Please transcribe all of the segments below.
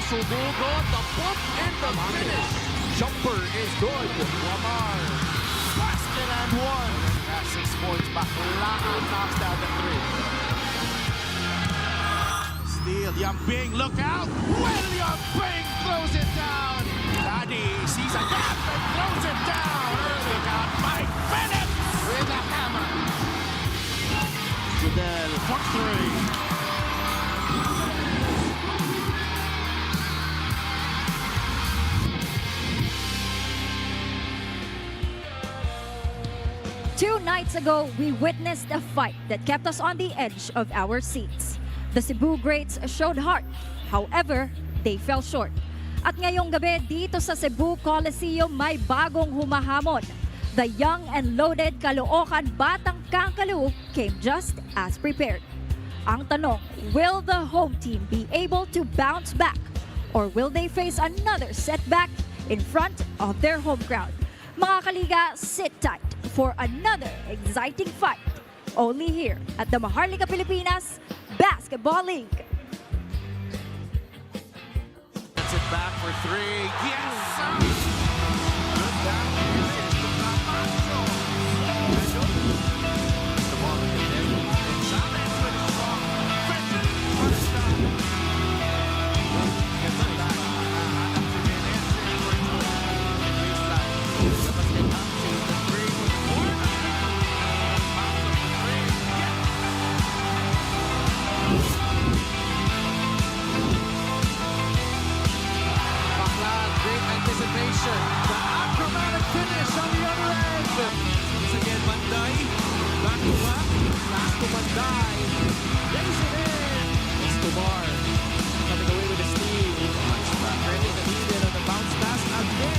Sumugot, the put and the finish. Jumper is good. Lamar. Basket and one. At 6 points back. Laan knocks down the 3. Steal. Yambing, look out. William Bing throws it down. Daddy sees a gap and throws it down. Early got Mike Bennett with a hammer. Fidel for 3. Two nights ago, we witnessed a fight that kept us on the edge of our seats. The Cebu greats showed heart. However, they fell short. At ngayong gabi dito sa Cebu Coliseum may bagong humahamon. The young and loaded Caloocan Batang Kangkalu came just as prepared. Ang tanong, will the home team be able to bounce back? Or will they face another setback in front of their home crowd? Mga kaliga, sit tight for another exciting fight. Only here at the Maharlika Pilipinas Basketball League. Gets it back for 3. Yes! Good down here. Camacho. The ball in the net. And Chavez with a strong defensive touchdown. Gets it back. Hanap si Menez. Baseline. Labas kay Hamsi. The 3 with the corner. Bounce up the 3. Yes! Baklan, great anticipation. The acrobatic finish on the other end. Once again, Manday. Back to back. Pass to Manday. Lays it in. Escobar. Coming away with the steal. Ready to lead it on the bounce pass again.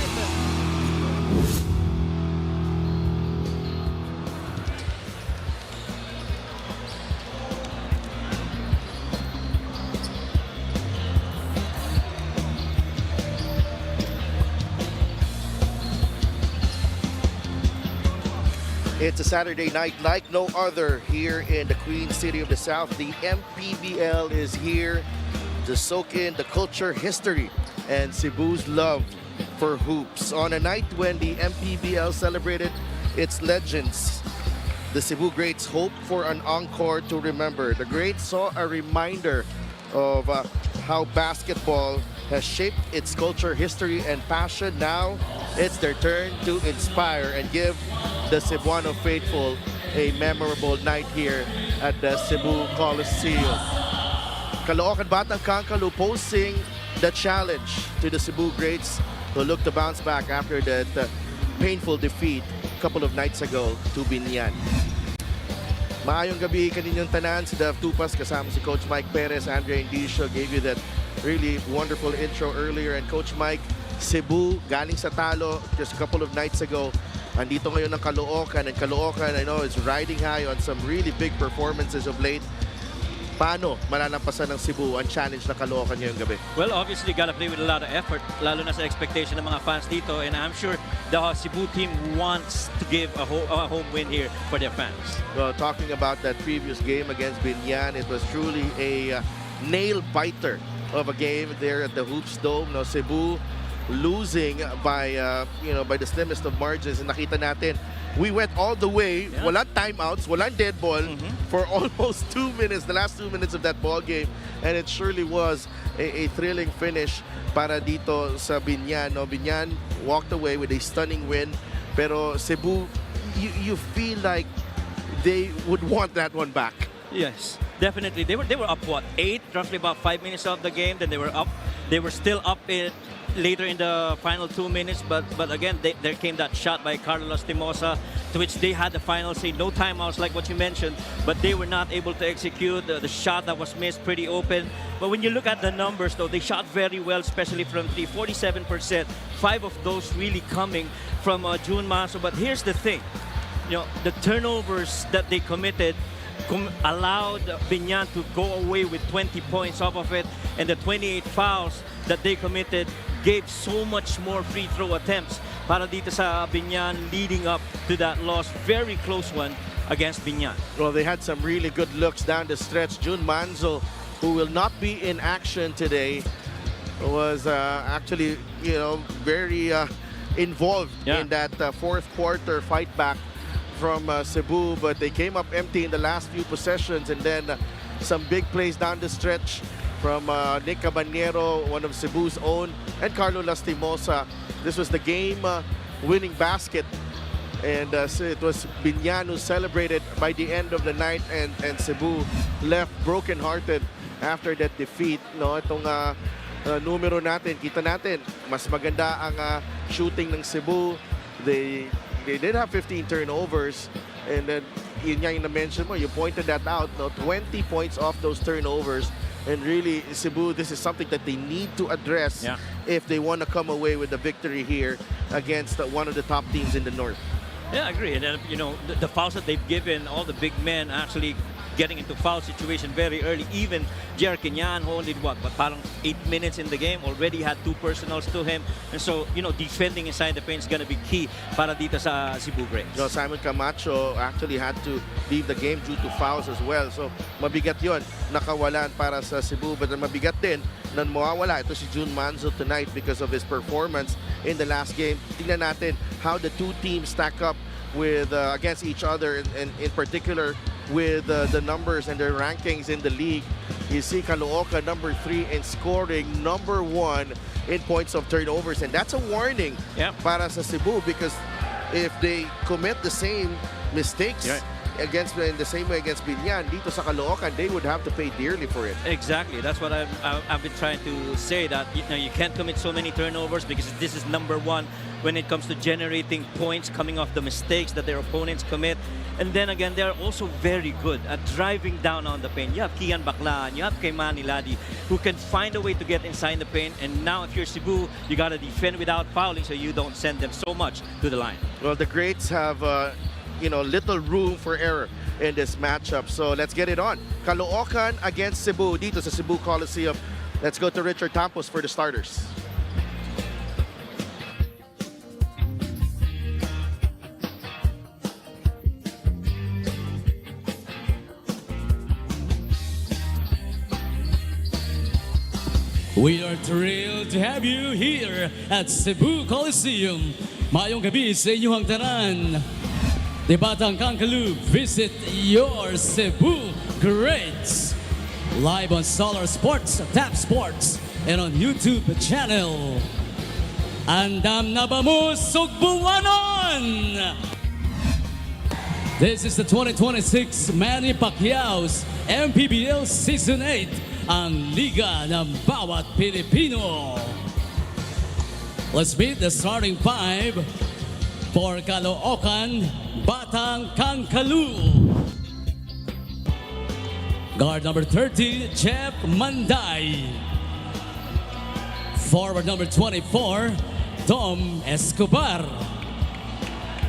It's a Saturday night like no other here in the Queen City of the South. The MPBL is here to soak in the culture, history, and Cebu's love for hoops. On a night when the MPBL celebrated its legends, the Cebu greats hoped for an encore to remember. The greats saw a reminder of how basketball has shaped its culture, history, and passion. Now it's their turn to inspire and give the Cebuano faithful a memorable night here at the Cebu Coliseum. Caloocan Batang Kangkalu posing the challenge to the Cebu greats who look to bounce back after that painful defeat a couple of nights ago to Binyan. Maayong gabi kaninyong tanan, si Dev Tupas kasama si Coach Mike Perez. Andre Indicio gave you that really wonderful intro earlier. And Coach Mike, Cebu galing sa talo just a couple of nights ago. Andito ngayon ng Caloocan, and Caloocan I know is riding high on some really big performances of late. Paano malalampasan ng Cebu ang challenge na Caloocan ngayong gabi? Well, obviously, gotta play with a lot of effort, lalo na sa expectation ng mga fans dito. And I'm sure the Cebu team wants to give a home win here for their fans. Well, talking about that previous game against Binyan, it was truly a nail-biter of a game there at the Hoops Dome. No, Cebu losing by by the slimmest of margins. And nakita natin, we went all the way, walang timeouts, walang dead ball for almost 2 minutes, the last 2 minutes of that ball game. And it surely was a thrilling finish para dito sa Binyan. No, Binyan walked away with a stunning win. Pero Cebu, you feel like they would want that one back. Yes, definitely. They were up, what, 8, roughly about 5 minutes of the game. Then they were up. They were still up later in the final 2 minutes, but again there came that shot by Carlos Timosa, to which they had the final say, no timeouts like what you mentioned, but they were not able to execute the shot that was missed pretty open. But when you look at the numbers though, they shot very well, especially from 47%, 5 of those really coming from June Maso. But here's the thing, the turnovers that they committed allowed Binyan to go away with 20 points off of it, and the 28 fouls that they committed gave so much more free throw attempts para dito sa Binyan, leading up to that loss. Very close one against Binyan. Well, they had some really good looks down the stretch. June Manzo, who will not be in action today, was actually, very involved Yeah. in that fourth quarter fight back from Cebu, but they came up empty in the last few possessions, and then some big plays down the stretch from Nick Cabanero, one of Cebu's own, and Carlo Lastimosa. This was the game winning basket, and so it was Binyan who celebrated by the end of the night, and Cebu left broken-hearted after that defeat. No, itong numero natin, kita natin, mas maganda ang shooting ng Cebu. They did have 15 turnovers, and then yun nga yung na-mention mo, you pointed that out, no? 20 points off those turnovers, and really Cebu, this is something that they need to address if they want to come away with the victory here against one of the top teams in the North. Yeah, I agree. And then, the fouls that they've given, all the big men actually getting into foul situation very early. Even Jer Kenyan, who only but parang 8 minutes in the game, already had 2 personals to him. And so, defending inside the paint is going to be key para dito sa Cebu Greats. Simon Camacho actually had to leave the game due to fouls as well. So, mabigat yon, nakawalan para sa Cebu. But mabigat din na mawawala ito si June Manzo tonight because of his performance in the last game. Tingnan natin how the two teams stack up with against each other, and in particular with the numbers and their rankings in the league. You see Caloocan number 3 in scoring, number 1 in points of turnovers, and that's a warning para sa Cebu, because if they commit the same mistakes in the same way against Binyan, dito sa Caloocan, they would have to pay dearly for it. Exactly. That's what I've been trying to say, that you can't commit so many turnovers, because this is number 1 when it comes to generating points coming off the mistakes that their opponents commit. And then again, they're also very good at driving down on the paint. You have Kian Baclaan, you have MANNY who can find a way to get inside the paint. And now if you're Cebu, you got to defend without fouling so you don't send them so much to the line. Well, the greats have little room for error in this matchup. So let's get it on. Caloocan against Cebu dito sa Cebu Coliseum. Let's go to Richard Campos for the starters. We are thrilled to have you here at Cebu Coliseum. Mayong gabi sa inyong tanan. The Batang Kankalu visit your Cebu Greats. Live on Solar Sports, Tap Sports, and on YouTube channel. Andam na ba mo, Sugbuanon? This is the 2026 MANNY PACQUIAO'S MPBL Season 8. Ang Liga ng Bawat Pilipino. Let's meet the starting 5 for Caloocan, Batang Kankalu. Guard number 30, Jeff Manday. Forward number 24, Tom Escobar.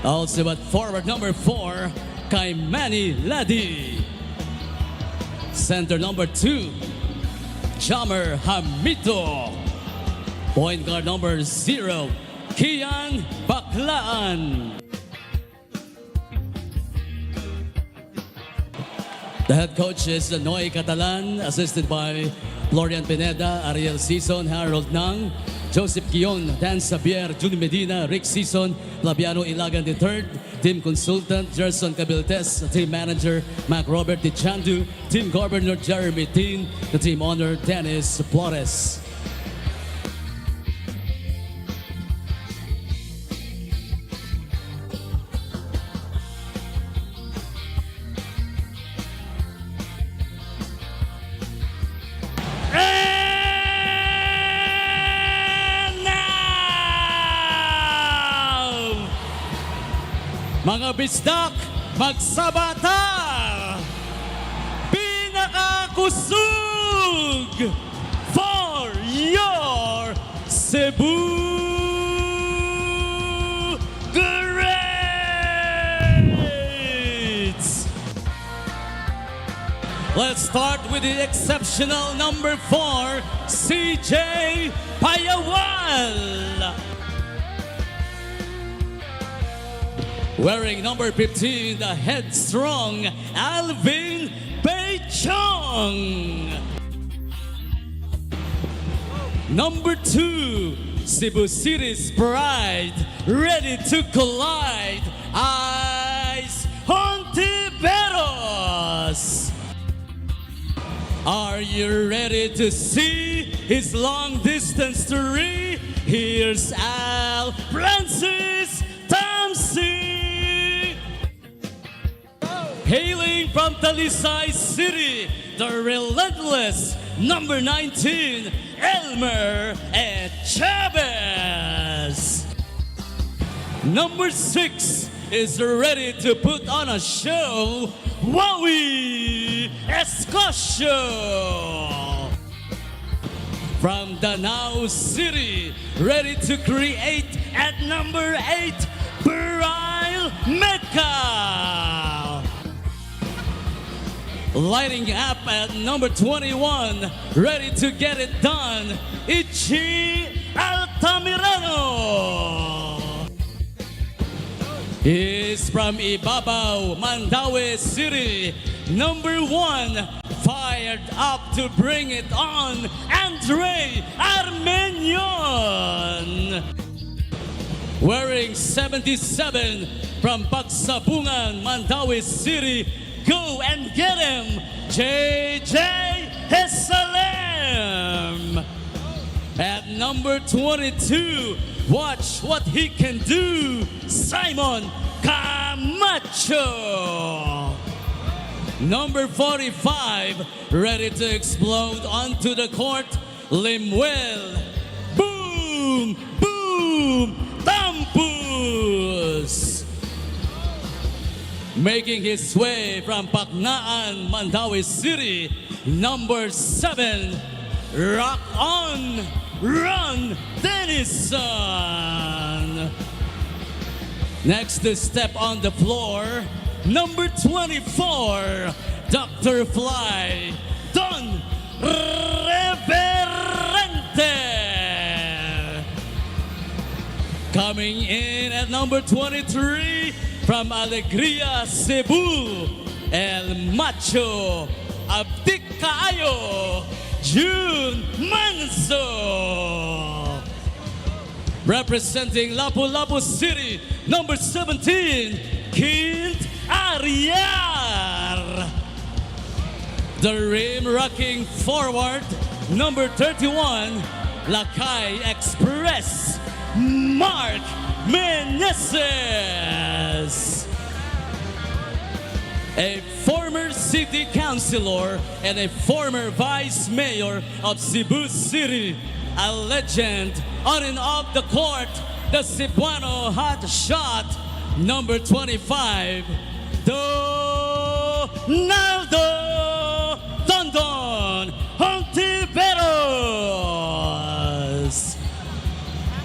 Also at forward number 4, kay Manny Ladi. Center number 2, Jamer Hamito. Point guard number 0, Kian Baclaan. The head coach is Noy Catalan, assisted by Florian Pineda, Ariel Sison, Harold Nang, Joseph Guion, Dan Xavier, Juni Medina, Rick Sison, Labiano Ilagan III, team consultant Gerson Cabiltes, team manager Mac Robert DeChandu, team governor Jeremy Teen, the team owner Dennis Flores. Mga bisdak, magsabata! Pinakakusog for your Cebu Greats! Let's start with the exceptional number 4, CJ Payawal. Wearing number 15, the headstrong Alvin Peichong. Number 2, Cebu City's pride, ready to collide. Ice Hontiveros. Are you ready to see his long distance three? Here's Al Francis Tamsi. Hailing from Talisay City, the relentless number 19, Elmer Chavez. Number 6 is ready to put on a show, Wowie Escosio. From Danao City, ready to create at number 8, Beryl Metcalf. Lighting up at number 21, ready to get it done, Ichi Altamirano. He's from Ibabaw, Mandaue City, number 1, fired up to bring it on, Andre Armenian. Wearing 77 from Bagsabungan, Mandaue City, go and get him, JJ Hesalem. At number 22, watch what he can do, Simon Camacho. Number 45, ready to explode onto the court, Limuel Boom Boom Tampus. Making his way from Pacnaan, Mandaue City, number 7, Rock On Ron Denison. Next to step on the floor, number 24, Dr. Fly, Don Reverente. Coming in at number 23, from Alegria, Cebu, El Macho, Abdik Kaayo, June Manso. Representing Lapu-Lapu City, number 17, Kint Ariar. The rim-rocking forward, number 31, Lakay Express, Mark Meneses. A former city councilor and a former vice mayor of Cebu City, a legend on and off the court, the Cebuano hot shot, number 25, Donaldo Dondon Hontiveros.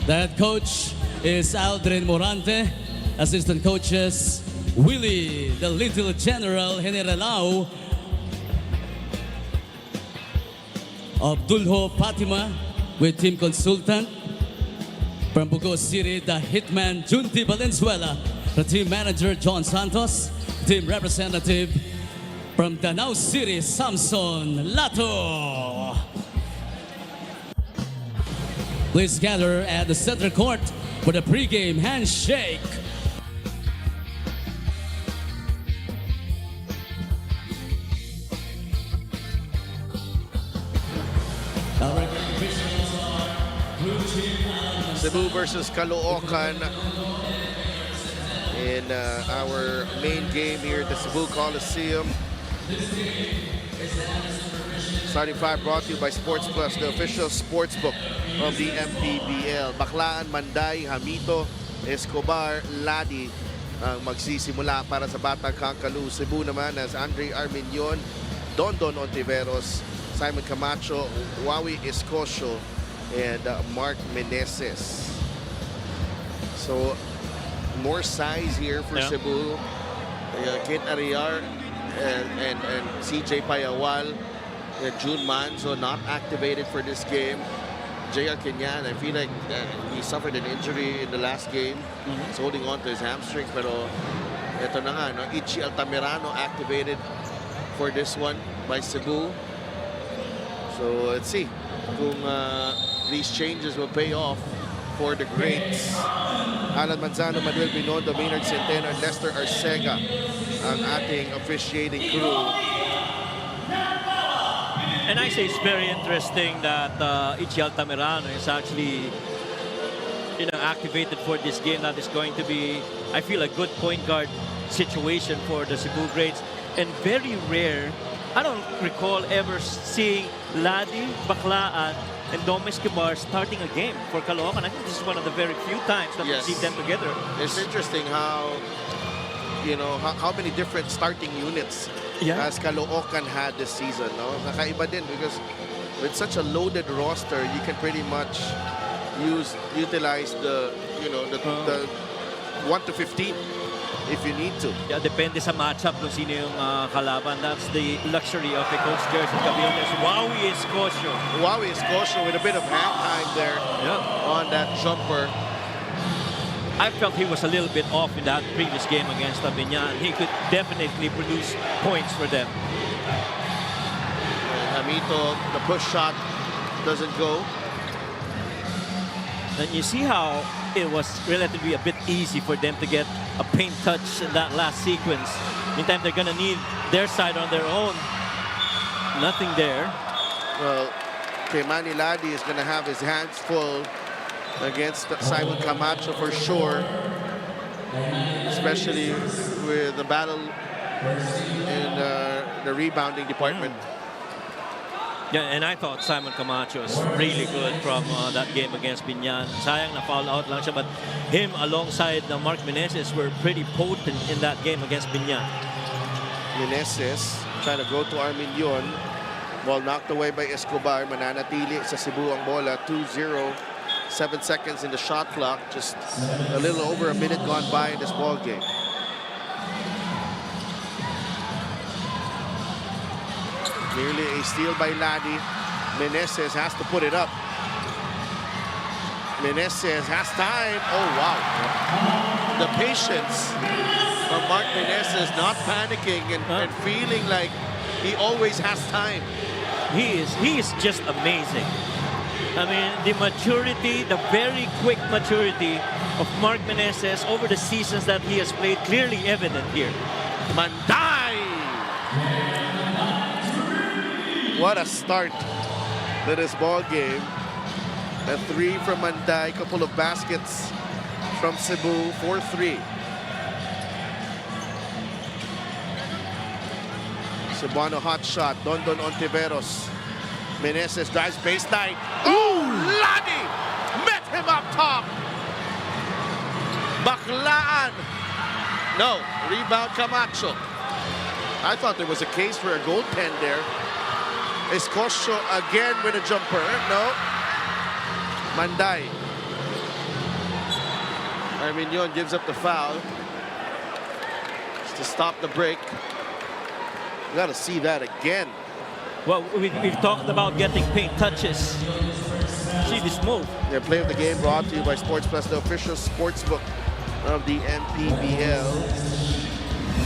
That coach is Aldrin Morante. Assistant coaches, Willie, the Little General Generalao, Abdulho Fatima with team consultant. From Bugo City, the hitman Junti Valenzuela, the team manager John Santos, team representative from Danao City, Samson Lato. Please gather at the center court for the pregame handshake. Cebu versus Caloocan in our main game here at the Cebu Coliseum. Starting 5 brought to you by Sports Plus, the official sports book of the MPBL. Baclaan, Manday, Hamito, Escobar, Ladi ang magsisimula para sa Batang Kangkalu. Cebu naman as Andre Armenian, Dondon Ontiveros, Simon Camacho, Wowie Escosio, and Mark Meneses. So, more size here for Cebu. Kit Ariar and CJ Payawal. June Manzo not activated for this game. JR Kenyan, I feel like he suffered an injury in the last game. He's holding on to his hamstring. Pero ito na nga, no? Ichi Altamirano activated for this one by Cebu. So let's see kung these changes will pay off for the greats. Alan Manzano, Manuel Binondo, Maynard Centeno, and Lester Arcega ang ating officiating crew. And I say it's very interesting that Ichiel Tamerano is actually, activated for this game. That is going to be, I feel, a good point guard situation for the Cebu Greats. And very rare, I don't recall ever seeing Ladi, Baclaan, and Dom Escobar starting a game for Caloocan. I think this is one of the very few times that we've seen them together. It's interesting how, how many different starting units as Caloocan had this season. No? Nakaiba din because with such a loaded roster, you can pretty much utilize the 1 to 15 if you need to. Yeah, depende sa matchup kung sino yung kalaban. That's the luxury of the Coach Jersey Cabildes. Wowie Escocio. Wowie Escocio with a bit of hang time there on that jumper. I felt he was a little bit off in that previous game against Binyan. He could definitely produce points for them. Amito, the push shot doesn't go. And you see how it was relatively a bit easy for them to get a paint touch in that last sequence. Meantime, they're going to need their side on their own. Nothing there. Well, Manny Ladi is going to have his hands full against Simon Camacho for sure, especially with the battle in the rebounding department. Yeah, and I thought Simon Camacho was really good from that game against Binyan. Sayang na foul out lang siya, but him alongside Mark Meneses were pretty potent in that game against Binyan. Meneses trying to go to Arminion. Ball knocked away by Escobar. Mananatili sa Cebu ang bola. 2-0. 7 seconds in the shot clock. Just a little over a minute gone by in this ball game. Nearly a steal by Ladi. Meneses has to put it up. Meneses has time. Oh, wow. The patience from Mark Meneses, not panicking and feeling like he always has time. He is just amazing. I mean, the maturity, the very quick maturity of Mark Meneses over the seasons that he has played, clearly evident here. Manday! What a start to this ball game. A 3 from Manday, couple of baskets from Cebu, 4-3. Cebuano hot shot, Dondon Ontiveros. Meneses drives baseline. Oh, Ladi met him up top. Baclaan. No, rebound Camacho. I thought there was a case for a goaltend there. Escocio again with a jumper. No. Manday. Arminion gives up the foul. Just to stop the break. You got to see that again. Well, we've talked about getting paint touches. See this move. Their play of the game brought to you by Sports Plus, the official sports book of the MPBL.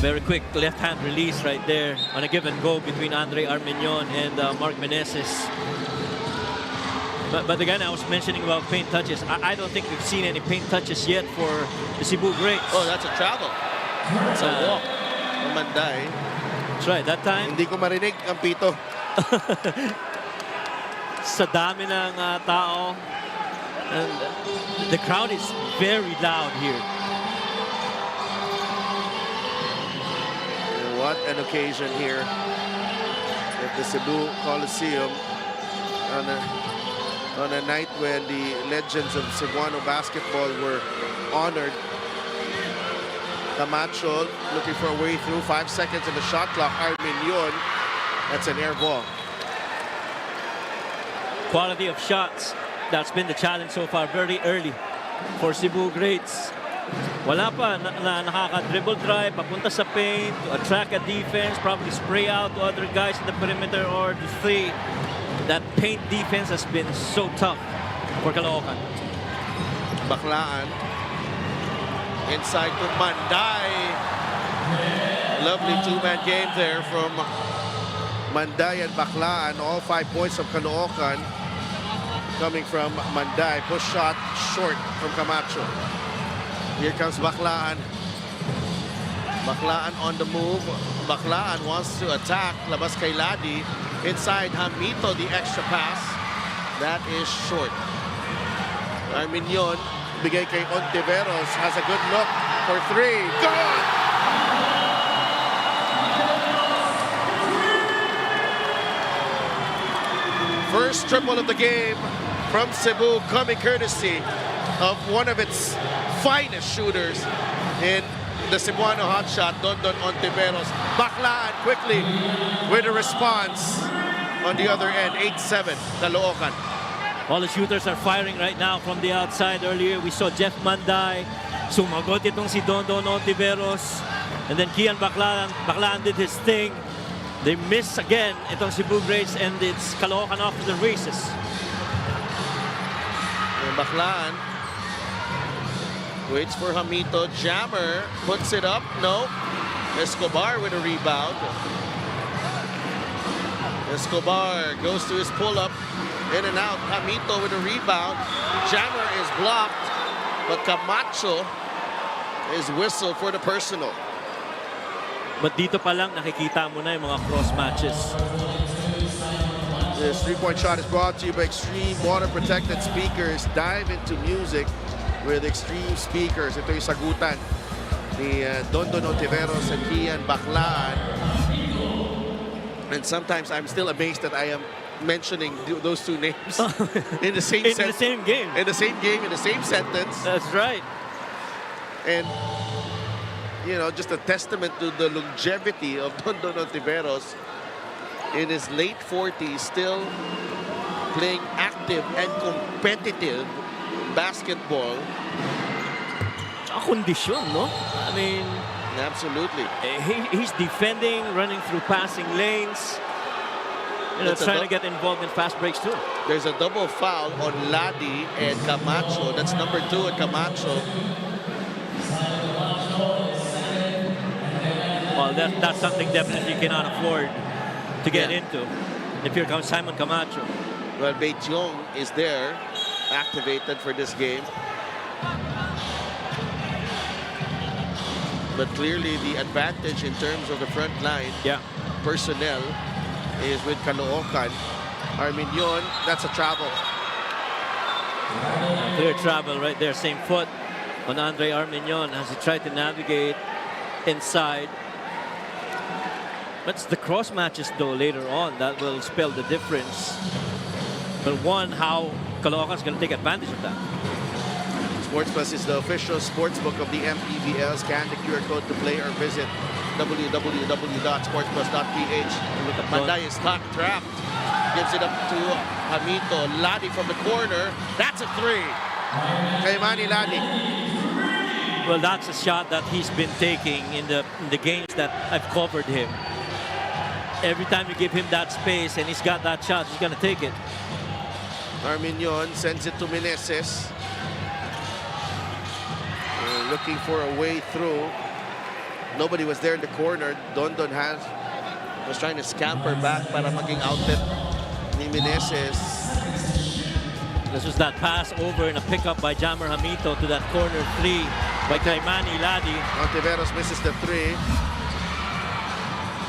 Very quick left-hand release right there on a give and go between Andre Arminion and Mark Meneses. But again, I was mentioning about paint touches. I don't think we've seen any paint touches yet for the Cebu Greats. Oh, that's a travel. That's a walk from Manday. That's right, that time. Hindi ko marinig ang pito. Sa dami ng tao. And the crowd is very loud here. And what an occasion here at the Cebu Coliseum on a night when the legends of Cebuano basketball were honored. Camacho looking for a way through. 5 seconds in the shot clock. Arminion. That's an air ball. Quality of shots. That's been the challenge so far, very early for Cebu Greats. Wala pa na nakaka-dribble drive, papunta sa paint, to attract a defense, probably spray out to other guys in the perimeter or the three. That paint defense has been so tough for Caloocan. Baclaan. Inside to Manday. Lovely two-man game there from Manday and Baclaan. All 5 points of Caloocan. coming from Manday. Push shot short from Camacho. Here comes Baclaan. Baclaan on the move. Baclaan wants to attack. Labas kay Ladi. Inside Hamito, the extra pass. That is short. Arminion, bigay kay Ontiveros. Has a good look for three. Good! First triple of the game from Cebu, coming courtesy of one of its finest shooters in the Cebuano hotshot, Dondon Ontiveros. Baclaan quickly with a response on the other end, 8-7, Caloocan. All the shooters are firing right now from the outside. Earlier, we saw Jeff Manday. Sumagot itong si Dondon Ontiveros. And then Kian Baclaan did his thing. They miss again itong Cebu Greats, and it's Caloocan off to the races. And Baclaan waits for Hamito. Jammer puts it up. No. Escobar with a rebound. Escobar goes to his pull-up. In and out. Hamito with a rebound. Jammer is blocked, but Camacho is whistled for the personal. But dito pa lang nakikita mo na yung mga cross matches. This three-point shot is brought to you by Extreme Water-Protected Speakers. Dive into music with Extreme Speakers. Ito yung sagutan ni Dondon Ontiveros and Kian Baclaan. And sometimes I'm still amazed that I am mentioning those two names in the same In the same game. In the same game, in the same sentence. That's right. And you know, just a testament to the longevity of Dondon Ontiveros in his late 40s, still playing active and competitive basketball. A kondisyon, no? I mean, Absolutely. he's defending, running through passing lanes. You know, That's a trying to get involved in fast breaks too. There's a double foul on Ladi and Camacho. That's number 2 at Camacho. Well, that's something definitely you cannot afford to get into if you're Simon Camacho. Well, Beityong is there, activated for this game. But clearly the advantage in terms of the front line personnel is with Caloocan. Arminion, that's a travel. Clear travel right there, same foot on Andre Arminion as he tried to navigate inside. But it's the cross matches though later on that will spell the difference. But one, how Caloocan's going to take advantage of that. Sports Plus is the official sportsbook of the MPBL. Scan the QR code to play or visit www.sportsplus.ph. Manday is caught trapped. Gives it up to Hamito. Ladi from the corner. That's a three. Kay Manny Ladi. Well, that's a shot that he's been taking in the games that I've covered him. Every time you give him that space and he's got that shot, he's going to take it. Arminion sends it to Meneses. Looking for a way through. Nobody was there in the corner. Dondon was trying to scamper back para maging outlet ni Meneses. This was that pass over and a pickup by Jammer Hamito to that corner three by MANNY Ladi. Ontiveros misses the three.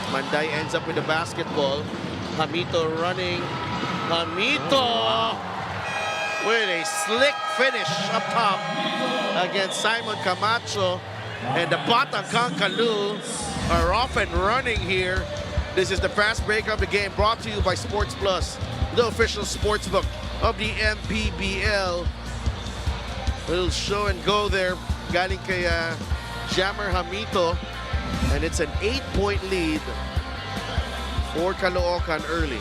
Manday ends up with the basketball. Hamito running. Hamito with a slick finish up top against Simon Camacho. And the Batang Kalu are off and running here. This is the fast break of the game, brought to you by Sports Plus, the official sportsbook of the MPBL. Little show and go there. Galing kay Jammer Hamito. And it's an 8-point lead for Caloocan early.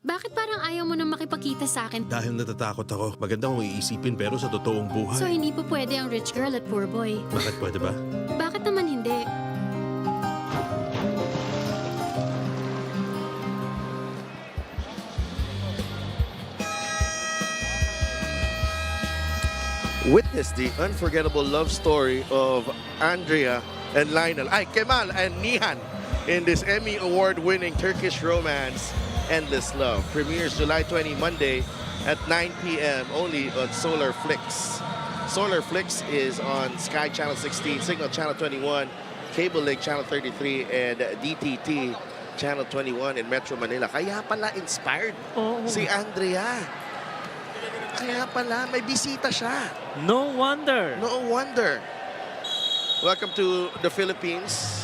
Bakit parang ayaw mo na makipagkita ka sa akin. Dahil natatakot ako. Maganda kung iisipin pero sa totoong buhay. So hindi po pwede ang rich girl at poor boy. Bakit pwede ba? Bakit naman hindi? Witness the unforgettable love story of Andrea and Lionel, Kemal and Nihan in this Emmy Award-winning Turkish romance, Endless Love. Premieres July 20, Monday at 9 p.m. only on Solar Flix. Solar Flix is on Sky Channel 16, Signal Channel 21, Cable Link Channel 33, and DTT Channel 21 in Metro Manila. Kaya pala inspired si Andrea. Kaya pala may bisita siya. No wonder. No wonder. Welcome to the Philippines,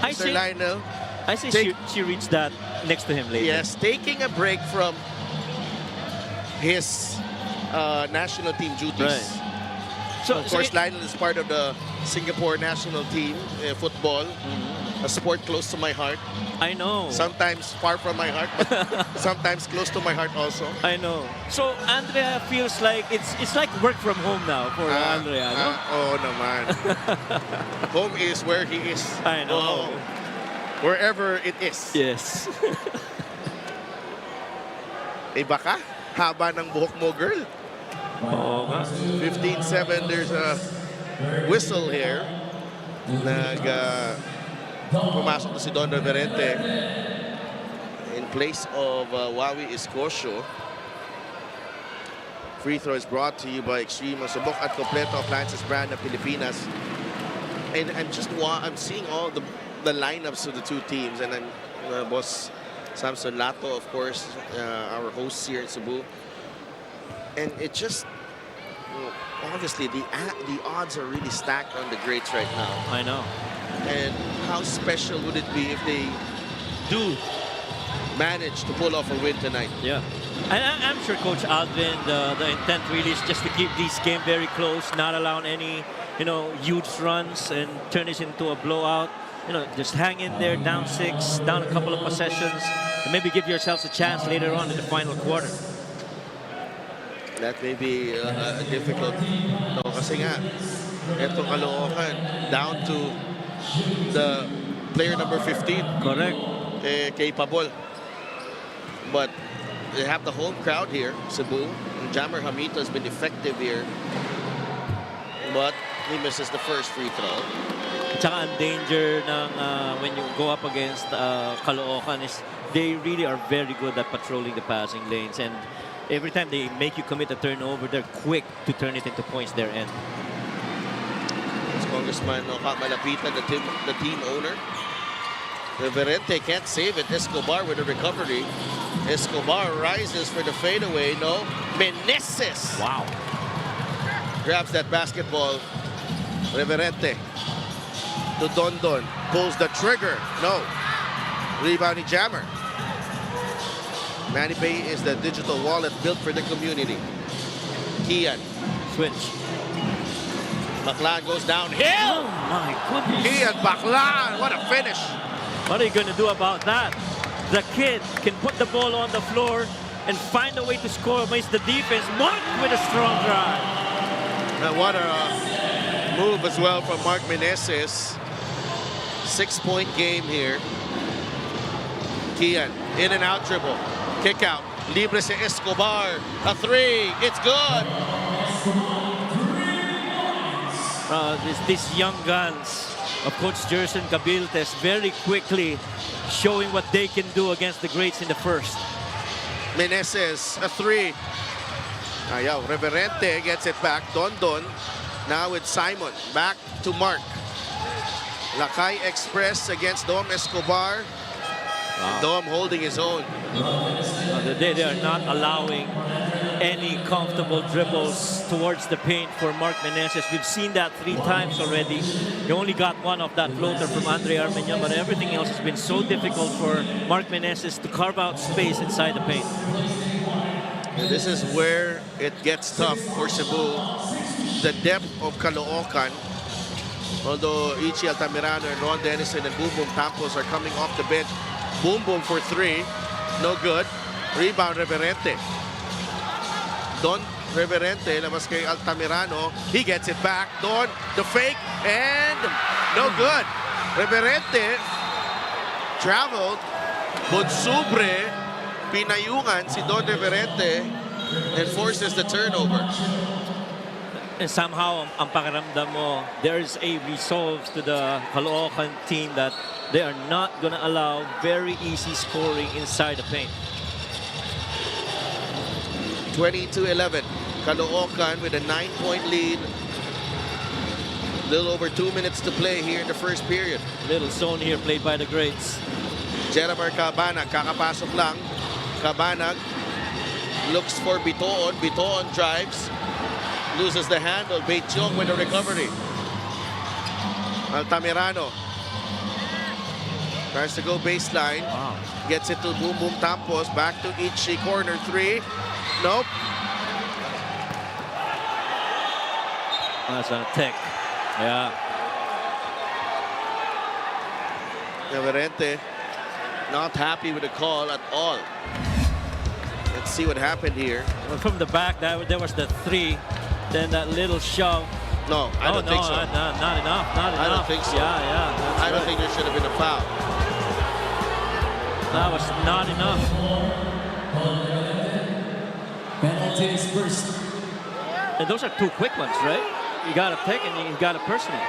I Mr. say, Lionel. I say Take- she reached that next to him later. Yes, taking a break from his national team duties. Right. So, Of course, Lionel is part of the Singapore national team football, a sport close to my heart. I know. Sometimes far from my heart, but sometimes close to my heart also. I know. So Andrea feels like it's like work from home now for Andrea, no? Oh, naman. Home is where he is. I know. Oh, wherever it is. Yes. Iba ka? Haba ng buhok mo, girl. Oo nga. 15-7, there's a whistle here. Pumasok na si Don Reverente in place of Wawi Iscosio. Free throw is brought to you by Extreme Subok at Completo Appliances brand of Pilipinas. And I'm seeing all the lineups of the two teams, and I'm boss Samson Lato, of course, our hosts here in Cebu. And it just, obviously, the odds are really stacked on the greats right now. I know. And how special would it be if they do manage to pull off a win tonight? Yeah. And I'm sure Coach Alvin, the intent really is just to keep this game very close, not allow any, huge runs and turn this into a blowout. Just hang in there, down 6, down a couple of possessions, and maybe give yourselves a chance later on in the final quarter. That may be difficult. No, kasi nga, eto Caloocan, down to the player number 15. Correct. Capable. But they have the home crowd here, Cebu. And Jammer Hamito has been effective here. But he misses the first free throw. Tsaka ang danger ng when you go up against Caloocan is they really are very good at patrolling the passing lanes, and every time they make you commit a turnover, they're quick to turn it into points their end. It's Congressman Malapitan, the team owner. Reverente can't save it. Escobar with a recovery. Escobar rises for the fadeaway. No. Meneses. Wow. Grabs that basketball. Reverente to Dondon. Pulls the trigger. No. Rebounding Jammer. Manny Pay is the digital wallet built for the community. Kian. Switch. Baclan goes downhill. Oh my goodness. Kian Baclan. What a finish. What are you going to do about that? The kid can put the ball on the floor and find a way to score against the defense. Mark with a strong drive. And what a move as well from Mark Meneses. 6-point game here. Kian, in and out dribble. Kick out. Libre si Escobar. A three. It's good. These young guns of Coach Jerson Cabiltes very quickly showing what they can do against the greats in the first. Meneses, a three. Ayaw, Reverente gets it back. Dondon, now with Simon. Back to Mark. Lakay Express against Dom Escobar. Wow. Dom holding his own. They are not allowing any comfortable dribbles towards the paint for Mark Meneses. We've seen that 3 times already. He only got one of that floater from Andre Armenian, but everything else has been so difficult for Mark Meneses to carve out space inside the paint. And this is where it gets tough for Cebu. The depth of Caloocan. Although Ichi Altamirano and Ron Dennison and Boom Boom Campos are coming off the bench. Boom Boom for 3. No good. Rebound Reverente. Don Reverente, labas kay Altamirano. He gets it back. Don, the fake, and no good. Reverente traveled. Bonsubre, pinayungan si Don Reverente and forces the turnover. And somehow, ang pakiramdam mo, there is a resolve to the Caloocan team that they are not going to allow very easy scoring inside the paint. 20-11. Caloocan with a 9-point lead. Little over 2 minutes to play here in the first period. Little zone here played by the greats. Jeremy Cabanag, kakapasok lang. Cabanag looks for Bitoon. Bitoon drives. Loses the handle. Beichong with the recovery. Altamirano tries to go baseline. Wow. Gets it to Boom Boom Tampos. Back to Ichi. Corner 3. Nope. That's a tech. Yeah. Reverente not happy with the call at all. Let's see what happened here. Well, from the back, there was the 3. Then that little shove. No, I don't think so. Not enough. Not enough. I don't think so. Yeah. I don't think there should have been a foul. That was not enough. Penalties first. And those are 2 quick ones, right? You got a pick and you got a personal.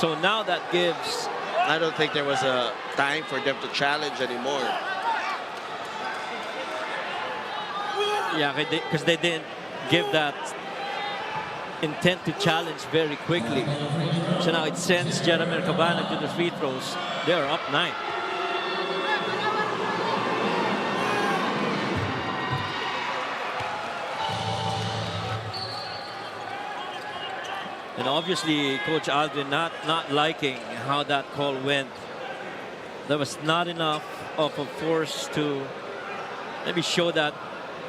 So now that gives... I don't think there was a time for them to challenge anymore. Yeah, because they didn't give that intent to challenge very quickly. So now it sends Jeremy Cabanag to the free throws. They are up 9. And obviously, Coach Aldrin not liking how that call went. There was not enough of a force to maybe show that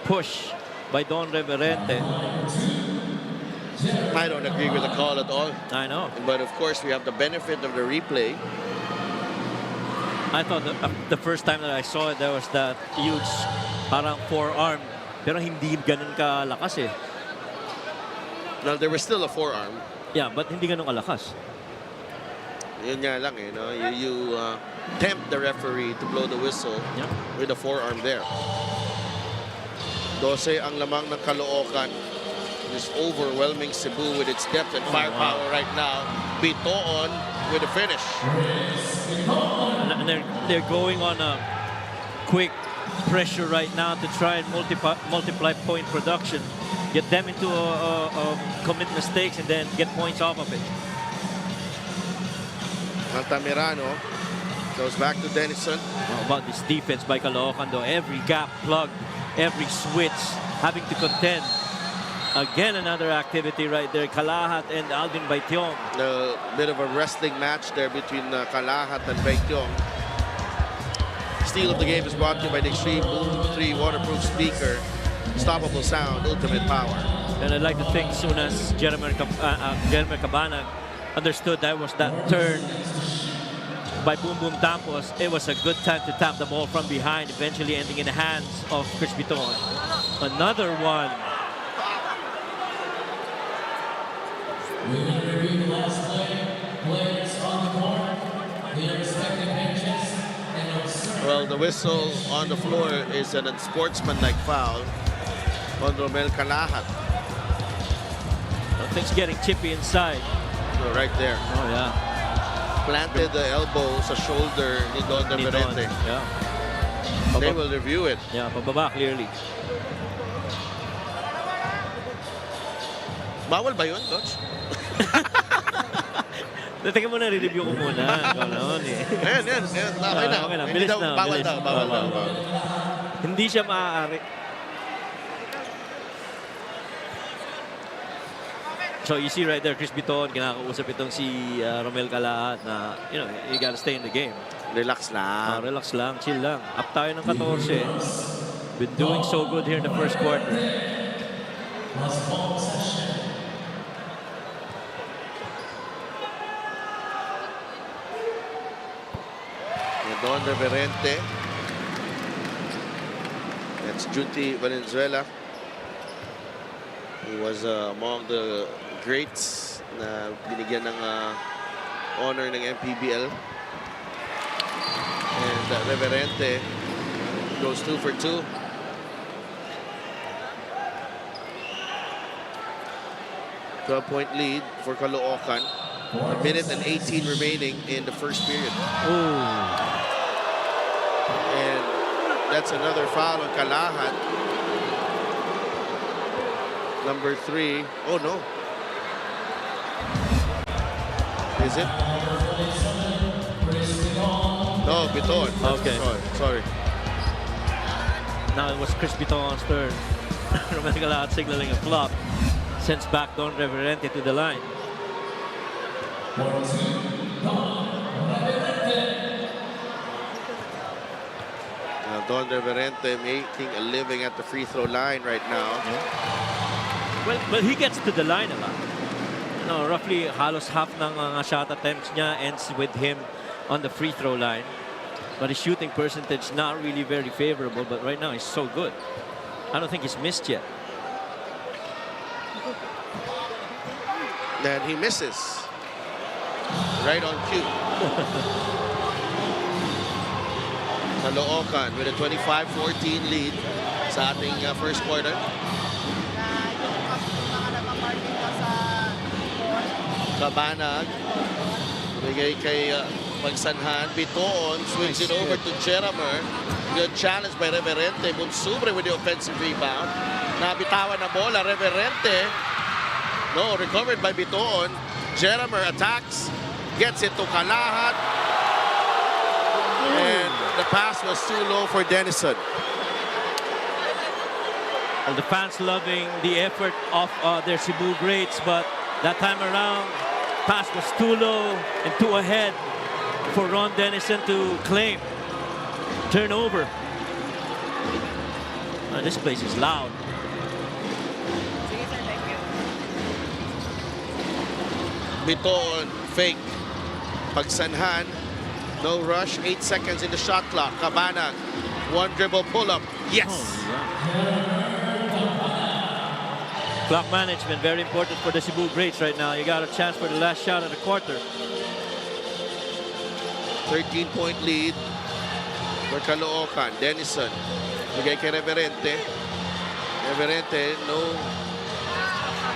push by Don Reverente. I don't agree with the call at all. I know. But of course, we have the benefit of the replay. I thought the first time that I saw it, there was that huge parang forearm. Pero hindi ganun kalakas eh. Now, there was still a forearm. Yeah, but hindi ganun kalakas. Yun nga lang eh, no? You tempt the referee to blow the whistle with a forearm there. 12 ang lamang ng Caloocan. Is overwhelming Cebu with its depth and firepower right now. Bitoon with a finish. And they're going on a quick pressure right now to try and multiply point production. Get them into commit mistakes and then get points off of it. Altamirano goes back to Denison. How about this defense by Caloocan though? Every gap plugged, every switch, having to contend. Again, another activity right there. Kalahat and Alvin Baitiong. A bit of a wrestling match there between Kalahat and Baitiong. Steal of the game is brought to you by the Extreme Boom 3 waterproof speaker. Stoppable sound, ultimate power. And I'd like to think soon as Jeremy Cabanag understood that was that turn by Boom Boom Tampos, it was a good time to tap the ball from behind, eventually ending in the hands of Chris Biton. Another one. We will review the last play. Players on the court, their respective benches, and observe. Well, the whistle on the floor is an unsportsmanlike foul on Romel Kalahat. Things getting chippy inside. So right there. Oh, yeah. Planted the elbow sa shoulder ni Don Demerente. Yeah. They will review it. Yeah, pababa clearly. Bawal ba yun, Coach? Teka muna, re-review ko muna. Ikaw naman eh. Yan. Okay na. Okay na. Hindi Bilis daw, na. bawal Bilis. daw. Bawal daw. Hindi siya maaari. So you see right there, Chris Biton, kinakausap itong si Romel Kalahat na, you know, you gotta stay in the game. Relax lang. Relax lang, chill lang. Up tayo ng 14. Been doing so good here in the first quarter. Don Reverente. That's Junti Valenzuela. He was among the greats na binigyan ng honor ng MPBL. And Reverente goes 2 for 2. Point lead for Caloocan. 1 minute and 18 remaining in the first period. And that's another foul on Kalahat. Number 3. Oh no. Is it? No, Biton. Okay. Sorry. Now it was Chris Biton's turn. Romel Kalahat signaling a flop. Sends back Don Reverente to the line. Now Don Reverente making a living at the free throw line right now. Yeah. Well, he gets to the line a lot. You know, roughly halos half ng shot attempts niya ends with him on the free throw line. But his shooting percentage not really very favorable, but right now he's so good. I don't think he's missed yet. And he misses. Right on cue. Caloocan with a 25-14 lead sa ating first quarter. Cabanag. Bigay kay Pagsanhan. Biton swings it over to Jeramer. Good challenge by Reverente. Bunsubre with the offensive rebound. Nabitawan na bola. Reverente. No, recovered by Biton. Jeramer attacks. Gets it to Kalahat. And the pass was too low for Denison. And the fans loving the effort of their Cebu greats, but that time around, pass was too low and too ahead for Ron Denison to claim. Turnover. This place is loud. Biton, fake. Pagsanhan, no rush, 8 seconds in the shot clock. Cabanag, 1 dribble pull-up. Yes! Oh, yeah. Clock management, very important for the Cebu greats right now. You got a chance for the last shot of the quarter. 13-point lead for Caloocan. Denison, bigay kay Reverente. Reverente, no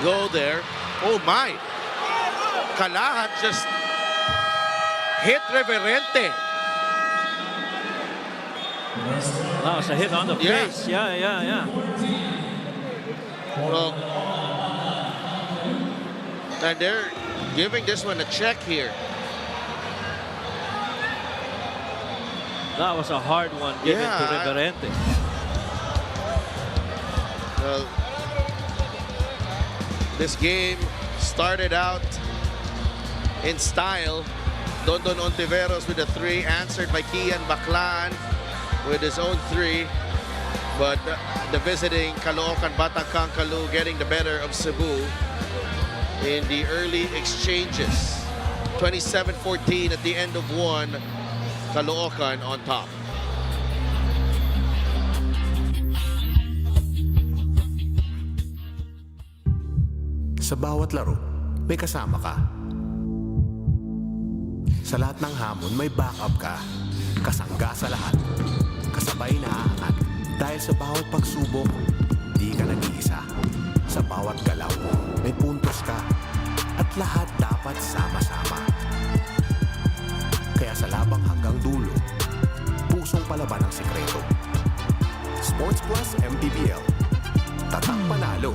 go there. Oh my! Kalahat just hit Reverente. Wow, it's a hit on the face. Yeah. Well, and they're giving this one a check here. That was a hard one given to Reverente. This game started out in style. Dondon Ontiveros with a 3, answered by Kian Baclan with his own 3. But the visiting Caloocan Batang Kalu getting the better of Cebu in the early exchanges. 27-14 at the end of 1. Caloocan on top. Sa bawat laro, may kasama ka. Sa lahat ng hamon, may backup ka. Kasangga sa lahat. Kasabay na aangat. Dahil sa bawat pagsubok, di ka nag-iisa. Sa bawat galaw, may puntos ka. At lahat dapat sama-sama. Kaya sa labang hanggang dulo, pusong palaban ang sikreto. Sports Plus MPBL. Tatak panalo.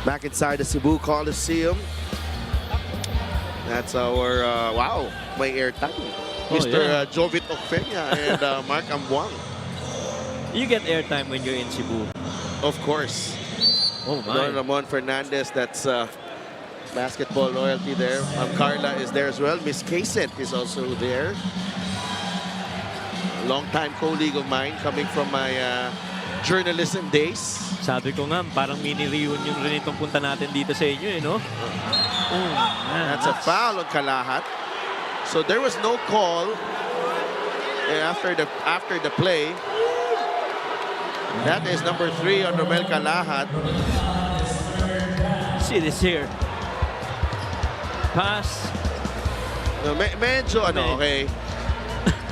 Back inside the Cebu Coliseum. That's our, wow, may airtime. Mr. Jovit Ocfeña and Mark Ambuang. You get airtime when you're in Cebu. Of course. Oh my. Don Ramon Fernandez, that's basketball royalty there. Carla is there as well. Miss Kayset is also there. Long-time colleague of mine coming from my journalism days. Sabi ko nga, parang mini reunion rin itong punta natin dito sa inyo, eh, no? That's a foul on Kalahat. So there was no call after the play. That is number 3 on Romel Kalahat. See this here. Pass. No, medyo okay.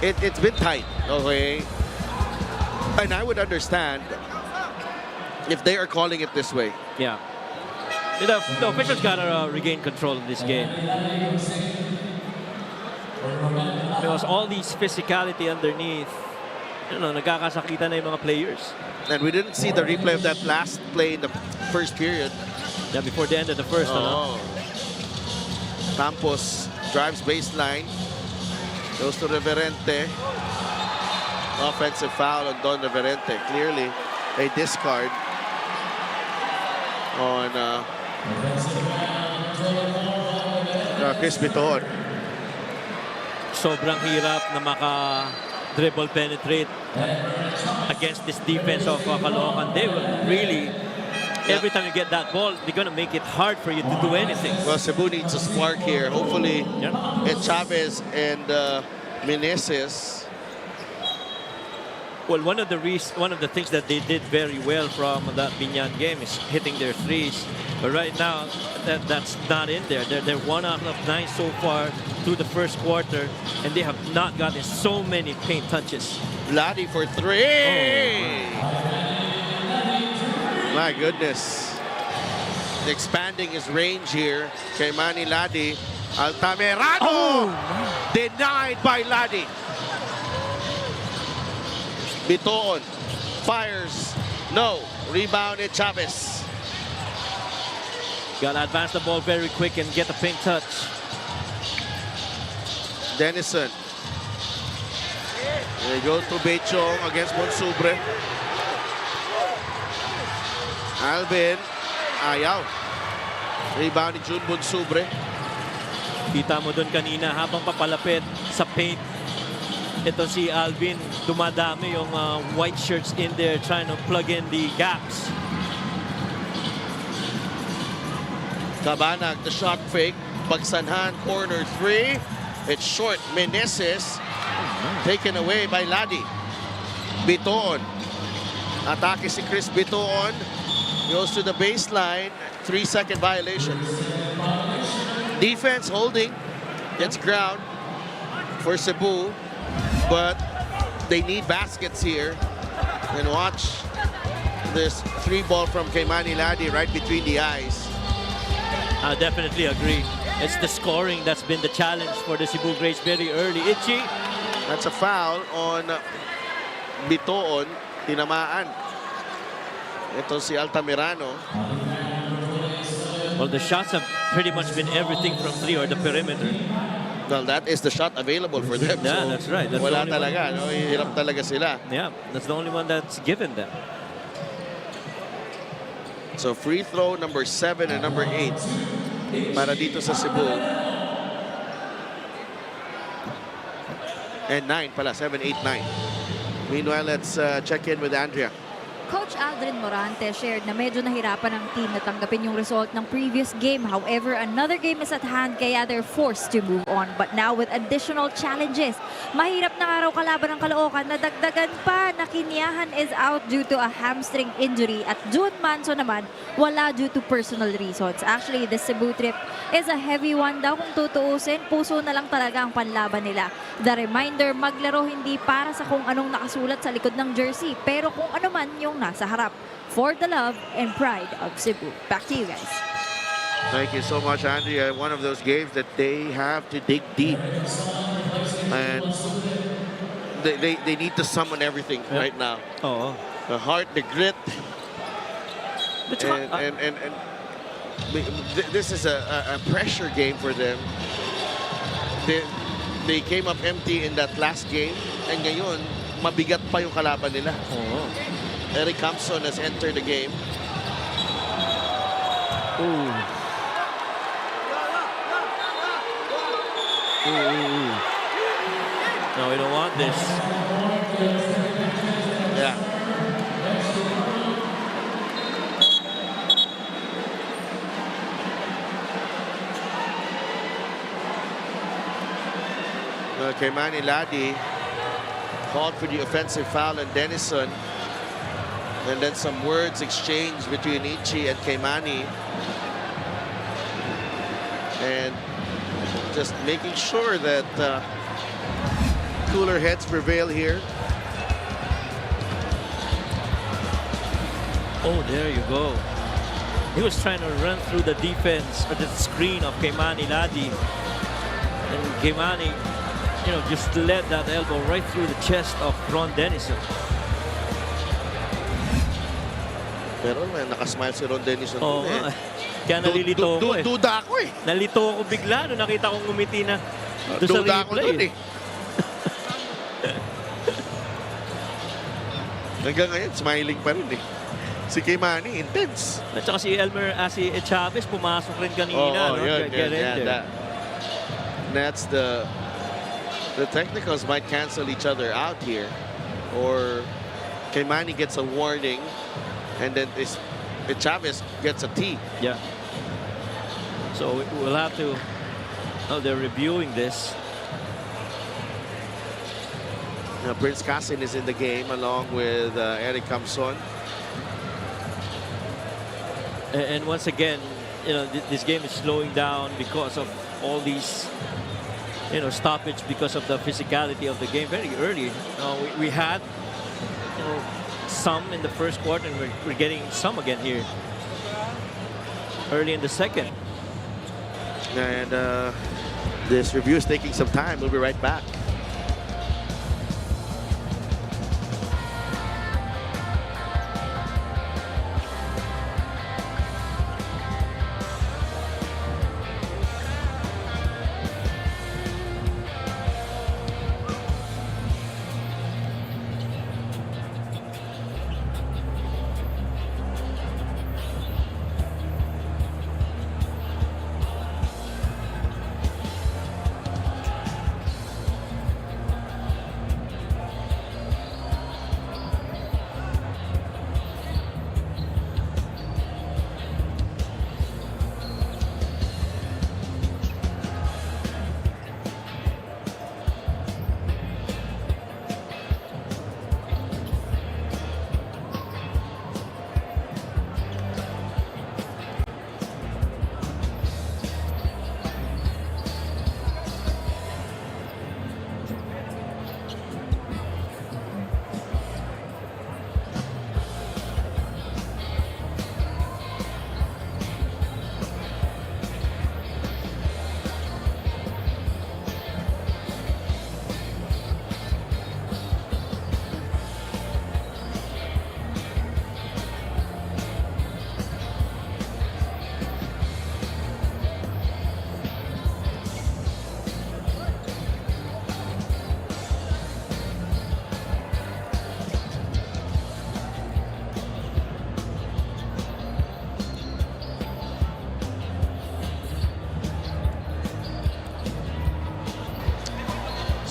It's been tight, okay? And I would understand if they are calling it this way. Yeah. The officials gotta regain control of this game. Because all these physicality underneath, nagkakasakitan na yung mga players. And we didn't see the replay of that last play in the first period. Yeah, before the end of the first. Campos drives baseline. Goes to Reverente. Offensive foul on Don Reverente. Clearly a discard on Chris Biton. Sobrang hirap na maka-dribble penetrate against this defense of Caloocan. They will really, every time you get that ball, they're going to make it hard for you to do anything. Well, Cebu needs a spark here. Hopefully, it's Chavez and Meneses. Well, one of the things that they did very well from that Binyan game is hitting their threes. But right now, that's not in there. They're 1 out of 9 so far through the first quarter, and they have not gotten so many paint touches. Vladi for 3. My goodness. Expanding his range here. Kay Manny Ladi. Altamirano! Denied by Ladi. Biton fires. No. Rebounded Chavez. Got to advance the ball very quick and get the paint touch. Denison. They go to Bechong against Monsubre. Alvin. Ayaw. Rebound ni Jun Monsubre. Kita mo doon kanina habang papalapit sa paint. Ito si Alvin, dumadami yung white shirts in there trying to plug in the gaps. Cabanag, the shot fake. Pagsanhan, corner 3. It's short. Meneses taken away by Ladi. Biton. Atake si Chris Biton. Goes to the baseline. 3-second violation. Defense holding. Gets ground for Cebu. But they need baskets here. And watch this 3-ball from Manny Ladi right between the eyes. I definitely agree. It's the scoring that's been the challenge for the Cebu Greats very early. Itchy. That's a foul on Bitoon. Tinamaan. Ito si Altamirano. Well, the shots have pretty much been everything from 3 or the perimeter. Well, that is the shot available for them. Yeah, so that's right. That's wala the only talaga. No? Hirap talaga sila. Yeah, that's the only one that's given them. So free throw number 7 and number 8 para dito sa Cebu. And 9 pala, 7, 8, 9. Meanwhile, let's check in with Andrea. Coach Aldrin Morante shared na medyo nahirapan ang team na tanggapin yung result ng previous game. However, another game is at hand kaya they're forced to move on. But now with additional challenges, mahirap na araw kalaban ng Caloocan. Nadagdagan pa na Kinyahan is out due to a hamstring injury at June Manso naman wala due to personal reasons. Actually, the Cebu trip is a heavy one daw kung tutuusin. Puso na lang talaga ang panlaban nila. The reminder, maglaro hindi para sa kung anong nakasulat sa likod ng jersey, pero kung ano man yung nasa harap. For the love and pride of Cebu. Back to you guys. Thank you so much, Andrea. One of those games that they have to dig deep. And they need to summon everything right now. Oh. The heart, the grit. And this is a pressure game for them. They came up empty in that last game. And ngayon, mabigat pa yung kalaban nila. Oh. Eric Campson has entered the game. Ooh. No, we don't want this. kay Manny Ladi called for the offensive foul on Denison. And then some words exchanged between Ichi and Keimani. And just making sure that cooler heads prevail here. Oh, there you go. He was trying to run through the defense or the screen of Keimani Ladi. And Keimani, you know, just led that elbow right through the chest of Ron Denison. Pero nakasmile si Ron Denison. Oo nga. Kaya nalilito ako eh. Duda ako eh. Nalito ako bigla nung nakita kong ngumiti na doon sa Duda ako replay. dun eh. Hanggang ngayon, smiling pa rin eh. Si Keimani, intense. At saka si si Chavez pumasok rin kanina. No? Yun, Get in there. That's the technicals might cancel each other out here. Or Keimani gets a warning and then Chavez gets a T. Yeah. So we'll have to, oh, they're reviewing this. Now, Prince Casin is in the game along with Eric Camson. And once again, you know, this game is slowing down because of all these, you know, stoppage because of the physicality of the game very early. We had, you know, some in the first quarter, and we're getting some again here early in the second. And this review is taking some time. We'll be right back.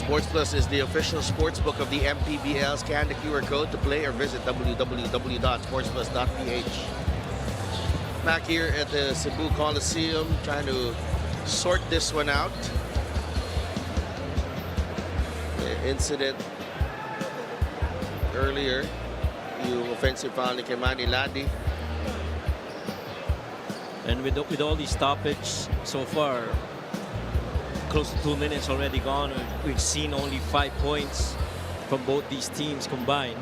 Sports Plus is the official sports book of the MPBL. Scan the QR code to play or visit www.sportsplus.ph. Back here at the Cebu Coliseum, trying to sort this one out. The incident earlier, yung offensive foul ni Keimani Ladi. And with all these stoppage so far, close to 2 minutes already gone, we've seen only 5 points from both these teams combined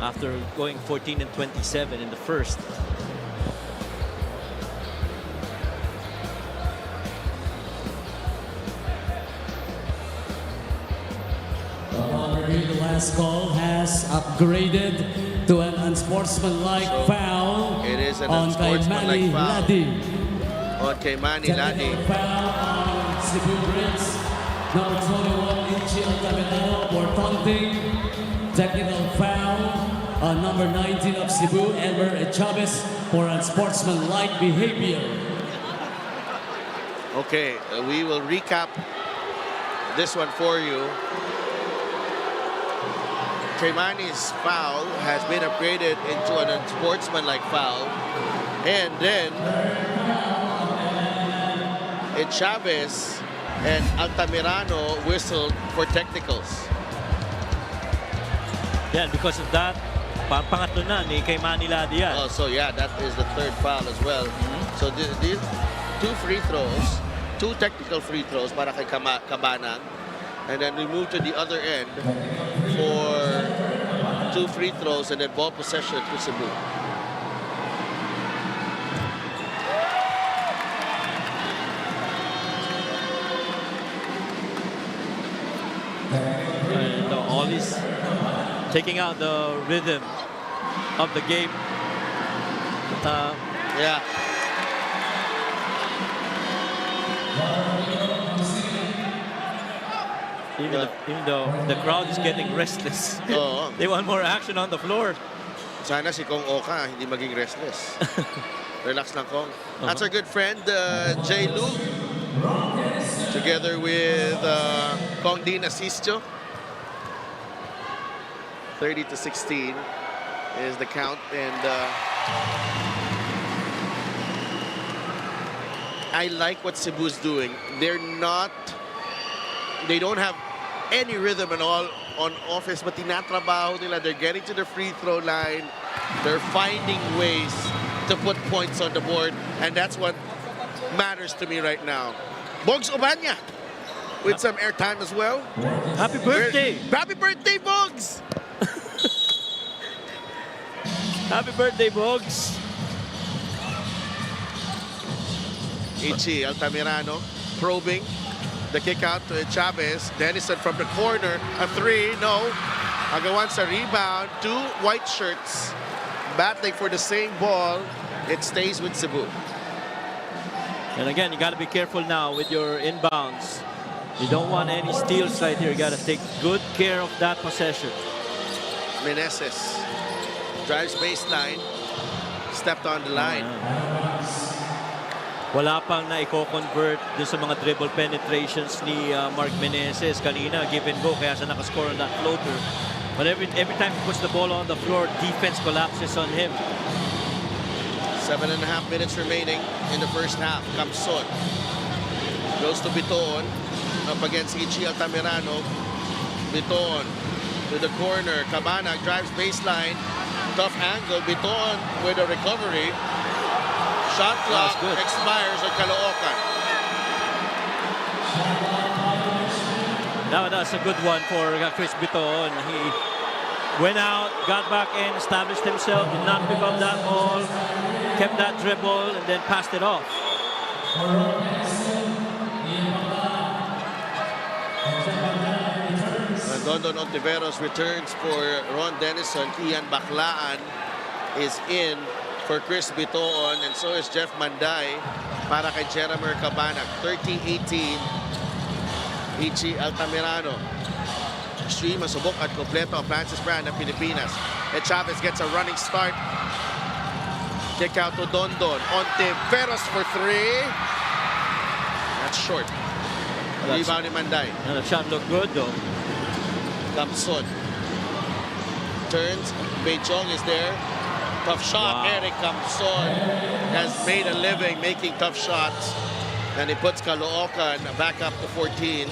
after going 14 and 27 in the first. The last call has upgraded to an unsportsmanlike foul It is an on unsportsmanlike Keimani foul Ladi. on Keimani Ladi. Technical foul on Cebu Prince, number 21, Ichi Altamirano for taunting. Technical foul on number 19 of Cebu, Elmer Chavez, for unsportsmanlike behavior. Okay, we will recap this one for you. Keimani's foul has been upgraded into an unsportsmanlike foul. And then Chavez and Altamirano whistled for technicals. Yeah, because of that, pangatlo na ni kay MANNY yan. Oh, so yeah, that is the third foul as well. So these two free throws, two technical free throws para kay Cabanag. And then we move to the other end for two free throws and then ball possession to Cebu. And all is taking out the rhythm of the game. Yeah. Even though the crowd is getting restless. Oo. They want more action on the floor. Sana si Kong Oka hindi maging restless. Relax lang, Kong. That's our good friend, Jay Lu. Together with Kong Dean Asistio. 30-16 is the count. And I like what Cebu's doing. They don't have any rhythm at all on offense, but tinatrabaho nila. They're getting to the free throw line. They're finding ways to put points on the board, and that's what matters to me right now. Bogs Obanya with some airtime as well. Happy birthday! Happy birthday, Bogs! Happy birthday, Bogs! Ichi Altamirano probing. The kick out to Chavez. Dennison from the corner. A three. No. Agawan sa rebound. Two white shirts battling for the same ball. It stays with Cebu. And again, you got to be careful now with your inbounds. You don't want any steals right here. You got to take good care of that possession. Meneses drives baseline. Stepped on the line. Wala pang na-convert dun sa mga dribble penetrations ni Mark Meneses kanina. Give and go, kaya siya nakascore on that floater. But every time he puts the ball on the floor, defense collapses on him. 7.5 minutes remaining in the first half. Kamson goes to Biton up against Ichi Altamirano. Biton to the corner. Cabanag drives baseline. Tough angle. Biton with a recovery. Shot clock expires at Caloocan. Now that's a good one for Chris Biton. He went out, got back in, established himself, did not pick up that ball, kept that dribble, and then passed it off. Dondon Ontiveros returns for Ron Dennison. Ian Baclaan is in for Chris Biton, and so is Jeff Manday para kay Jeramer Cabanag. 30-18, Ichi Altamirano. Extreme masubok at kompleto ang Francis Brand ng Pilipinas. And Chavez gets a running start. Kick out to Dondon. Ontiveros for three. That's short. Rebound ni Manday. And the shot looked good though. Kamson turns. Beichong is there. Tough shot. Wow. Eric Kamson has made a living making tough shots. And he puts Caloocan back up to 14.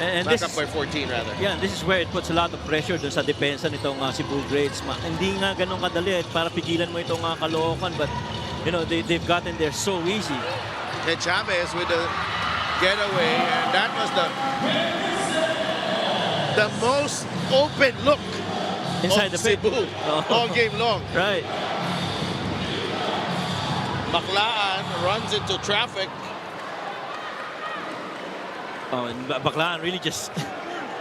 And Back this up by 14 rather. Yeah, this is where it puts a lot of pressure dun sa depensa nitong Cebu Grades. Hindi nga ganun kadali para pigilan mo itong Caloocan, but you know they've gotten there so easy. And Chavez with the getaway, and that was the most open look Inside of the pit. Cebu all game long. Right. Baclaan runs into traffic. Oh, and Baclaan really just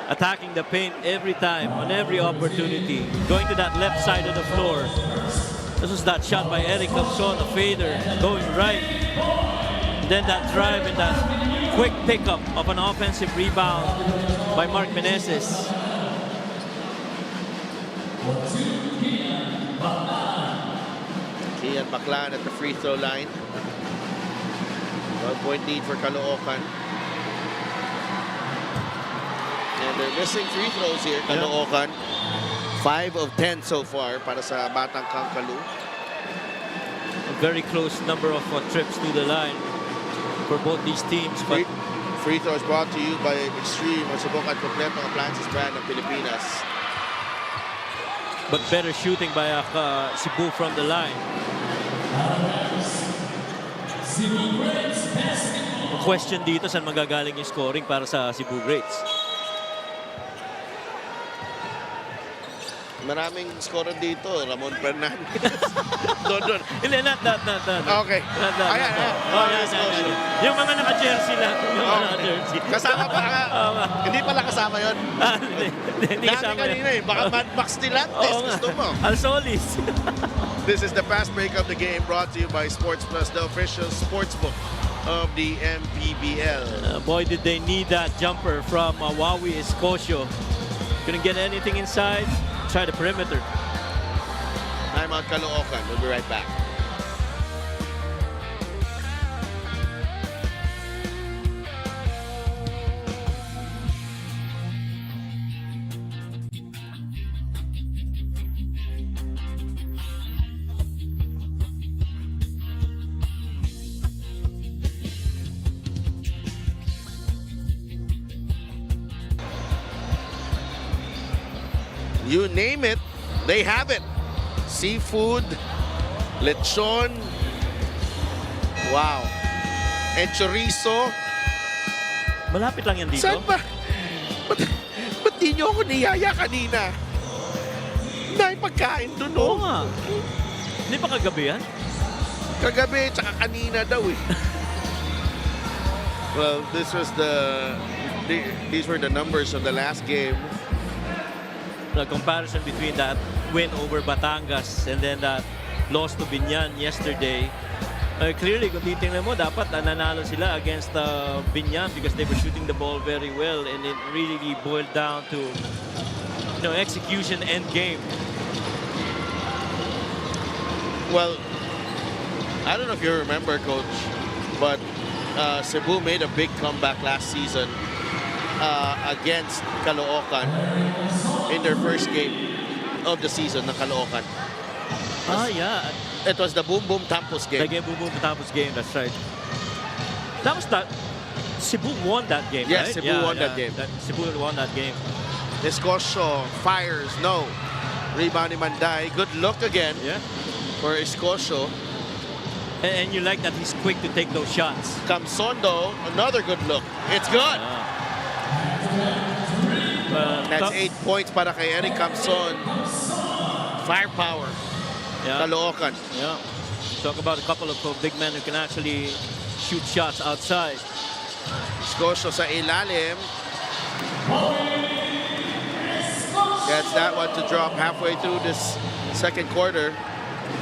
attacking the paint every time, on every opportunity. Going to that left side of the floor. This was that shot by Eric Kamson, a fader, going right. Then that drive and that quick pickup of an offensive rebound by Mark Meneses. Ian Baclaan at the free throw line. 1-point lead for Caloocan. And they're missing free throws here, Caloocan. 5 of 10 so far para sa Batang Kangkalu. A very close number of trips to the line. for both these teams. Free, But free throws brought to you by Extreme o subok at kompletong appliances brand ng Pilipinas. better shooting by Cebu from the line. Ang question dito, saan magagaling yung scoring para sa Cebu Greats? Maraming scorer dito. Ramon Fernandez. Doon. Hindi, not that. Okay. Not that. Ayan. Oh, yan. Yung mga naka-jersey lang. Yung mga naka-jersey. Kasama pa nga. Hindi pala kasama yun. Hindi Dami kasama kanina yan. Baka Mad Max Tilantes. Oo nga. Gusto mo. Alsolis. This is the fast break of the game brought to you by Sports Plus, the official sportsbook of the MPBL. Boy, did they need that jumper from Wawi Escocio. Couldn't get anything inside. Try the perimeter. I'm out Caloocan. We'll be right back. You name it, they have it. Seafood, lechon, wow. And chorizo. Malapit lang yan dito. Saan ba? Ba't di nyo ako niyaya kanina? Dahil pagkain dun, Oo no? nga. Hindi pa kagabi yan? Kagabi, tsaka kanina daw eh. Well, these were the numbers of the last game. The comparison between that win over Batangas and then that loss to Binyan yesterday. Clearly, kung titingnan mo, dapat nanalo sila against Binyan because they were shooting the ball very well, and it really boiled down to execution end game. Well, I don't know if you remember, Coach, but Cebu made a big comeback last season against Caloocan in their first game of the season ng Caloocan. Yeah. It was the Boom Boom Tampos The game. game, Boom Tapos game, that's right. That was that. Cebu won that game, Yes, right? Cebu won that game. Cebu won that game. Escocio fires, no. Rebound ni Manday. Good look again Yeah. for Escocio. And you like that he's quick to take those shots. Camsondo, another good look. It's good. That's 8 points para kay Eric Camson. Firepower. Yeah. Caloocan. Yeah. Talk about a couple of big men who can actually shoot shots outside. Escocio sa ilalim. Gets that one to drop halfway through this second quarter.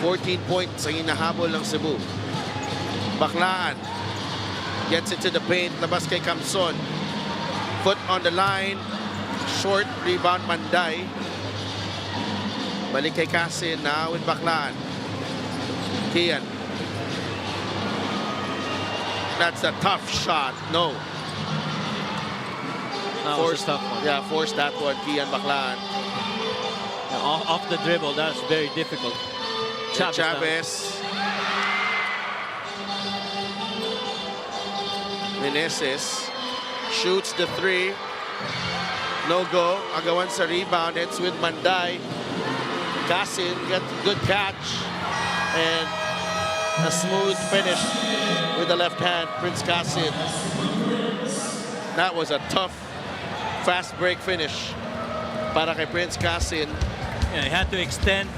14 points ang hinahabol ng Cebu. Baclaan. Gets it to the paint. Labas kay Camson. Foot on the line. Short rebound Manday. Balik kay Casin. Now with Baclaan. Kian. That's a tough shot. No. That was a tough one. Yeah, forced that one. Kian Baclaan. Off the dribble, that's very difficult. Chavez. Meneses shoots the three. No go. Agawan sa rebound. It's with Manday. Casin got good catch. And a smooth finish with the left hand. Prince Casin. That was a tough, fast break finish para kay Prince Casin. Yeah, he had to extend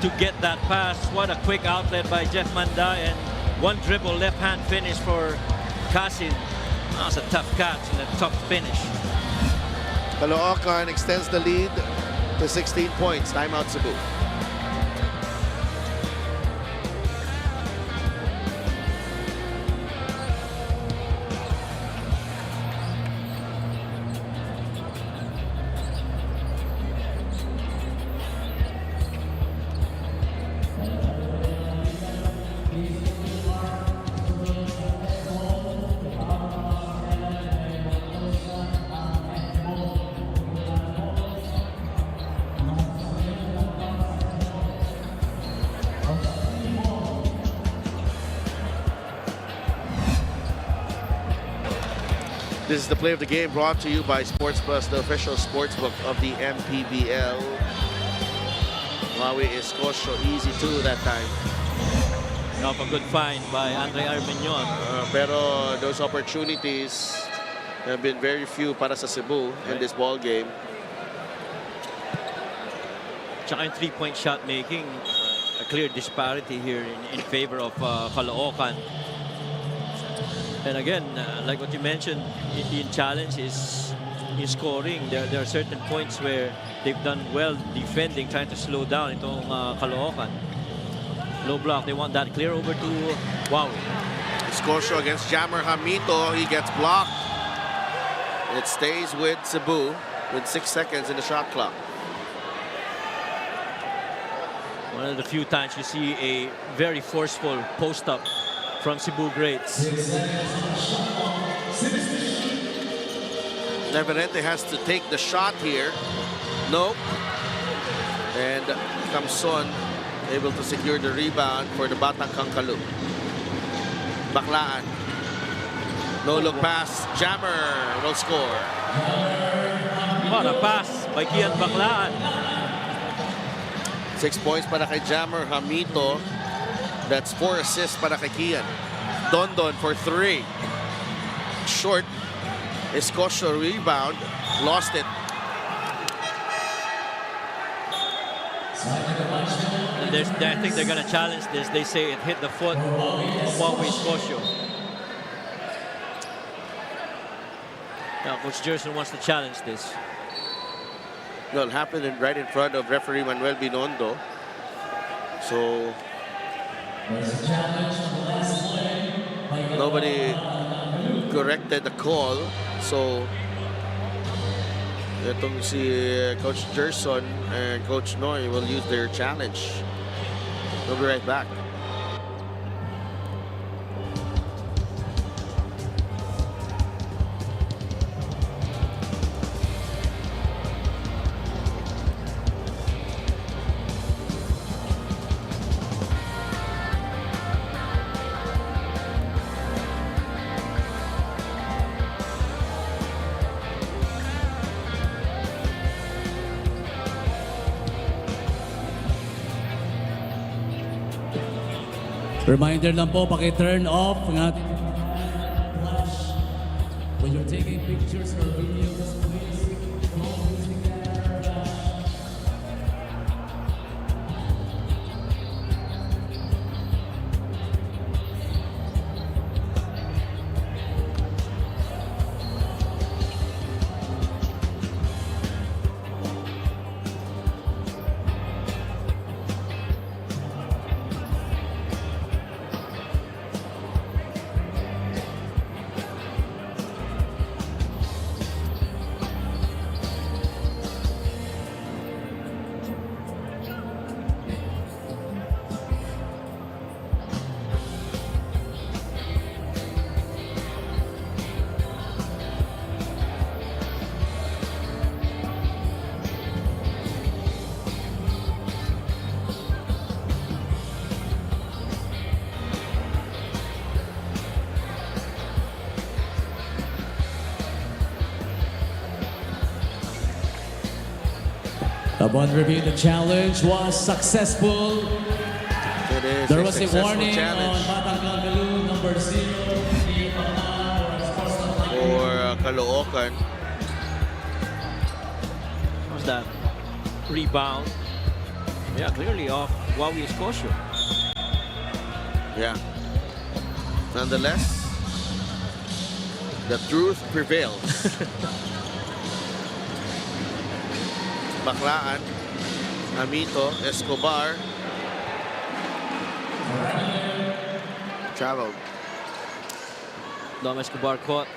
to get that pass. What a quick outlet by Jeff Manday, and one dribble left hand finish for Casin. That was a tough catch and a tough finish. Caloocan extends the lead to 16 points. Timeout Cebu. This is the play of the game brought to you by Sports Plus, the official sports book of the MPBL. Maui Escosio, easy two that time. Off a good find by Andre Armenion. Pero those opportunities have been very few para sa Cebu in this ball game. Tsaka yung three-point shot making, a clear disparity here in favor of Caloocan. And again, like what you mentioned, in challenge is in scoring. There are certain points where they've done well defending, trying to slow down itong Caloocan. Low block, they want that clear over to Wow. Escosio against Jammer Hamito. He gets blocked. It stays with Cebu with 6 seconds in the shot clock. One of the few times you see a very forceful post-up from Cebu Greats. Neverente has to take the shot here. Nope. And Camson able to secure the rebound for the Batang Kangkalu. Baclaan. No look pass. Jammer will score. What a pass by Kian Baclaan. 6 points para kay Jammer Hamito. That's 4 assists para kay Kian. Dondon for 3. Short. Escosio rebound. Lost it. And I think they're going to challenge this. They say it hit the foot of Huawei Escosio. Now, Coach Jerson wants to challenge this. Well, it happened right in front of referee Manuel Binondo. So nobody corrected the call. So itong si Coach Jerson and Coach Noy will use their challenge. We'll be right back. Reminder lang po, paki-turn off ang ating flash. When you're taking pictures or videos, please don't use the camera flash. Upon review, the challenge was successful. It is There a was a successful warning challenge on Batang Kangkalu, number 0. for Caloocan. What's that? Rebound. Yeah, clearly off Huawei Escosio. Yeah. Nonetheless, the truth prevails. Baclaan, Amito, Escobar. Traveled. Dom Escobar caught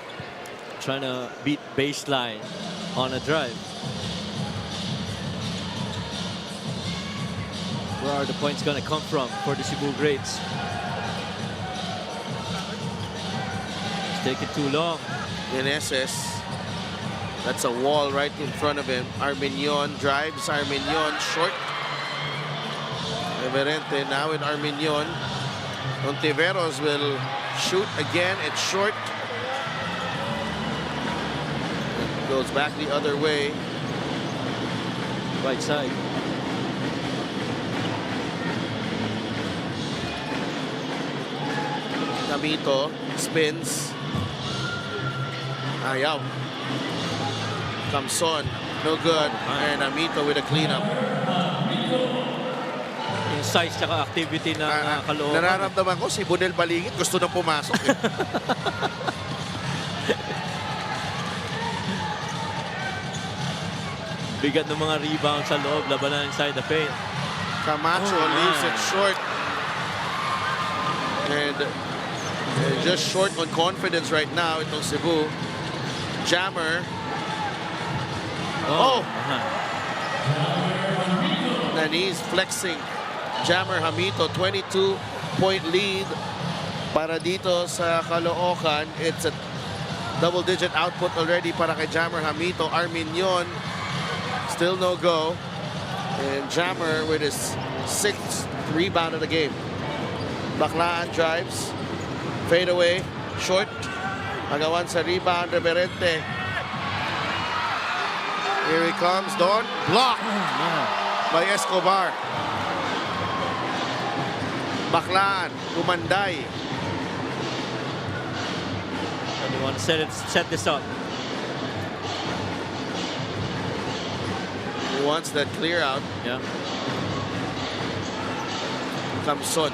trying to beat baseline on a drive. Where are the points going to come from for the Cebu Greats? It's taking too long. Meneses. That's a wall right in front of him. Armenion drives. Armenion short. Everente now with Armenion. Ontiveros will shoot again. It's short. goes back the other way. Right side. Namito spins. Ayaw. Kamson, no good. And Namito with a cleanup. Yung size tsaka activity ng Caloocan. Nararamdaman ko si Bunel Balingit gusto nang pumasok. Eh. Bigat ng mga rebound sa loob, labanan inside the paint. Camacho leaves it short. And just short on confidence right now itong Cebu. Jammer. Oh! Nanis flexing. Jammer Hamito, 22-point lead para dito sa Caloocan. It's a double-digit output already para kay Jammer Hamito. Arminion, still no go. And Jammer with his 6th rebound of the game. Baclaan drives. Fade away. Short. Agawan sa rebound. Reverente. Here he comes. Don. Block by Escobar. Baclaan. Umanday. And you want to set this up. He wants that clear out. Yeah. Kamson.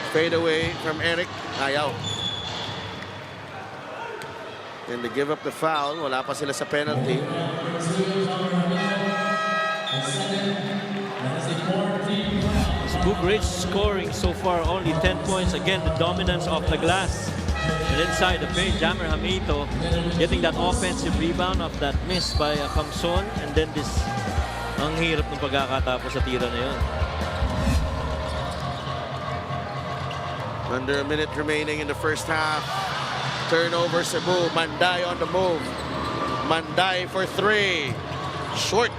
Fade away from Eric. Ayaw. And they give up the foul. Wala pa sila sa penalty. Cebu Greats scoring so far only 10 points. Again, the dominance of the glass. And inside the paint, Jammer Hamito getting that offensive rebound of that miss by Kamson. And then this, ang hirap ng pagkakatapos sa tira na yun. Under a minute remaining in the first half. Turnover Cebu. Manday on the move. Manday for 3. Short.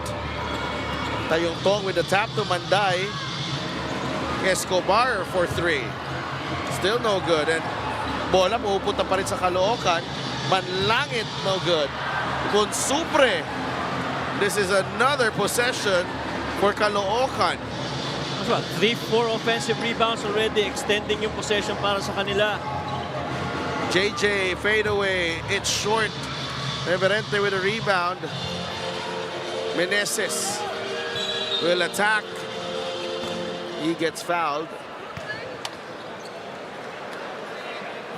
Tayong Tong with the tap to Manday. Escobar for 3. Still no good. And bola pupunta pa rin sa Caloocan. Manlangit, no good. Consupre. This is another possession for Caloocan. 3-4 offensive rebounds already, extending yung possession para sa kanila. JJ fade away. It's short. Reverente with a rebound. Meneses will attack. He gets fouled.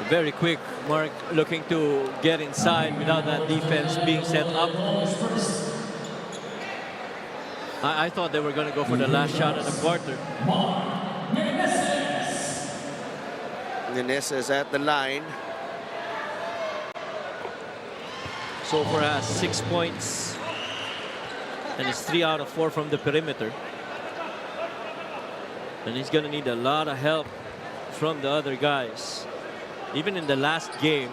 Very quick, Mark looking to get inside without that defense being set up. I thought they were going to go for the last shot of the quarter. Meneses at the line. So far has 6 points. And it's 3 out of 4 from the perimeter. And he's going to need a lot of help from the other guys. Even in the last game,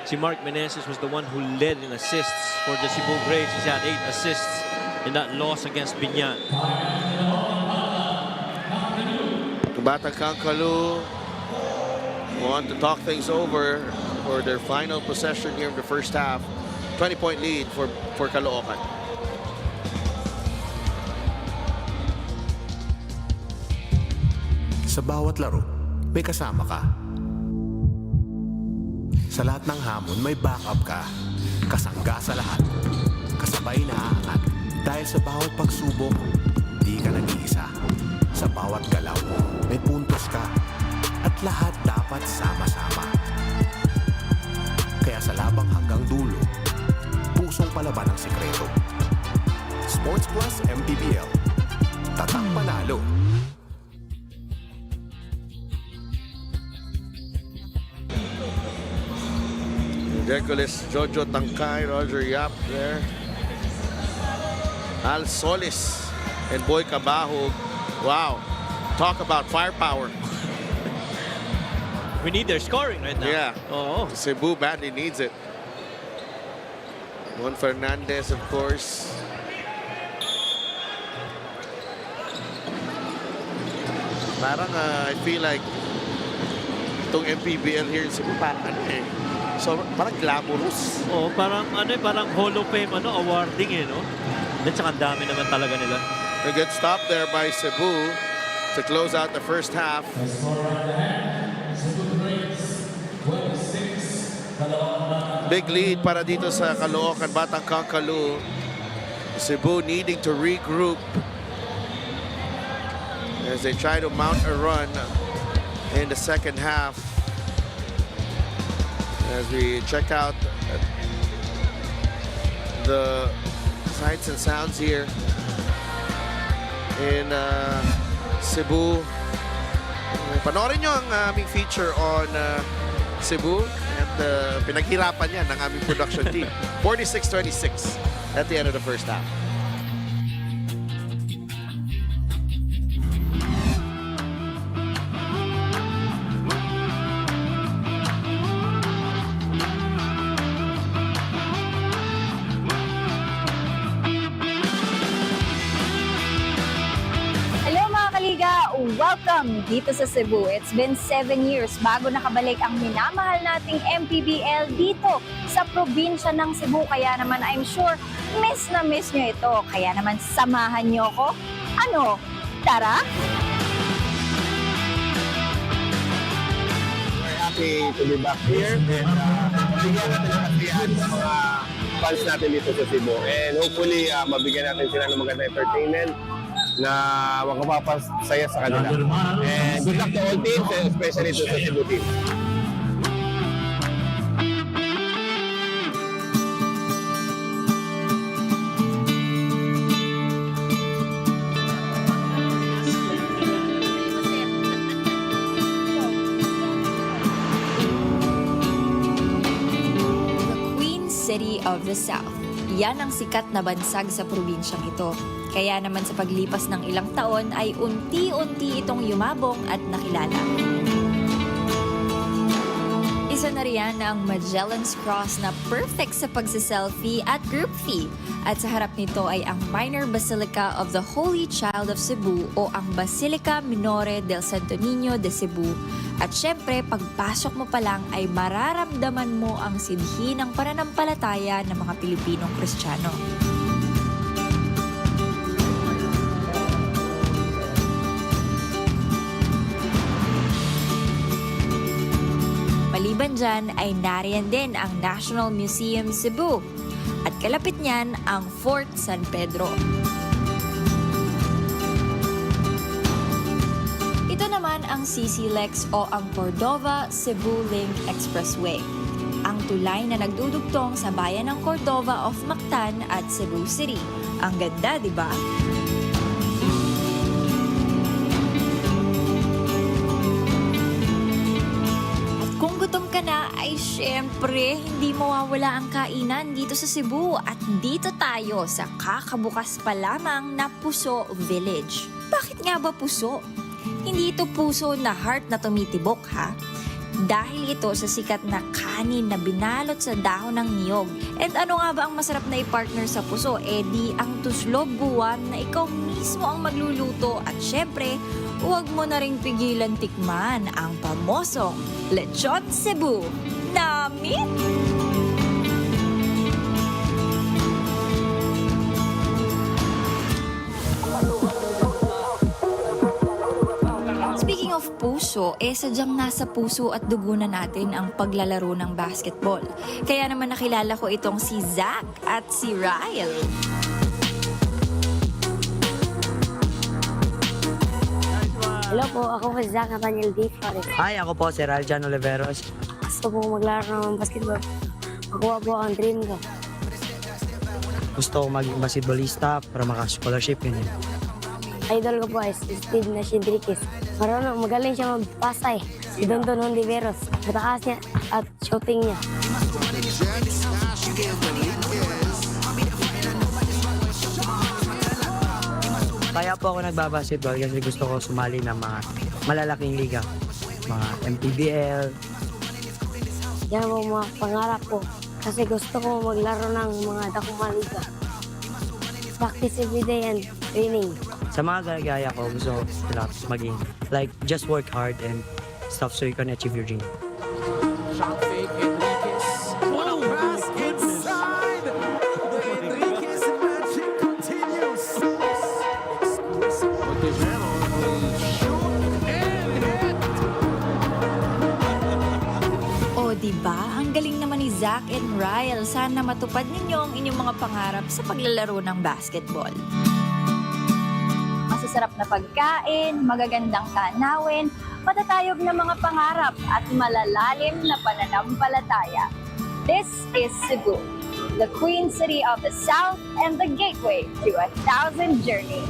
si Mark Meneses was the one who led in assists for the Cebu Greats. He's had 8 assists in that loss against Binyan. Batang Kangkalu want to talk things over for their final possession here in the first half. 20-point lead for Caloocan. Sa bawat laro, may kasama ka. Sa lahat ng hamon, may backup ka. Kasangga sa lahat. Kasabay na aangat. Dahil sa bawat pagsubok, di ka nag-iisa. Sa bawat galaw, may puntos ka. At lahat dapat sama-sama. Kaya sa labang hanggang dulo, pusong palaban ang sikreto. Sports Plus MPBL. Tatak panalo. Decolis, Jojo Tangkay, Roger Yap there. Al Solis and Boy Cabahug. Wow. Talk about firepower. We need their scoring right now. Yeah. Oh. Cebu badly needs it. Juan Fernandez, of course. Parang I feel like itong MPBL here in Cebu, parang ano eh. So, parang glamorous. Oo, parang parang Hall of Fame awarding no? At saka ang dami naman talaga nila. A good stop there by Cebu to close out the first half. Big lead para dito sa Caloocan, Batang Kangkalu. Cebu needing to regroup as they try to mount a run in the second half. As we check out the sights and sounds here in Cebu. Panoorin nyo ang aming feature on Cebu at pinaghirapan yan ng aming production team. 46-26 at the end of the first half. Welcome dito sa Cebu. It's been 7 years bago nakabalik ang minamahal nating MPBL dito sa probinsya ng Cebu. Kaya naman I'm sure miss na miss nyo ito. Kaya naman samahan nyo ako. Ano? Tara? We're happy to be back here. And bigyan natin ng kasiyahan sa mga fans natin dito sa Cebu. And hopefully, mabigyan natin sila ng maganda entertainment na makapapasaya sa kanila. And good luck to all teams, and especially to sa Cebu team. City of the South. Yan ang sikat na bansag sa probinsyang ito. Kaya naman sa paglipas ng ilang taon ay unti-unti itong yumabong at nakilala. Isa na riyan ang Magellan's Cross na perfect sa pagsiselfie at group fee. At sa harap nito ay ang Minor Basilica of the Holy Child of Cebu o ang Basilica Minore del Santo Niño de Cebu. At syempre, pagpasok mo pa lang ay mararamdaman mo ang sidhi ng pananampalataya ng mga Pilipinong Kristiyano. Maliban dyan ay nariyan din ang National Museum Cebu at kalapit niyan ang Fort San Pedro. Ito naman ang CCLEX o ang Cordova-Cebu Link Expressway. Ang tulay na nagdudugtong sa bayan ng Cordova of Mactan at Cebu City. Ang ganda, di ba? Kung gutom ka na, ay syempre, hindi mawawala ang kainan dito sa Cebu. At dito tayo sa kakabukas pa lamang na Puso Village. Bakit nga ba puso? Hindi ito puso na heart na tumitibok ha. Dahil ito sa sikat na kanin na binalot sa dahon ng niyog. And ano nga ba ang masarap na i-partner sa puso? Eh di ang tuslob buwan na ikaw mismo ang magluluto. At syempre, huwag mo na ring pigilan tikman ang pamosong Lechon Cebu. Namin! Speaking of puso, sadyang nasa puso at dugo na natin ang paglalaro ng basketball. Kaya naman nakilala ko itong si Zach at si Ryle. Hello po, ako si Zach Nathaniel D. Flores. Hi, ako po si Raljan Oliveros. Gusto po maglaro ng basketball. Makuha po ang dream ko. Gusto ko maging basketballista para maka-scholarship yun. Idol ko po ay si Steve Nashidrikis. Marunong, magaling siya magpasay. Si Dondon Hondiveros. Mataas niya at shooting niya. Kaya po ako nagbabasketball kasi gusto ko sumali ng mga malalaking liga. Mga MPBL. Yan po mga pangarap ko. Kasi gusto ko maglaro ng mga dakong liga. Practice every day and training. Sa mga gaya ko, gusto ko maging like just work hard and stuff so you can achieve your dream. Shot fake, Enriquez. Jack and Ryle. Sana matupad ninyo ang inyong mga pangarap sa paglalaro ng basketball. Masasarap na pagkain, magagandang tanawin, matatayog na mga pangarap at malalalim na pananampalataya. This is Cebu, the Queen City of the South and the gateway to 1,000 journeys.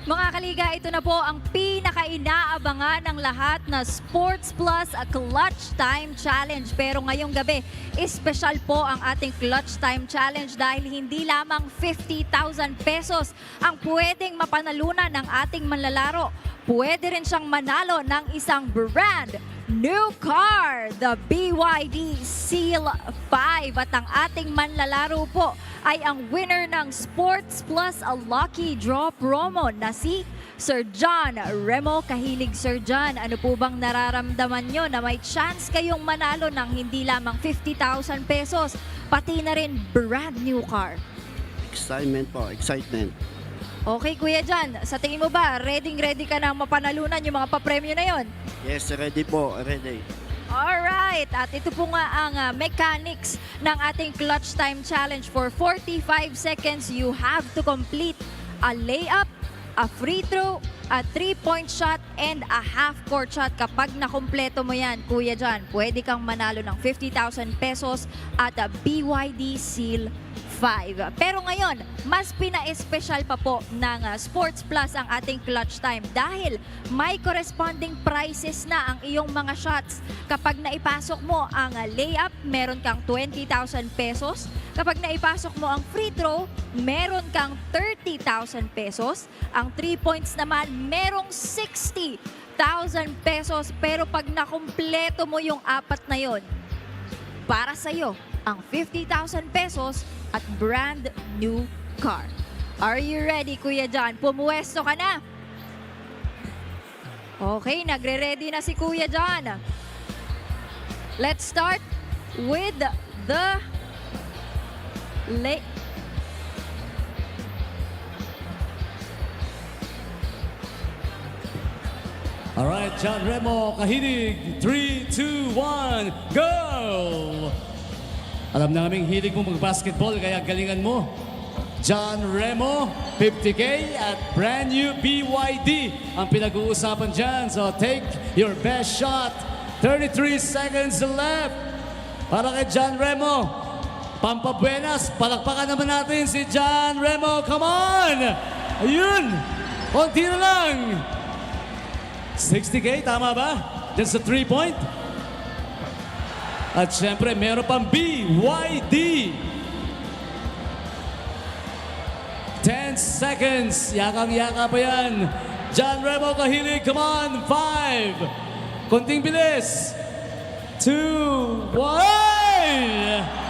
Mga kaliga, ito na po ang pinaka-inaabangan ng lahat na Sports Plus Clutch Time Challenge. Pero ngayong gabi, espesyal po ang ating Clutch Time Challenge dahil hindi lamang 50,000 pesos ang pwedeng mapanalunan ng ating manlalaro. Pwede rin siyang manalo ng isang brand new car, the BYD Seal 5. At ang ating manlalaro po ay ang winner ng Sports Plus Lucky Draw promo na si Sir John Remo. Kahilig Sir John, ano po bang nararamdaman nyo na may chance kayong manalo ng hindi lamang 50,000 pesos, pati na rin brand new car? Excitement po, excitement. Okay, Kuya John, sa tingin mo ba, ready ka na mapanalunan yung mga papremyo na yon? Yes, ready po, ready. Alright, at ito po nga ang mechanics ng ating Clutch Time Challenge. For 45 seconds, you have to complete a layup, a free throw, a 3-point shot, and a half-court shot. Kapag nakumpleto mo yan, Kuya John, pwede kang manalo ng 50,000 pesos at a BYD Seal 5. Pero ngayon, mas pina-espesyal pa po ng Sports Plus ang ating Clutch Time dahil may corresponding prizes na ang iyong mga shots. Kapag naipasok mo ang layup, meron kang 20,000 pesos. Kapag naipasok mo ang free throw, meron kang 30,000 pesos. Ang 3 points naman, merong 60,000 pesos. Pero pag nakumpleto mo yung apat na yon, para sa'yo ang 50,000 pesos at brand new car. Are you ready, Kuya John? Pumuwesto ka na. Okay, nagre-ready na si Kuya John. Let's start with the Alright, John Remo, kahilig. 3, 2, 1, go! Alam naming hilig mo mag-basketball, kaya galingan mo. John Remo, 50K at brand new BYD ang pinag-uusapan dyan. So take your best shot. 33 seconds left para kay John Remo. Pampabuenas, palakpakan naman natin si John Remo. Come on! Ayun! Konti na lang. 60K, tama ba? Diyan sa 3-point. At syempre, meron pang BYD. 10 seconds. Yakang-yaka pa yan. John Remo kahilig. Come on. 5. Konting bilis. 2, 1.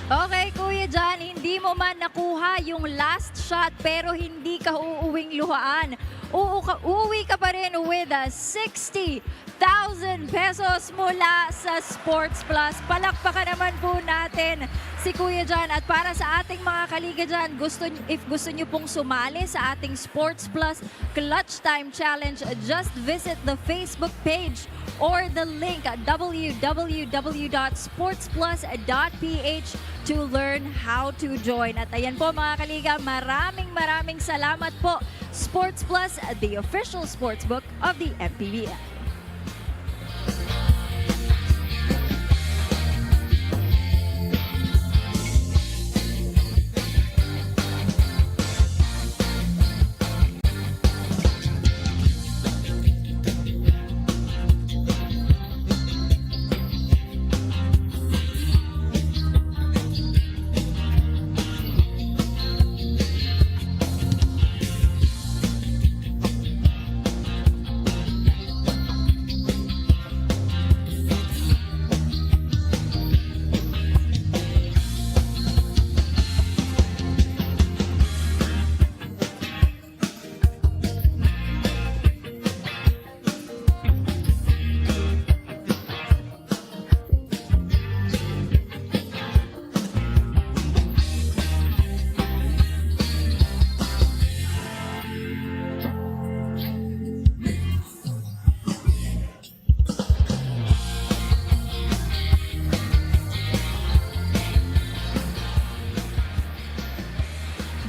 Okay, Kuya John, hindi mo man nakuha yung last shot pero hindi ka uuwing luhaan. uuwi ka pa rin with 60,000 pesos mula sa Sports Plus. Palakpakan naman po natin si Kuya dyan. At para sa ating mga kaliga dyan, if gusto nyo pong sumali sa ating Sports Plus Clutch Time Challenge, just visit the Facebook page or the link at www.sportsplus.ph to learn how to join. At ayan po mga kaliga, maraming salamat po. Sports Plus, the official sportsbook of the MPBL.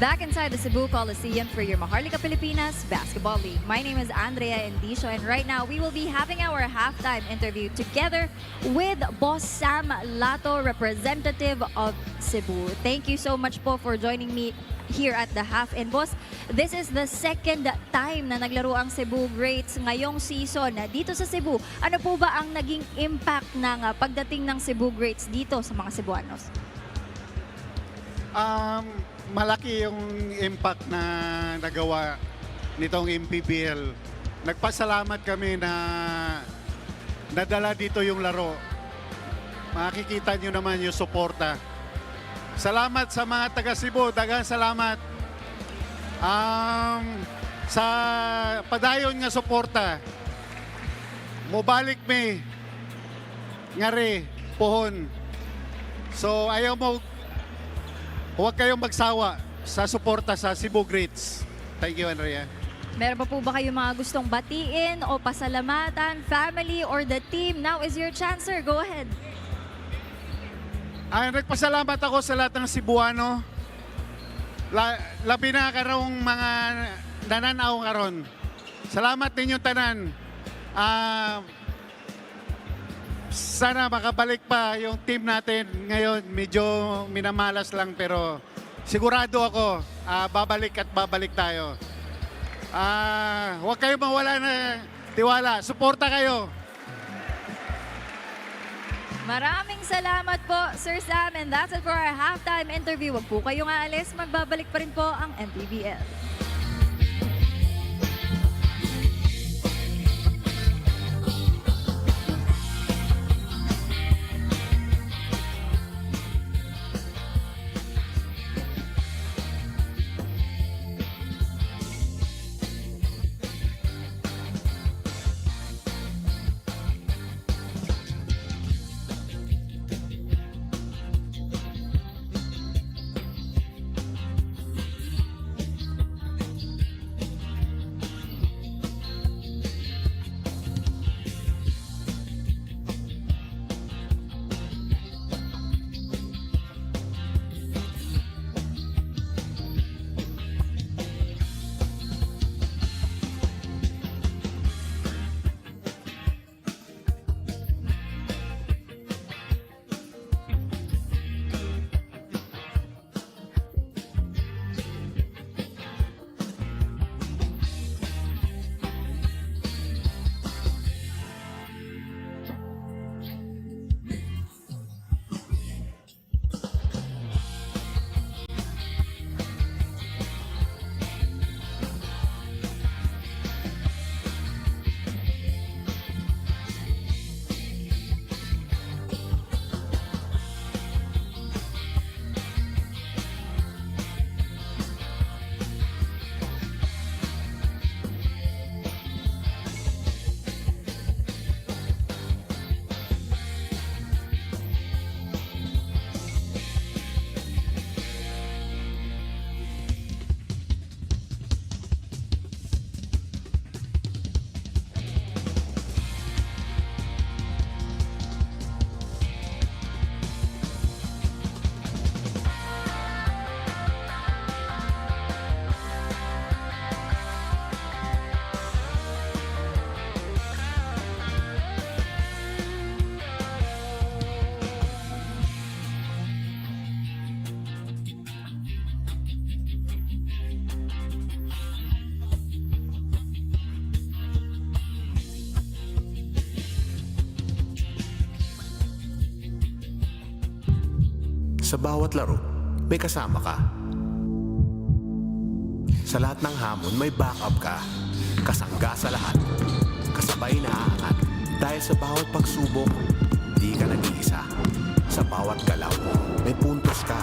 Back inside the Cebu Coliseum for your Maharlika Pilipinas Basketball League. My name is Andrea Endicio, and right now we will be having our halftime interview together with Boss Sam Lato, representative of Cebu. Thank you so much po for joining me here at the half. And boss, this is the second time na naglaro ang Cebu Greats ngayong season dito sa Cebu. Ano po ba ang naging impact ng pagdating ng Cebu Greats dito sa mga Cebuanos? Malaki yung impact na nagawa nitong MPBL. Nagpasalamat kami na nadala dito yung laro. Makikita nyo naman yung suporta. Salamat sa mga taga Cebu. Daghang salamat. Sa padayon nga suporta. Mobalik me. Ngari. Pohon. So ayaw mo, huwag kayong magsawa sa suporta sa Cebu Greats. Thank you, Andrea. Meron pa po ba kayong mga gustong batiin o pasalamatan, family or the team? Now is your chance, sir. Go ahead. Nagpasalamat ako sa lahat ng Cebuano. Labi na karong mga nananaw karon. Salamat ninyong tanan. Sana makabalik pa yung team natin ngayon. Medyo minamalas lang pero sigurado ako babalik at babalik tayo. Huwag kayo mawala na tiwala. Suporta kayo. Maraming salamat po, Sir Sam. And that's it for our halftime interview. Huwag po kayong aalis. Magbabalik pa rin po ang MPBL. Sa bawat laro, may kasama ka. Sa lahat ng hamon, may backup ka. Kasangga sa lahat. Kasabay na aangat. Dahil sa bawat pagsubok, di ka nag-iisa. Sa bawat galaw, may puntos ka.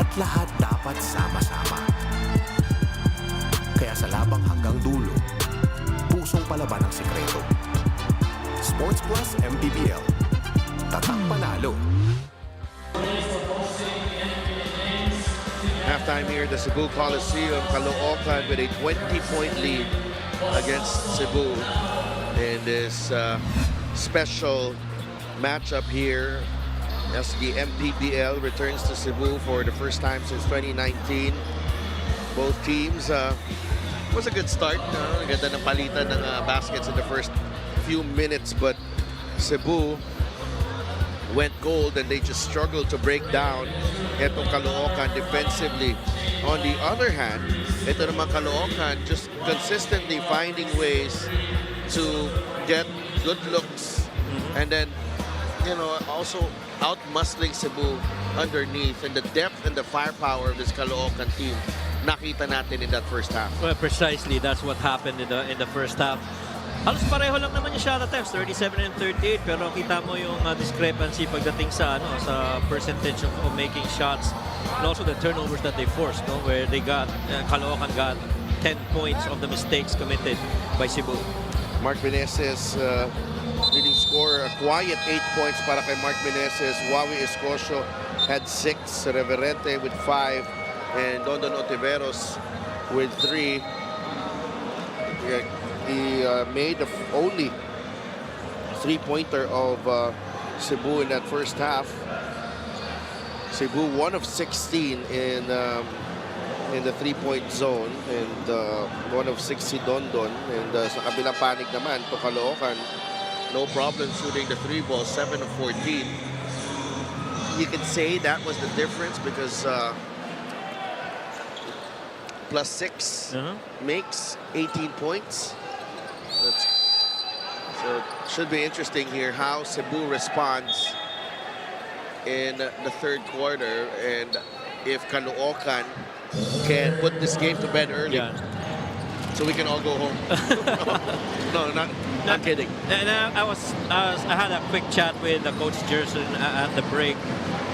At lahat dapat sama-sama. Kaya sa labang hanggang dulo, pusong palaban ang sikreto. Sports Plus MPBL. Tatak panalo. Halftime here at the Cebu Coliseum. Caloocan with a 20-point lead against Cebu in this special matchup here as the MPBL returns to Cebu for the first time since 2019. Both teams was a good start. Ganda ng palitan ng baskets in the first few minutes, but Cebu went cold and they just struggled to break down itong Caloocan defensively. On the other hand, ito naman Caloocan just consistently finding ways to get good looks and then, you know, also out-muscling Cebu underneath, and the depth and the firepower of this Caloocan team nakita natin in that first half. Well, precisely, that's what happened in the first half. Halos pareho lang naman yung shot attempts, 37 and 38, pero kita mo yung discrepancy pagdating sa sa percentage of making shots and also the turnovers that they forced, no, where they got Caloocan got 10 points of the mistakes committed by Cebu. Mark Meneses leading scorer, a quiet 8 points para kay Mark Meneses. Wawi Escocio had 6, Reverente with 5, and Dondon Otiveros with 3. He made the only three-pointer of Cebu in that first half. Cebu 1 of 16 in the three-point zone, and 1 of 6 si Dondon. And sa kabilang panig naman, to Caloocan, no problem shooting the 3 ball, 7 of 14. You could say that was the difference because plus 6 makes 18 points. So it should be interesting here how Cebu responds in the third quarter, and if Caloocan can put this game to bed early, so we can all go home. No, not kidding. And I had a quick chat with Coach Jerson at the break,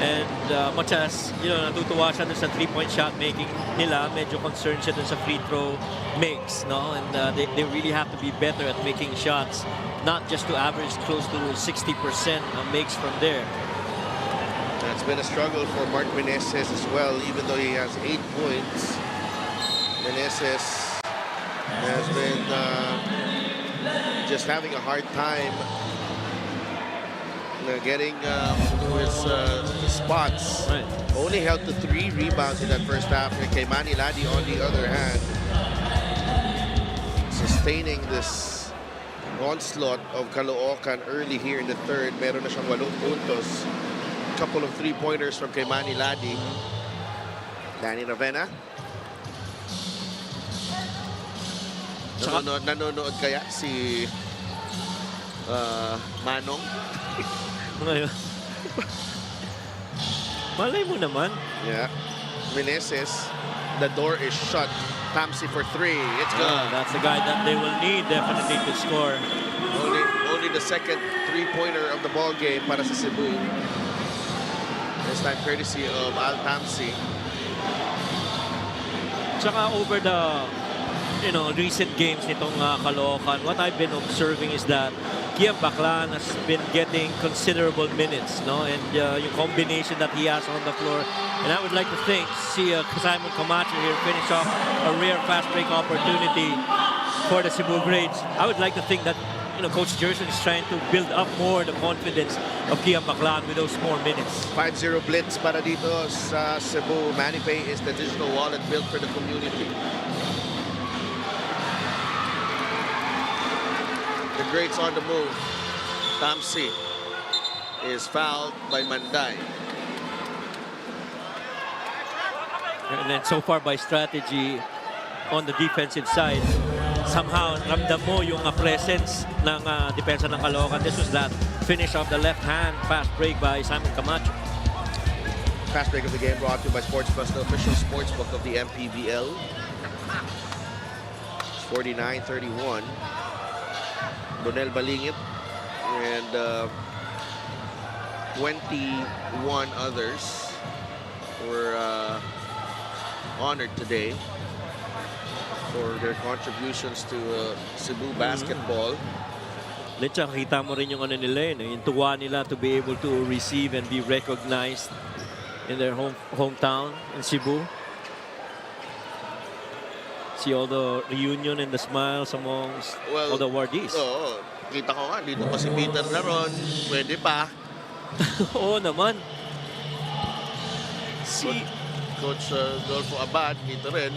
and much as natutuwa siya dun sa 3-point shot making nila, medyo concerned siya dun sa free throw makes, no, and they really have to be better at making shots, not just to average close to 60% makes from there. It's been a struggle for Mark Meneses as well, even though he has 8 points. Meneses has been just having a hard time getting his spots. Right. Only held to 3 rebounds in that first half. And MANNY Ladi, on the other hand, sustaining this onslaught of Caloocan early here in the third. Meron na siyang 8 puntos. Couple of 3-pointers from MANNY Ladi. Danny Ravena. Nanonood kaya si Manong? Malay mo naman. Yeah. Meneses, the door is shut. Tamsi for 3. It's good. That's the guy that they will need definitely to score. Only the second 3-pointer of the ball game para sa Cebu. This time courtesy of Al Tamsi. Tsaka over the recent games nitong Caloocan, what I've been observing is that Kiam Baclan has been getting considerable minutes, no, and yung combination that he has on the floor, and I would like to see Simon Camacho here finish off a rare fast break opportunity for the Cebu Greats. I would like to think that Coach Jerson is trying to build up more the confidence of Kiam Baclan with those more minutes. 5-0 blitz para dito sa Cebu. MannyPay is the digital wallet built for the community. The Greats on the move. Tamsi is fouled by Manday. And then so far by strategy on the defensive side, somehow ramdam mo yung presence ng depensa ng Caloocan. This was that finish of the left hand fast break by Simon Camacho. Fast break of the game brought to you by Sports Plus, the official sports book of the MPBL. It's 49-31. Donel Balingit and 21 others were honored today for their contributions to Cebu basketball. Let's kita mo rin yung ano nila, yung tuwa nila to be able to receive and be recognized in their hometown in Cebu. See all the reunion and the smiles amongst all the awardees. Oo, kita ko nga, dito pa si Peter Laron, pwede pa. Oo naman. Si Coach Dolfo Abad, dito rin.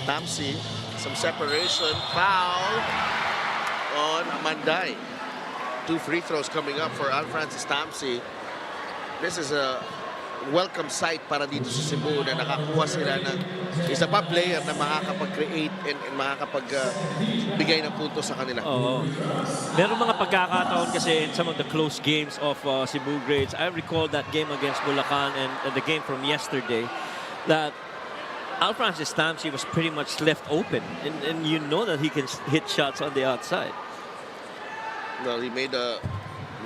Tamsi, some separation, foul on Manday. 2 free throws coming up for Alfrancis Tamsi. This is a welcome sight para dito sa Cebu na nakakuha sila ng isa pa player na makakapag-create and makakapagbigay ng puntos sa kanila. Oo. Meron mga pagkakataon kasi in some of the close games of Cebu grades. I recall that game against Bulacan and the game from yesterday that Alfrancis Tamsi was pretty much left open. And you know that he can hit shots on the outside. Well, he made the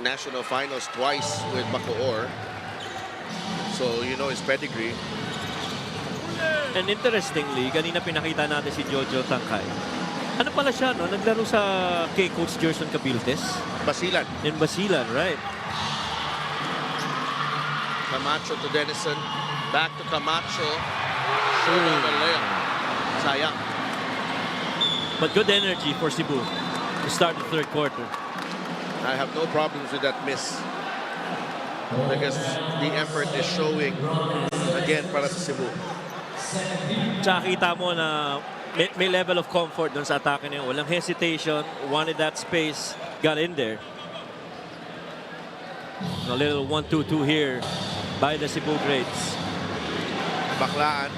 national finals twice with Bacoor. So, you know his pedigree. And interestingly, kanina pinakita natin si Jojo Tangkay. Ano pala siya, no? Naglaro sa kay Coach Gerson Cabiltes. Basilan. In Basilan, right. Camacho to Denison. Back to Camacho. Shoot on the layup. Sayang. But good energy for Cebu to start the third quarter. I have no problems with that miss. Because the effort is showing again para sa Cebu. Tsaka kita mo na may level of comfort dun sa atake niya. Walang hesitation, wanted that space, got in there. A little 1-2-2 here by the Cebu Greats. Baklaan.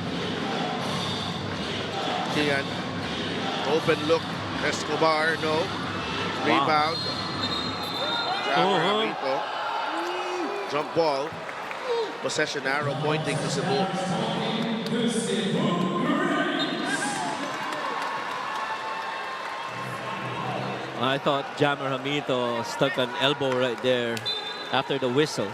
Kian. Open look. Escobar, no. Rebound. Ramito. Jump ball. Possession arrow pointing to Cebu. I thought Jammer Hamito stuck an elbow right there after the whistle.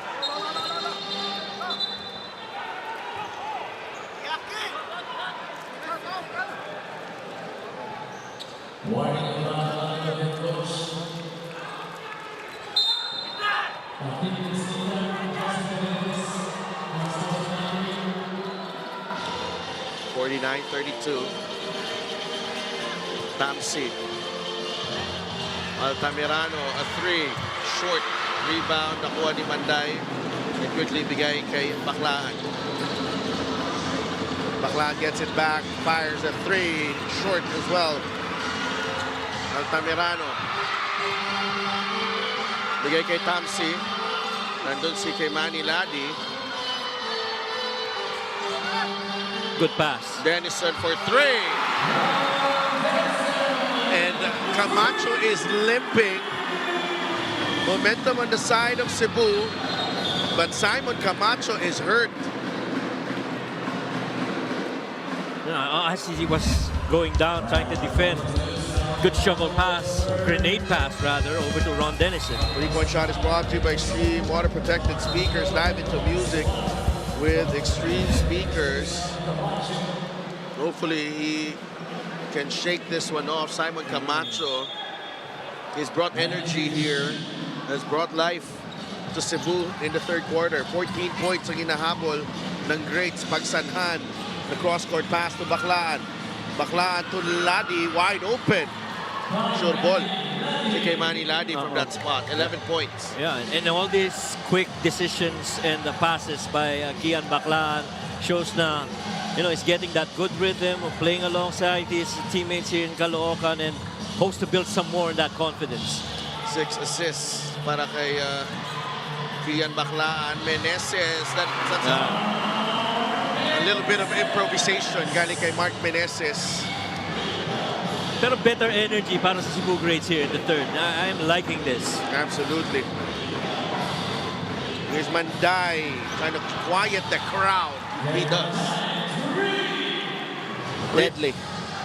Tamsi. Altamirano, a 3. Short rebound. Nakuha ni Manday. And quickly bigay kay Baklaan. Baklaan gets it back. Fires a 3. Short as well. Altamirano. Bigay kay Tamsi. Nandun si kay Manny Ladi. Good pass. Denison for 3. And Camacho is limping. Momentum on the side of Cebu. But Simon Camacho is hurt. As he was going down, trying to defend. Good shovel pass, grenade pass rather, over to Ron Denison. 3-point shot is brought to you by Extreme Water Protected Speakers. Dive into music with Extreme Speakers. Hopefully he can shake this one off. Simon Camacho has brought energy here, has brought life to Cebu in the third quarter. 14 points ang inahabol ng Greats Pagsanhan. The cross-court pass to Baklaan. Baklaan to Ladi, wide open. Sure ball. Kay Manny Ladi from that spot. 11 points. Yeah, and all these quick decisions and the passes by Kian Baklaan shows na, you know, he's getting that good rhythm of playing alongside his teammates here in Caloocan and hopes to build some more in that confidence. 6 assists para kay Kian Baklaan. Meneses. That's a little bit of improvisation galing kay Mark Meneses. Pero better energy para sa Cebu Greats here in the third. I'm liking this. Absolutely. Here's Manday trying to quiet the crowd. He does. Deadly.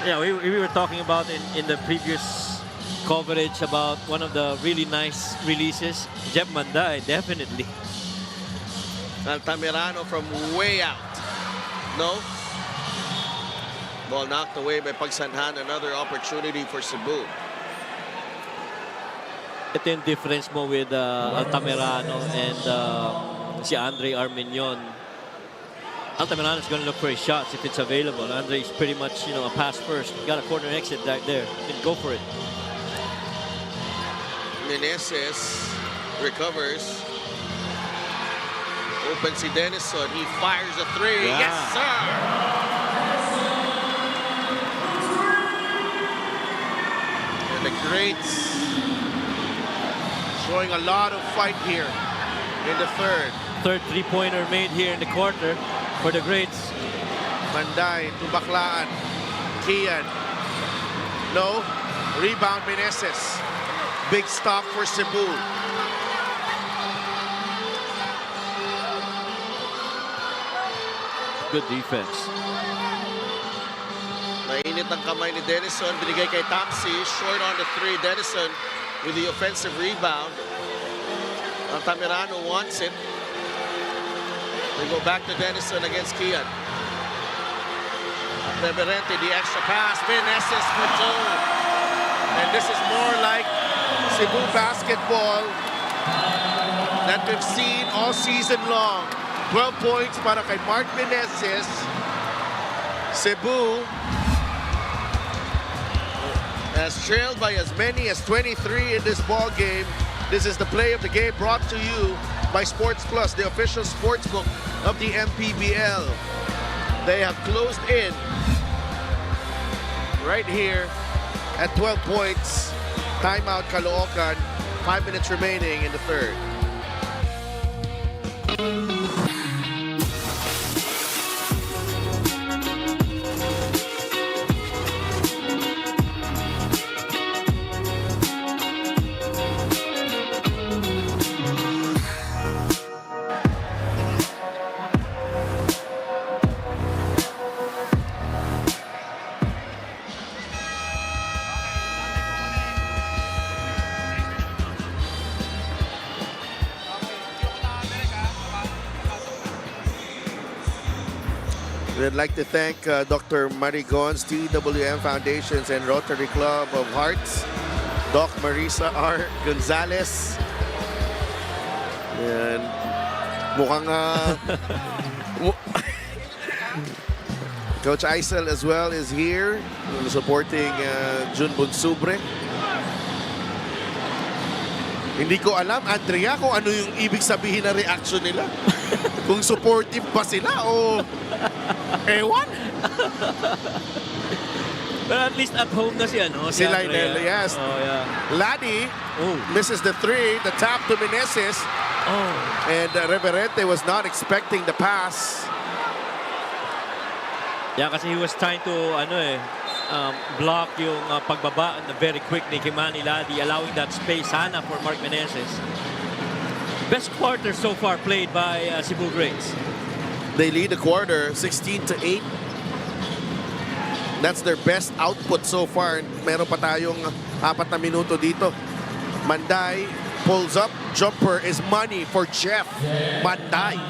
Yeah, we were talking about in the previous coverage about one of the really nice releases. Jeff Manday, definitely. Altamirano from way out. No. Ball knocked away by Pagsanhan. Another opportunity for Cebu. Ito yung difference mo with Altamirano and si Andre Armenion. Altamirano is going to look for his shots if it's available. Andre is pretty much, a pass first. Got a corner exit right there. You can go for it. Meneses recovers. Open si Denison. He fires a three. Yeah. Yes, sir! And the Greats showing a lot of fight here in the third. Third three-pointer made here in the quarter for the Greats. Manday to Baklaan. Kian. No. Rebound Meneses. Big stop for Cebu. Good defense. Mainit ang kamay ni Denison. Binigay kay Tamsi. Short on the three. Denison with the offensive rebound. Altamirano wants it. They go back to Denison against Kian. Reverente, the extra pass. Meneses for two. And this is more like Cebu basketball that we've seen all season long. 12 points para kay Mark Meneses. Cebu has trailed by as many as 23 in this ball game. This is the play of the game brought to you by Sports Plus, the official sports book of the MPBL. They have closed in right here at 12 points. Timeout Caloocan. 5 minutes remaining in the third. We'd like to thank Dr. Marigons, TWM Foundations, and Rotary Club of Hearts, Doc Marisa R. Gonzalez. And mukhang Coach Aisel as well is here supporting Jun Bunsubre. Hindi ko alam, Andrea, kung ano yung ibig sabihin na reaction nila. Kung supportive ba sila o ewan. But at least at home na si Si Lionel, yes. Oh, yeah. Laddie misses the three, the tap to Meneses. Oh. And Reverente was not expecting the pass. Yeah, kasi he was trying to block yung pagbaba very quick ni Manny Laddie, allowing that space sana for Mark Meneses. Best quarter so far played by Cebu Greats. They lead the quarter 16-8. That's their best output so far. Meron pa tayong 4 na minuto dito. Manday pulls up. Jumper is money for Jeff Manday.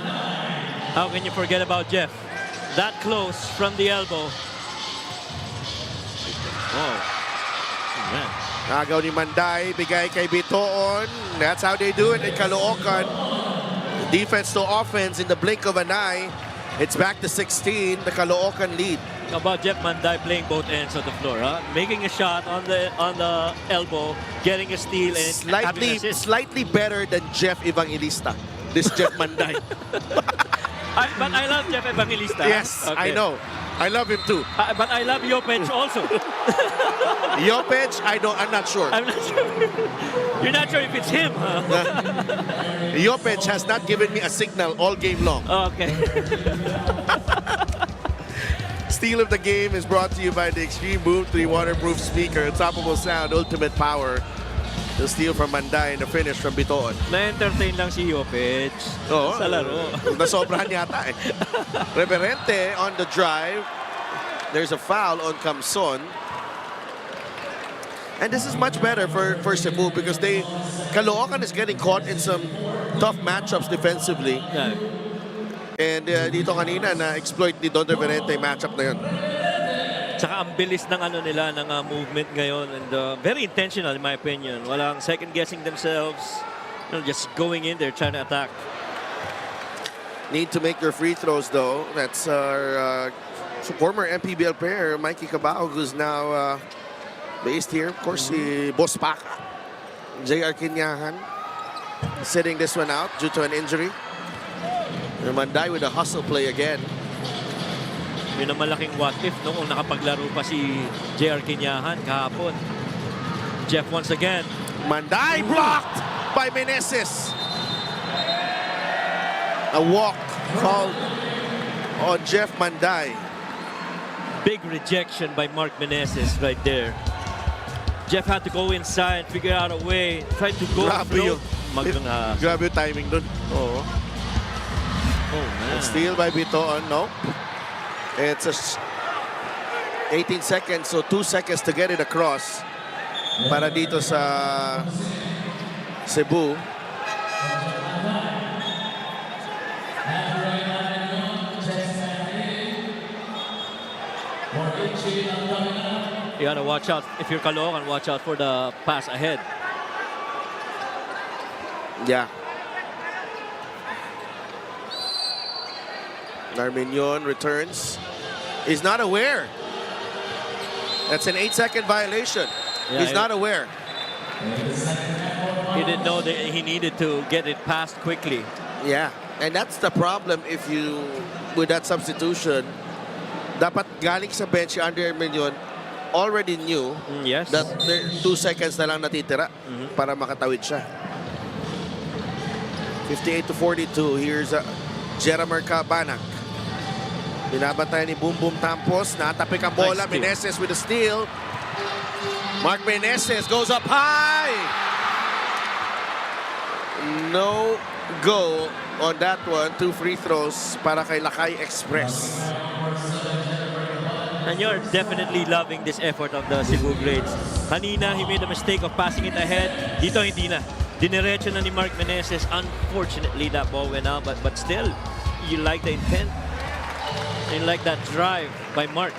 How can you forget about Jeff? That close from the elbow. Oh, man. Nagaw ni Manday, bigay kay Bitoon. That's how they do it in Caloocan. Defense to offense in the blink of an eye. It's back to 16, the Caloocan lead. How about Jeff Manday playing both ends of the floor, huh? Making a shot on the elbow, getting a steal, and having an assist. Slightly better than Jeff Evangelista. This Jeff Manday. But I love Jeff Evangelista. Yes, okay. I know. I love him too. But I love Jopec also. Jopec, I'm not sure. I'm not sure. You're not sure if it's him, huh? Jopec has not given me a signal all game long. Okay. Steal of the game is brought to you by the Extreme Boom 3 waterproof speaker. Unstoppable sound, ultimate power. The steal from Manday and the finish from Bitoon. Na-entertain lang si Yopech Oo, sa laro. Nasobrahan yata eh. Reverente on the drive. There's a foul on Camson. And this is much better for Cebu because Caloocan is getting caught in some tough matchups defensively. Yeah. And dito kanina na-exploit ni Don Reverente yung matchup na yun. Tsaka ang bilis ng nila ng movement ngayon, and very intentional in my opinion. Walang second guessing themselves, just going in there trying to attack. Need to make your free throws though. That's our former MPBL player Mikey Cabao, who's now based here. Of course, si Boss Paca, JR Quinyahan, sitting this one out due to an injury. Manday with a hustle play again. Yun ang malaking what if noong nakapaglaro pa si JR Quinyahan kahapon. Jeff once again. Manday blocked by Meneses. A walk called on Jeff Manday. Big rejection by Mark Meneses right there. Jeff had to go inside, figure out a way, try to go Grabe float. Grabe yung timing dun. Oh man. Steal by Bitoon. No. It's 18 seconds, so 2 seconds to get it across para dito sa Cebu. You gotta watch out. If you're Caloocan, watch out for the pass ahead. Yeah. Narminion returns. He's not aware. That's an 8-second violation. Yeah, He's not aware. He didn't know that he needed to get it passed quickly. Yeah. And that's the problem if you, with that substitution, dapat galing sa bench under Narminion already knew yes. that 2 seconds na lang natitira para makatawid siya. 58-42. Here's Jeramer Cabanak. Binabantayan ni Boom Boom Tampos. Natapik ang bola. Nice Meneses with a steal. Mark Meneses goes up high. No go on that one. 2 free throws para kay Lakay Express. And you're definitely loving this effort of the Cebu Grades. Kanina, he made a mistake of passing it ahead. Dito, hindi na. Diniretso na ni Mark Meneses. Unfortunately, that ball went out. But still, you like the intent. You like that drive by Mark.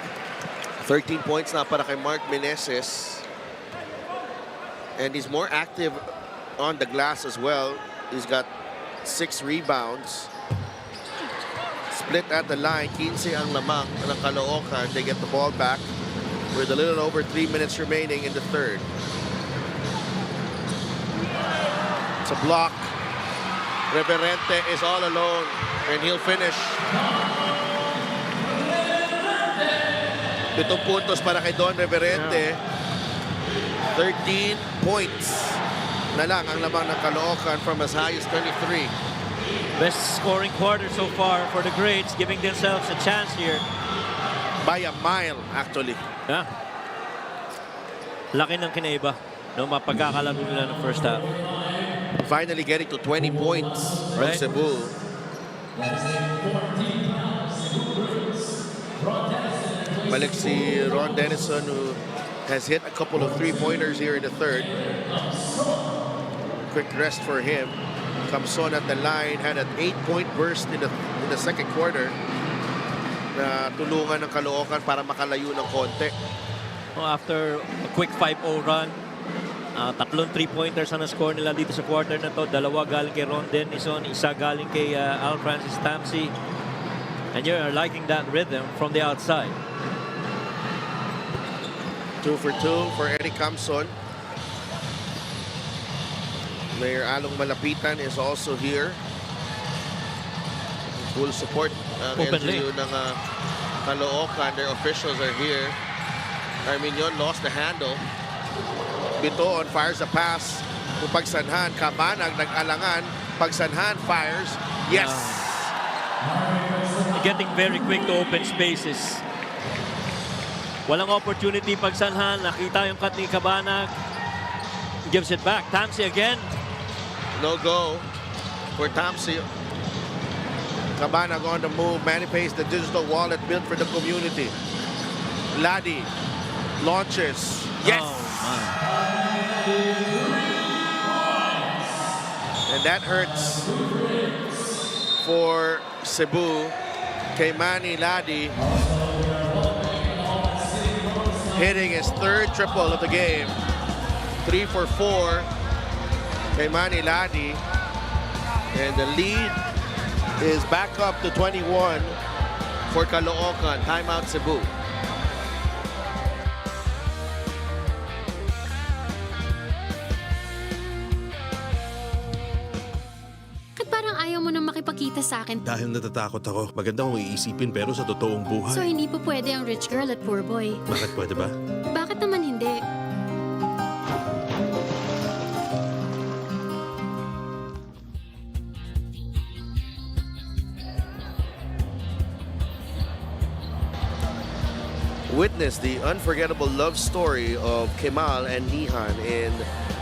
13 points na para kay Mark Meneses. And he's more active on the glass as well. He's got 6 rebounds. Split at the line. 15 ang lamang ng Caloocan. They get the ball back with a little over 3 minutes remaining in the third. It's a block. Reverente is all alone and he'll finish. 7 puntos para kay Don Reverente. 13 points na lang ang lamang ng Caloocan from as high as 23. Best scoring quarter so far for the Grades, giving themselves a chance here. By a mile, actually. Yeah. Laki ng kinaiba. No, mapagkakalaro nila ng first half. Finally getting to 20 points from Cebu. Balik si Ron Denison, who has hit a couple of 3-pointers here in the third. Quick rest for him. Camson at the line had an 8-point burst in the second quarter na tulungan ng Caloocan para makalayo ng konti. Well, after a quick 5-0 run, tatlong 3-pointers ang na-score nila dito sa quarter na to. 2 galing kay Ron Denison, 1 galing kay Al Francis Tamsi. And you're liking that rhythm from the outside. 2 for 2 for Eddie Camson. Mayor Along Malapitan is also here. Full support ang LGU ng Caloocan. Their officials are here. Arminion lost the handle. Bitoon fires a pass. Kung Pagsanhan, Cabanag nag-alangan. Pagsanhan fires. Yes! Getting very quick to open spaces. Walang opportunity Pagsanhan. Nakita yung cut ni Cabanag. gives it back. Tamsi again. No go for Tamsi. Cabanag on the move. Manny pays the digital wallet built for the community. Laddie launches. Yes! And that hurts for Cebu. Kay Manny Laddie hitting his third triple of the game. 3 for 4. Kay Manny Laddie. And the lead is back up to 21 for Caloocan. Timeout Cebu. Bakit parang ayaw mo nang makipagkita sa akin? Dahil natatakot ako. Maganda kung iisipin pero sa totoong buhay. So hindi po pwede ang rich girl at poor boy. Bakit pwede ba? Bakit naman hindi? Witness the unforgettable love story of Kemal and Nihan in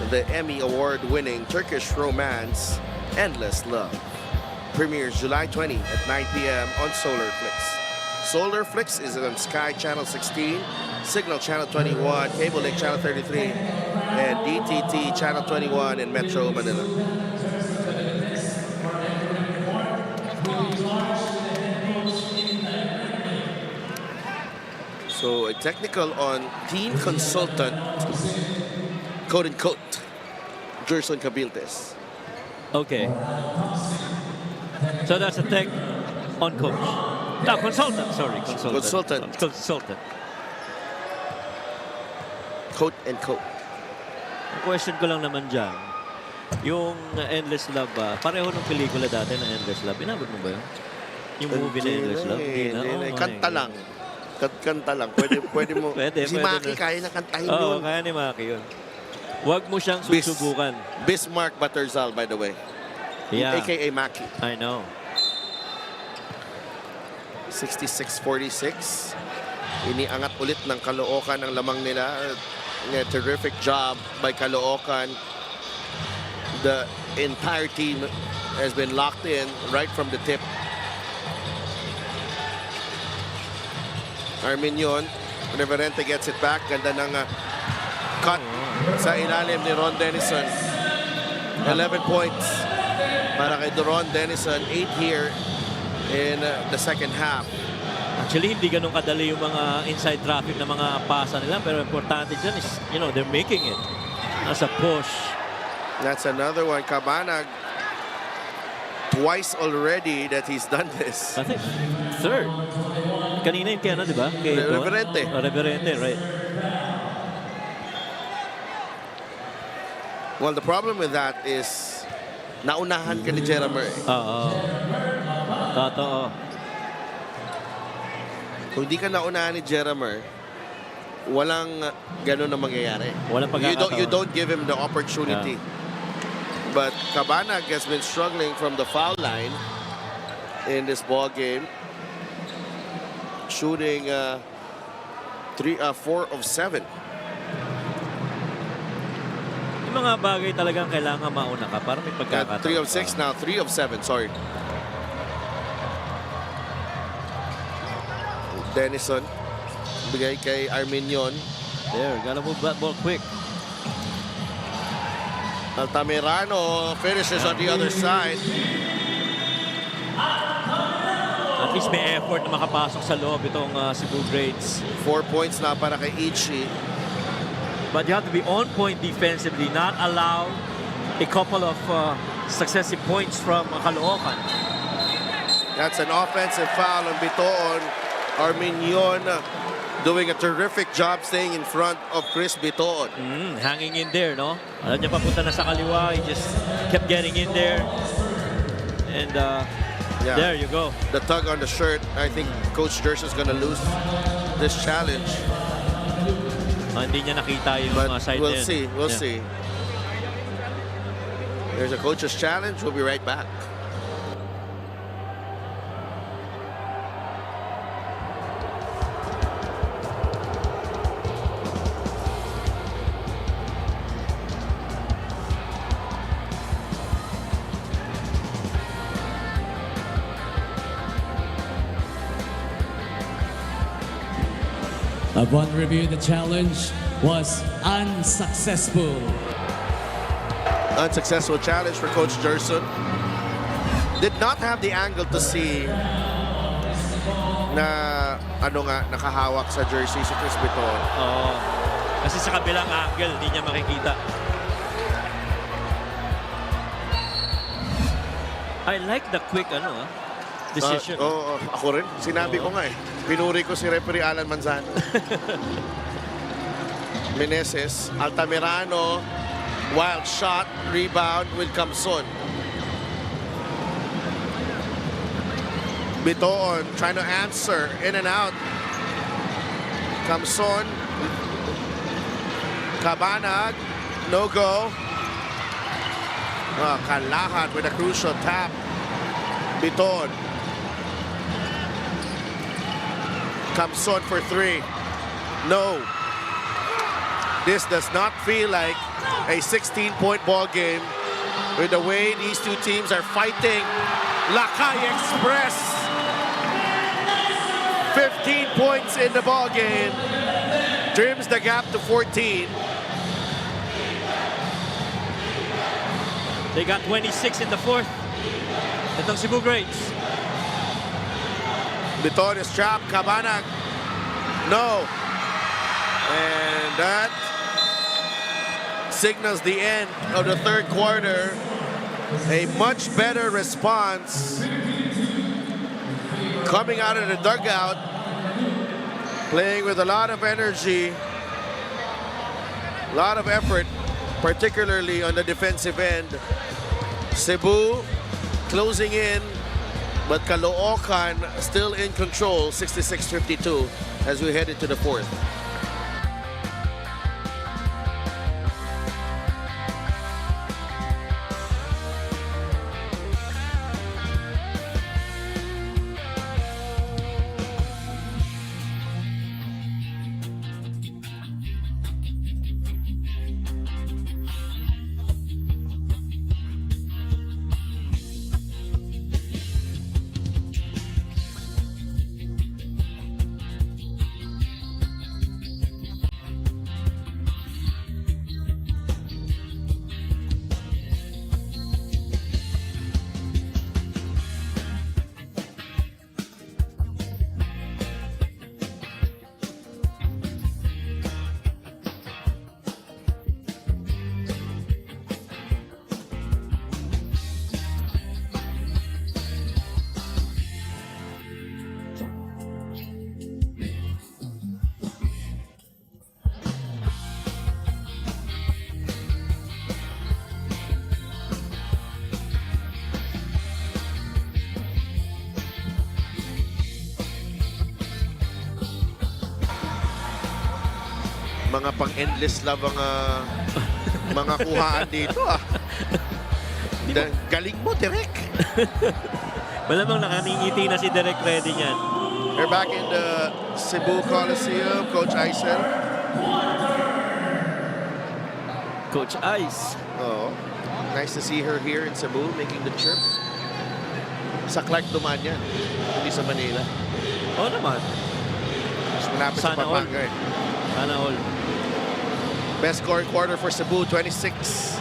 the Emmy Award-winning Turkish romance, Endless Love. Premieres July 20 at 9 p.m. on Solar Flix. Solar Flix is on Sky Channel 16, Signal Channel 21, Cable Link Channel 33, and DTT Channel 21 in Metro Manila. So a technical on team consultant, quote unquote, Gerson Cabiltes. Okay. So that's a tech on coach. No, consultant. Sorry, consultant. Consultant. Quote and quote. Ang question ko lang naman dyan, yung Endless Love ba, pareho ng pelikula dati na Endless Love. Inabot mo ba yun? Yung movie na Endless Love? Hindi na. Kanta lang. Kanta lang. Pwede mo. Si Maki kaya na kantahin yun. Oo, kaya ni Maki yun. Huwag mo siyang susubukan. Bismarck Butterzal, by the way. Yeah. AKA Maki. I know. 66-46. Iniangat ulit ng Caloocan ang lamang nila. A terrific job by Caloocan. The entire team has been locked in right from the tip. Arminion, Reverente gets it back. Ganda ng cut sa ilalim ni Ron Denison. 11 points para kay Ron Denison. 8 here in the second half. Actually, hindi ganun kadali yung mga inside traffic na mga pasa nila. Pero importante dyan is, you know, they're making it. As a push. That's another one. Cabanag, twice already that he's done this. I think third. Kanina yung kaya na, di ba? Reverente. Reverente, right. Well, the problem with that is naunahan ka ni Jeramer. Oo. Totoo. Kung di ka naunahan ni Jeramer, walang ganun na mangyayari. Walang pagkakataon. You don't give him the opportunity. But Cabanag has been struggling from the foul line in this ball game. Shooting 4 of 7. Yung mga bagay talagang kailangan mauna ka para may pagkakataon. 3 of 6 now, 3 of 7, sorry. Denison, bigay kay Arminion. There, gotta move that ball quick. Altamirano finishes on the other side. At least may effort na makapasok sa loob itong Cebu Grades. 4 points na para kay Ichi. But you have to be on point defensively, not allow a couple of successive points from Caloocan. That's an offensive foul on Bitoon. Arminion doing a terrific job staying in front of Chris Bitoon. Hanging in there, no? Alam niya papunta na sa kaliwa. He just kept getting in there. And there you go. The tug on the shirt. I think Coach Jerson's gonna lose this challenge. Hindi niya nakita yung mga side we'll see. We'll see. There's a coach's challenge. We'll be right back. Upon review, the challenge was unsuccessful. Unsuccessful challenge for Coach Gerson. Did not have the angle to see na nakahawak sa jersey si Chris Biton. Oo. Kasi sa kabilang angle, hindi niya makikita. I like the quick decision. Ako rin. Sinabi ko nga eh. Pinuri ko si referee Alan Manzano. Meneses, Altamirano, wild shot, rebound with Camson. Biton trying to answer, in and out. Camson, Cabanag, no go. Kalahat with a crucial tap. Biton. Camson for three. No. This does not feel like a 16-point ball game with the way these two teams are fighting. Lakay Express. 15 points in the ball game. Trims the gap to 14. They got 26 in the fourth. Itong Cebu Greats. Biton is trapped. Cabanag. No. And that signals the end of the third quarter. A much better response coming out of the dugout, playing with a lot of energy, a lot of effort, particularly on the defensive end. Cebu closing in, but Caloocan still in control, 66-52 as we head into the fourth. Mga pang-endless love ang mga kuhaan dito Galing mo, Derek. Malamang nakaningiti na si Derek Reddy niyan. We're back in the Cebu Coliseum, Coach Aisel. Coach Ice. Oh, nice to see her here in Cebu, making the trip. Sa Clark duman yan, hindi sa Manila. Oo naman. Mas malapit sa Pampanga eh. Sana all. Best scoring quarter for Cebu, 26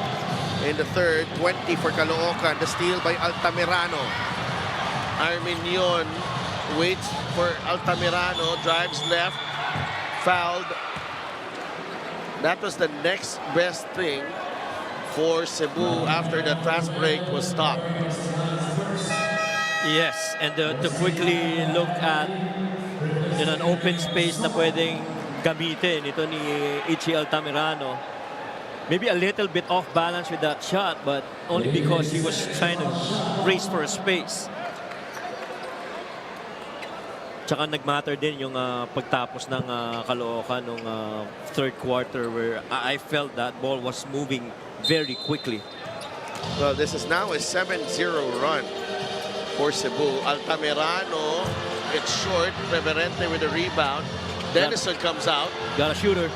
in the third, 20 for Caloocan. The steal by Altamirano. Arminion waits for Altamirano, drives left, fouled. That was the next best thing for Cebu after the fast break was stopped. Yes, and to quickly look at an open space na pwedeng gamitin ito ni Ichi Altamirano. Maybe a little bit off balance with that shot, but only because he was trying to race for a space. Tsaka nagmatter din yung pagtapos ng Caloocan nung third quarter where I felt that ball was moving very quickly. Well, this is now a 7-0 run for Cebu. Altamirano, it's short. Preverente with the rebound. Denison comes out. Got a shooter.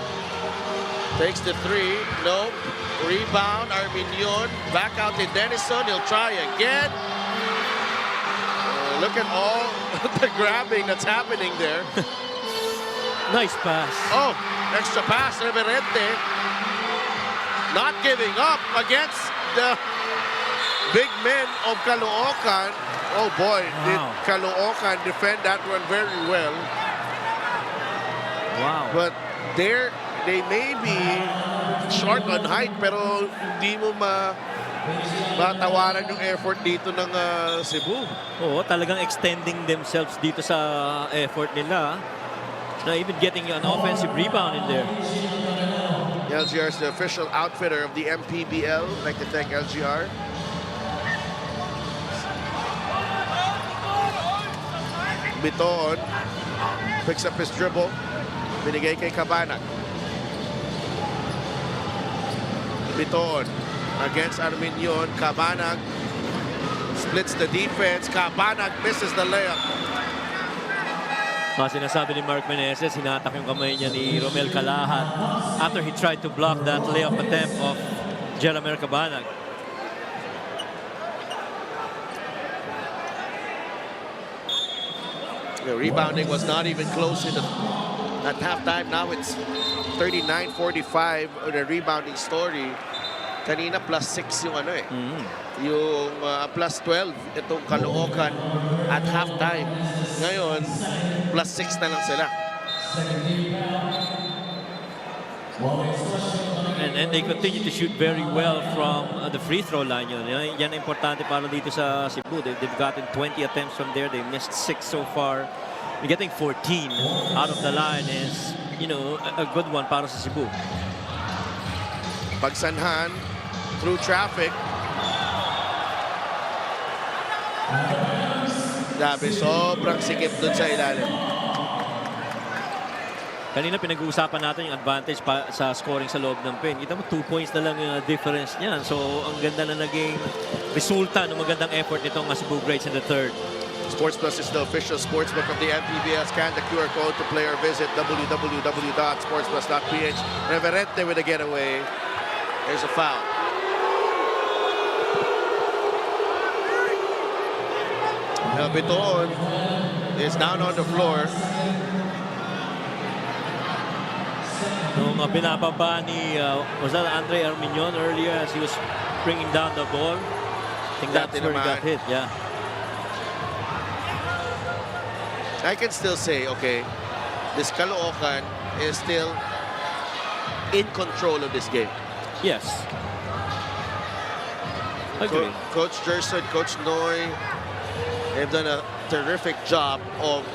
Takes the three. No. Rebound. Arminion. Back out to Denison. He'll try again. Look at all the grabbing that's happening there. Nice pass. Oh, extra pass, Reverente. Not giving up against the big men of Caloocan. Oh boy, did Caloocan defend that one very well. Wow. But they may be short on height, pero hindi mo matawaran yung effort dito ng Cebu. Oo, talagang extending themselves dito sa effort nila. Now even getting an offensive rebound in there. LGR is the official outfitter of the MPBL. I'd like to thank LGR. Bitoon picks up his dribble. Binigay kay Cabanag. Bitoon against Arminion. Cabanag splits the defense. Cabanag misses the layup. Sinasabi ni Mark Meneses, hinatak yung kamay niya ni Romel Calahat after he tried to block that layup attempt of Jelamer Cabanag. The rebounding was not even close at halftime. Now it's 39-45 the rebounding story. Kanina +6 yung yung +12 itong Caloocan at halftime. Ngayon, +6 na lang sila. And they continue to shoot very well from the free throw line. Yan ang importante para dito sa Cebu. They've gotten 20 attempts from there. They missed 6 so far. Getting 14 out of the line is, a good one para sa Cebu. Pagsanhan through traffic. Grabe, sobrang sikip dun sa ilalim. Kanina pinag-uusapan natin yung advantage sa scoring sa loob ng paint. Kita mo 2 points na lang yung difference niyan. So ang ganda na naging resulta ng magandang effort nitong Cebu Greats in the third. Sports Plus is the official sportsbook of the MPBL. Scan the QR code to play or visit www.sportsplus.ph. Reverente with a getaway. There's a foul. Bitoon is down on the floor. Nung binababa ni was that Andre Arminion earlier as he was bringing down the ball. I think that's where he got hit. Yeah. I can still say, okay, this Caloocan is still in control of this game. Yes. Agree. Coach Gerson, Coach Noy, they've done a terrific job of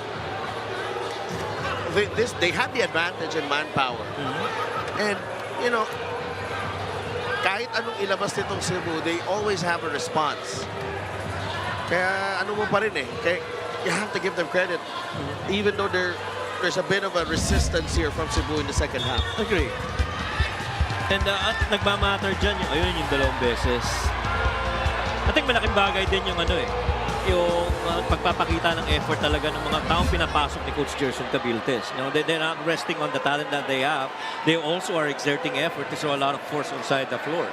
they have the advantage in manpower. And, kahit anong ilabas nitong Cebu, they always have a response. Kaya ano mo pa rin Kaya you have to give them credit. Even though there's a bit of a resistance here from Cebu in the second half. Agree. And nagmamatter dyan yung dalawang beses. I think malaking bagay din yung yung pagpapakita ng effort talaga ng mga taong pinapasok ni Coach Gerson Cabiltes. They're not resting on the talent that they have. They also are exerting effort to show a lot of force inside the floor.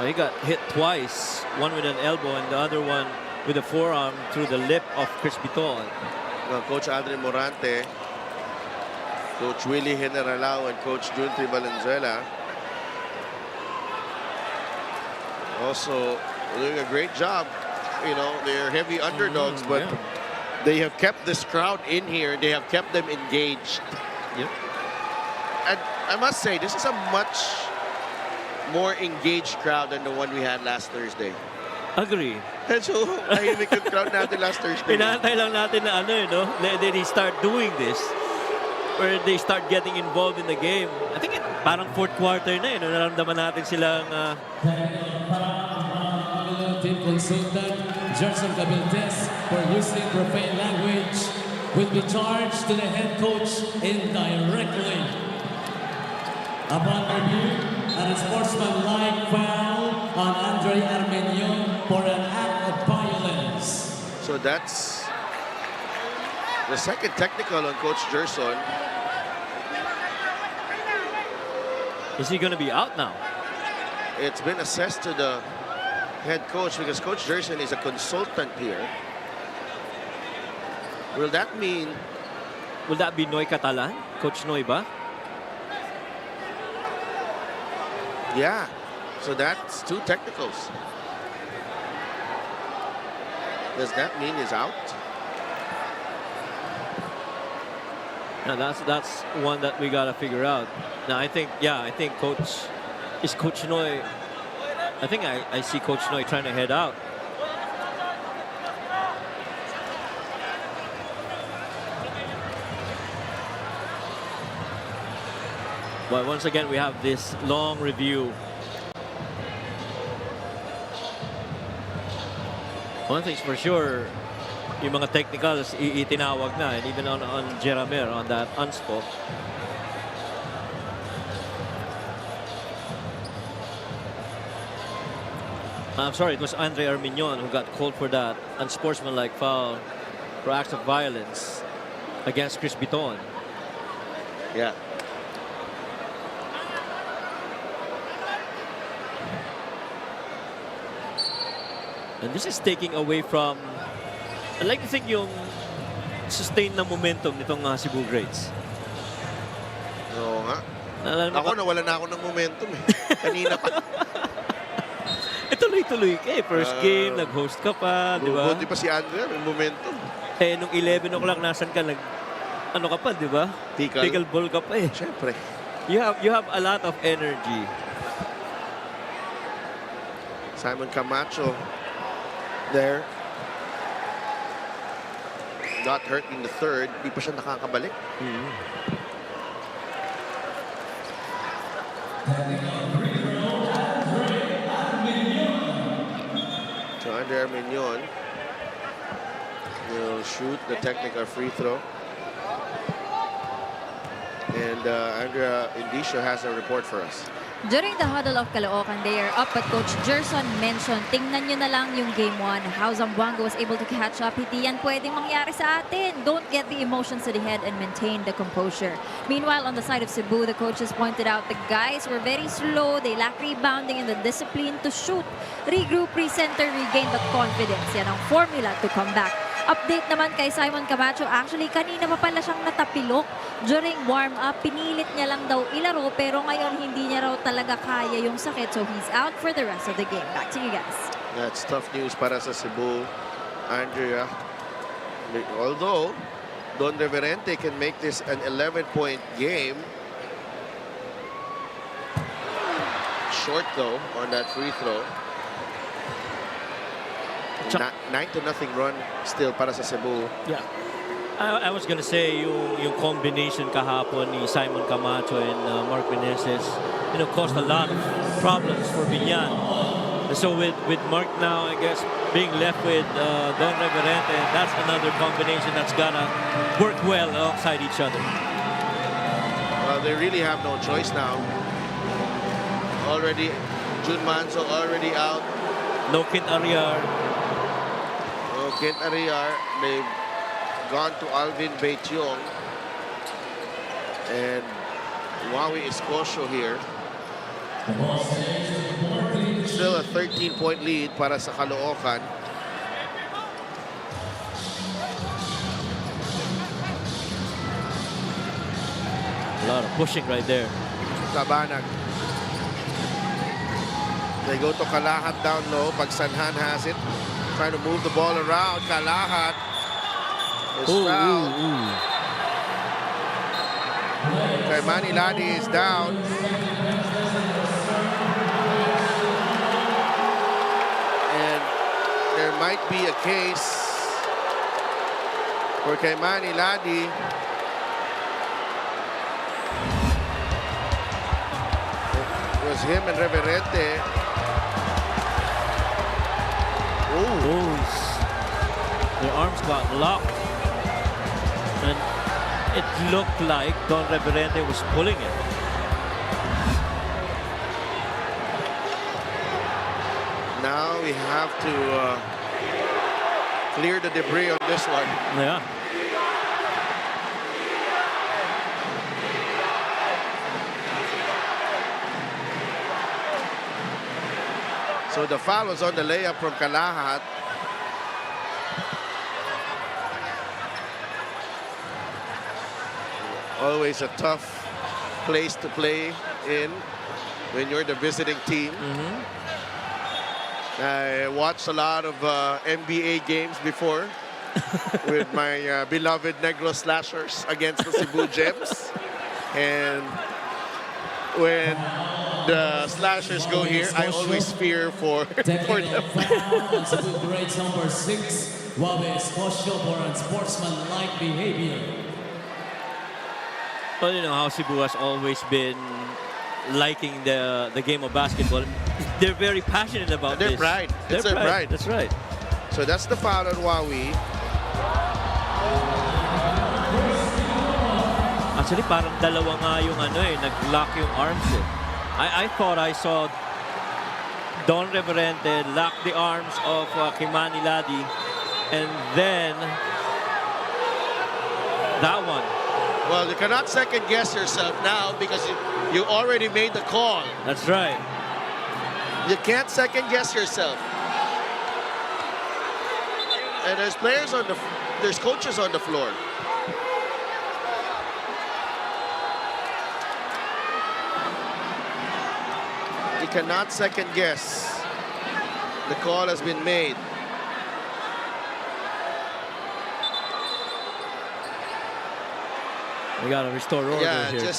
He got hit twice, one with an elbow and the other one with a forearm through the lip of Chris Biton. Coach Adrian Morante, Coach Willie Generalao, and Coach Junti Valenzuela also doing a great job. They're heavy underdogs, but they have kept this crowd in here. They have kept them engaged. Yep. And I must say, this is a much more engaged crowd than the one we had last Thursday. Agree. And so, tahimik yung crowd natin last Thursday. Inaantay lang natin na they start doing this, where they start getting involved in the game. I think parang fourth quarter na naramdaman natin silang Team consultant Gerson Cabiltes for using profane language will be charged to the head coach indirectly. Upon review, a sportsmanlike foul on Andre Armenion for an act of violence. So that's the second technical on Coach Gerson. Is he going to be out now? It's been assessed to the head coach because Coach Gerson is a consultant here. Will that mean will that be Noy Catalan? Coach Noy ba? Yeah, so that's 2 technicals. Does that mean he's out? Now that's one that we gotta figure out. Now I think Coach Noy. I think I see Coach Noy trying to head out. But once again, we have this long review. One thing's for sure, yung mga technicals itinawag na, and even on Jeramer on that unspot. I'm sorry, it was Andre Armignon who got called for that unsportsmanlike foul for acts of violence against Chris Biton. Yeah. And this is taking away from, I like to think, yung sustained na momentum nitong Cebu Greats. Oo nga. Ako, nawala na ako ng momentum eh. Kanina pa. Tuloy-tuloy ka eh. First game, nag-host ka pa, di ba? Buti pa si Andrea, may momentum. Eh, nung 11 o'clock, nasan ka? Ano ka pa, di ba? Pickleball ka pa eh. Siyempre. You have a lot of energy. Simon Camacho there. Got hurt in the third. Di pa siya nakakabalik. So Andre Armignon will shoot the technical free throw. And Andrea Indicio has a report for us. During the huddle of Caloocan, they are up, but Coach Gerson mentioned, tingnan nyo na lang yung game 1, how Zamboanga was able to catch up. Hindi yan pwedeng mangyari sa atin. Don't get the emotions to the head and maintain the composure. Meanwhile, on the side of Cebu, the coaches pointed out the guys were very slow. They lack rebounding and the discipline to shoot. Regroup, recenter, regain the confidence. Yan ang formula to come back. Update naman kay Simon Camacho. Actually, kanina pa pala siyang natapilok. During warm-up, pinilit niya lang daw ilaro, pero ngayon hindi niya raw talaga kaya yung sakit. So he's out for the rest of the game. Back to you guys. That's tough news para sa Cebu, Andrea. Although, Don Reverente can make this an 11-point game. Short though on that free throw. 9-0 run still para sa Cebu. Yeah. I was gonna say yung combination kahapon ni Simon Camacho and Mark Meneses, caused a lot of problems for Binyan. So with Mark now, I guess, being left with Don Reverente, that's another combination that's gotta work well alongside each other. Well, they really have no choice now. Already, Jun Manso already out. No Kent Arriar. Kent Arriar, they've gone to Alvin Beityong and Wawi Escosio here. Still a 13-point lead para sa Caloocan. A lot of pushing right there. Cabanag. They go to Kalahat down low. Pagsanhan has it. Trying to move the ball around. Kalahat is fouled. Okay, Manny Ladi is down. And there might be a case for Manny Ladi. It was him and Reverente. Their arms got locked. And it looked like Don Reverente was pulling it. Now we have to clear the debris on this one. Yeah. So the foul was on the layup from Kalahat. Always a tough place to play in when you're the visiting team. I watched a lot of NBA games before with my beloved Negro Slashers against the Cebu Gems. And when the Slashers go here, I always fear for them. Cebu grades number 6, Wabe Scotia for unsportsmanlike behavior. Well, you know how Cebu has always been liking the game of basketball. They're very passionate about Their this. pride. It's their pride. That's right. So that's the foul on Wawi. Actually, parang dalawa nga yung nag-lock yung arms eh. I thought I saw Don Reverente lock the arms of Kimani Ladi, and then that one. Well, you cannot second guess yourself now because you already made the call. That's right. You can't second guess yourself. And there's players on there's coaches on the floor. You cannot second guess. The call has been made. We got to restore order here.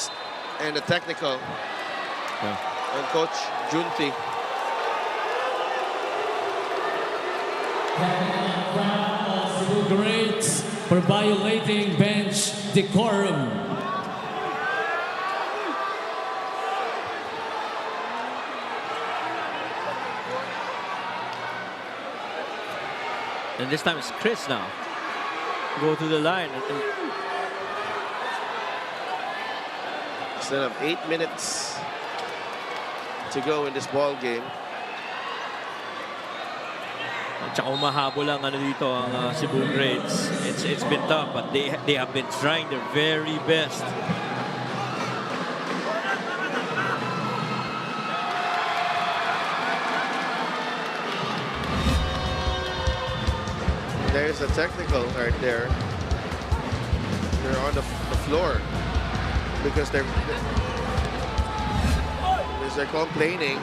And the technical. And Coach Junti. Cebu grades for violating bench decorum. And this time it's Chris now. Go to the line. Instead of 8 minutes to go in this ball game. Tsaka umahabol lang dito ang Cebu grades. It's been tough, but they have been trying their very best. There's a technical right there. They're on the floor because they're complaining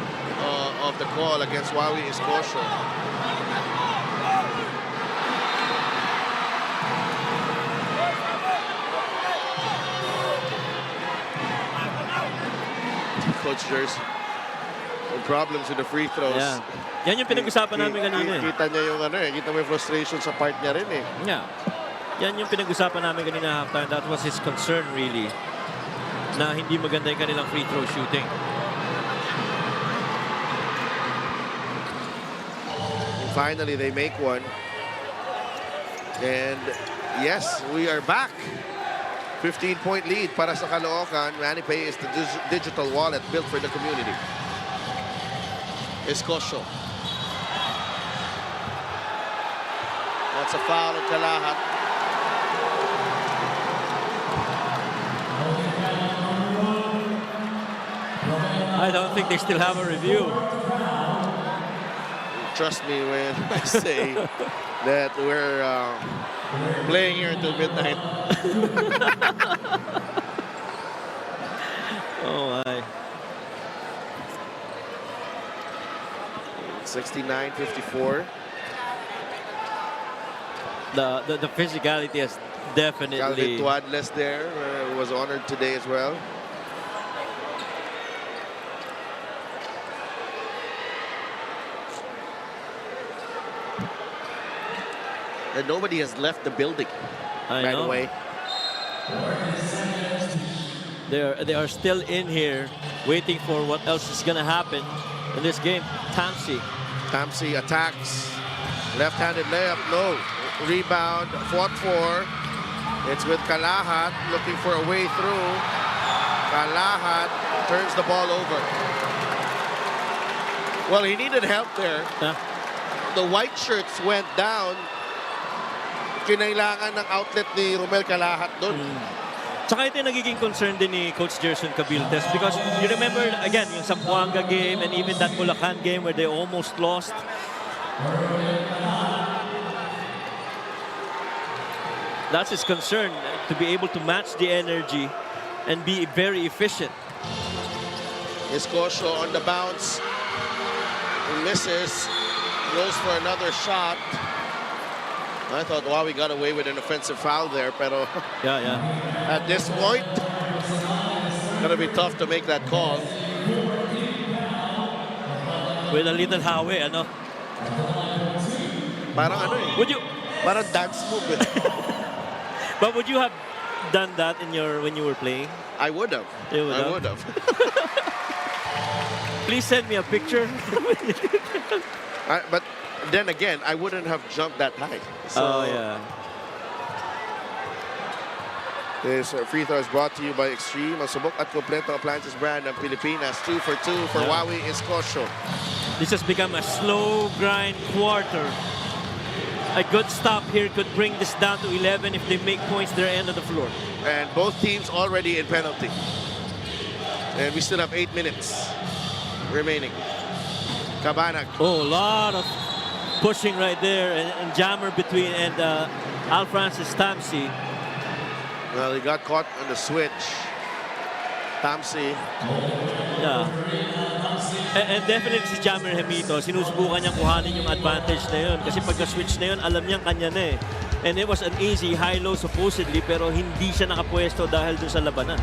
of the call against Wawi Escocia. Coach Jersey, problems with the free throws. Yeah. Yan yung pinag-usapan namin kanina. Kita niya yung kita mo yung frustration sa part niya rin eh. Yeah. Yan yung pinag-usapan namin kanina halftime. That was his concern really. Na hindi maganda yung kanilang free throw shooting. And finally, they make one. And yes, we are back. 15-point lead para sa Caloocan. MANNY Pay is the digital wallet built for the community. Escocio. That's a foul of Kalahat. I don't think they still have a review. Trust me when I say that we're playing here until midnight. Oh my. 69-54. The physicality has definitely. Calvin Tuadles there was honored today as well. And nobody has left the building. By the way, they are still in here, waiting for what else is gonna happen in this game. Tamsi attacks. Left-handed layup, no. Rebound, fought for. It's with Kalahat looking for a way through. Kalahat turns the ball over. Well, he needed help there. The white shirts went down. Kinailangan ng outlet ni Romel Kalahat doon. Tsaka ito yung nagiging concern din ni Coach Gerson Cabiltes because you remember, again, yung Zamboanga game and even that Bulacan game where they almost lost. That's his concern, to be able to match the energy and be very efficient. Escocio on the bounce. He misses. Goes for another shot. I thought, wow, we got away with an offensive foul there, pero at this point, gonna be tough to make that call. With a little hawi, ano? Parang ano eh. Would you? Parang dance move eh. But would you have done that in when you were playing? I would have. I would have. Please send me a picture. But then again, I wouldn't have jumped that high. So Oh, yeah. This free throw is brought to you by Extreme, ang subok at kompletong appliances brand ng Pilipinas. 2 for 2 for Wawi Escocio. This has become a slow grind quarter. A good stop here could bring this down to 11 if they make points their end of the floor. And both teams already in penalty. And we still have 8 minutes remaining. Cabanag. Oh, a lot of pushing right there, and jammer between and Alfrancis Tamsi. Well, he got caught on the switch. Tamsi. Yeah. And definitely si Jammer Hemito, sinusubukan niyang kuhanin yung advantage na yun. Kasi pagka-switch na yun, alam niyang kanya na eh. And it was an easy high-low supposedly, pero hindi siya nakapwesto dahil dun sa labanan.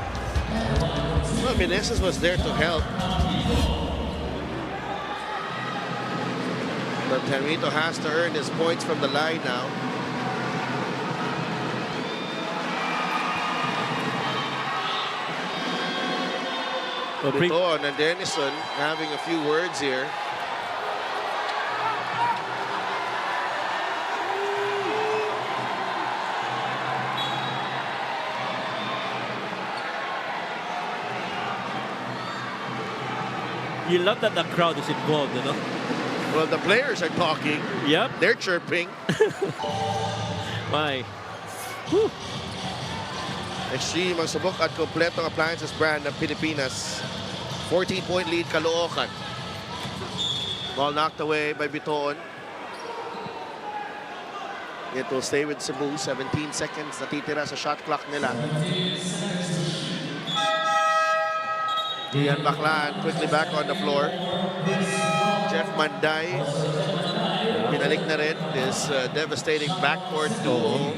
Well, Meneses was there to help. But Hemito has to earn his points from the line now. Biton and Denison having a few words here. You love that the crowd is involved, you know? Well, the players are talking. Yep. They're chirping. My. Whew. Extreme ang subok at kompletong appliances brand ng Pilipinas. 14-point lead, Caloocan. Ball knocked away by Biton. It will stay with Cebu. 17 seconds natitira sa shot clock nila. Ian Baclan quickly back on the floor. Jeff Manday. Binalik na rin this devastating backcourt duo.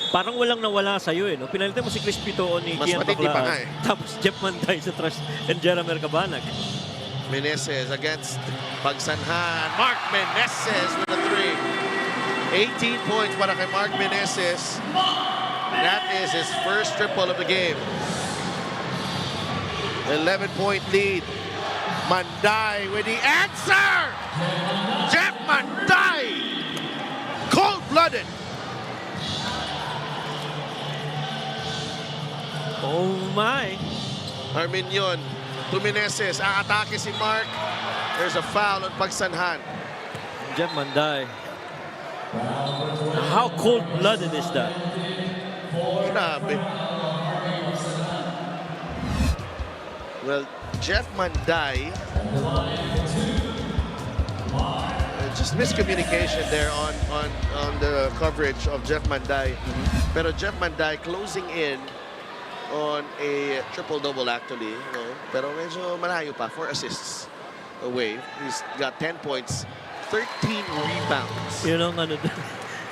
Parang walang nawala sa'yo eh, no? Pinalitan mo si Chris Pitoon ni Mas Kian matindi pa nga Baclan. eh. Tapos Jeff Manday sa trash and Jeremy Cabanag. Meneses against Pagsanhan. Mark Meneses with a 3. 18 points para kay Mark Meneses. That is his first triple of the game. 11-point lead. Manday with the answer! Jeff Manday! Cold-blooded! Oh my! Arminion to Meneses. Aatake si Mark. There's a foul on Pagsanhan. Jeff Manday. How cold-blooded is that? Grabe. Well, Jeff Manday, just miscommunication there on the coverage of Jeff Manday. Pero Jeff Manday closing in on a triple-double actually. No? Pero medyo malayo pa, 4 assists away. He's got 10 points, 13 rebounds. Yun ang ano,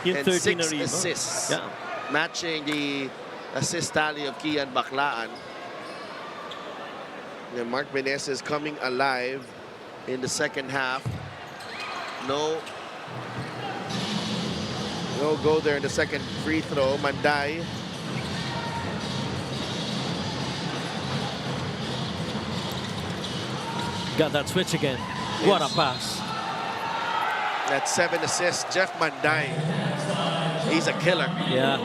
yung and 13 na 6 rebound. assists. Yeah. Matching the assist tally of Kian Baclaan. And Mark Meneses coming alive in the second half. No go there in the second free throw. Manday. Got that switch again. What a pass. That's 7 assists. Jeff Manday. He's a killer. Yeah.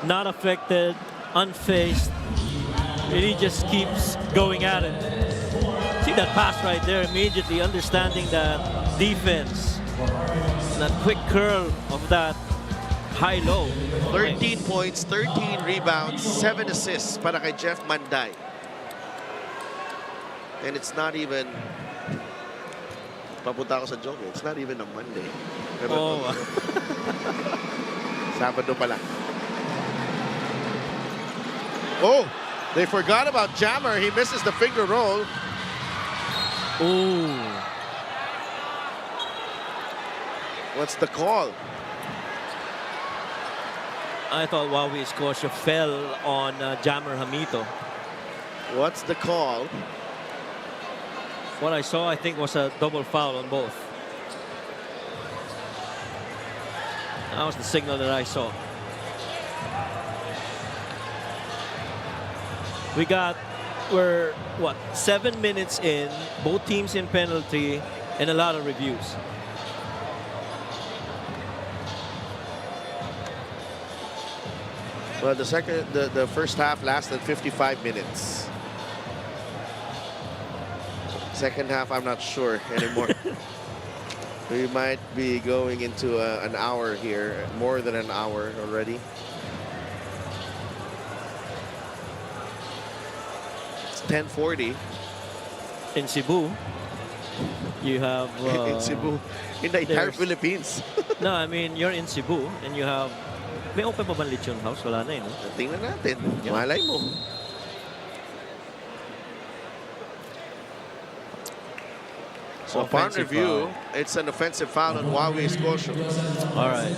Not affected, unfazed. And he just keeps going at it. See that pass right there, immediately understanding that defense. That quick curl of that high-low. 13 points, 13 rebounds, 7 assists para kay Jeff Manday. And it's not even, papunta ako sa joke, it's not even a Monday. Oh. Sabado pa lang. Oh, they forgot about Jammer. He misses the finger roll. Ooh. What's the call? I thought Wawi Escocia fell on Jammer Hamito. What's the call? What I saw, I think, was a double foul on both. That was the signal that I saw. We're, what, 7 minutes in, both teams in penalty, and a lot of reviews. Well, the first half lasted 55 minutes. Second half, I'm not sure anymore. We might be going into an hour here, more than an hour already. It's 10:40 in Cebu. You have in Cebu, in the entire there's- Philippines. No, I mean, you're in Cebu and you have... May open pa ba ang Lechon House? Wala na eh, no? Tingnan natin. Yeah. Malay mo. So upon Offensive review, it's an offensive foul on Wawi Escocia. All right.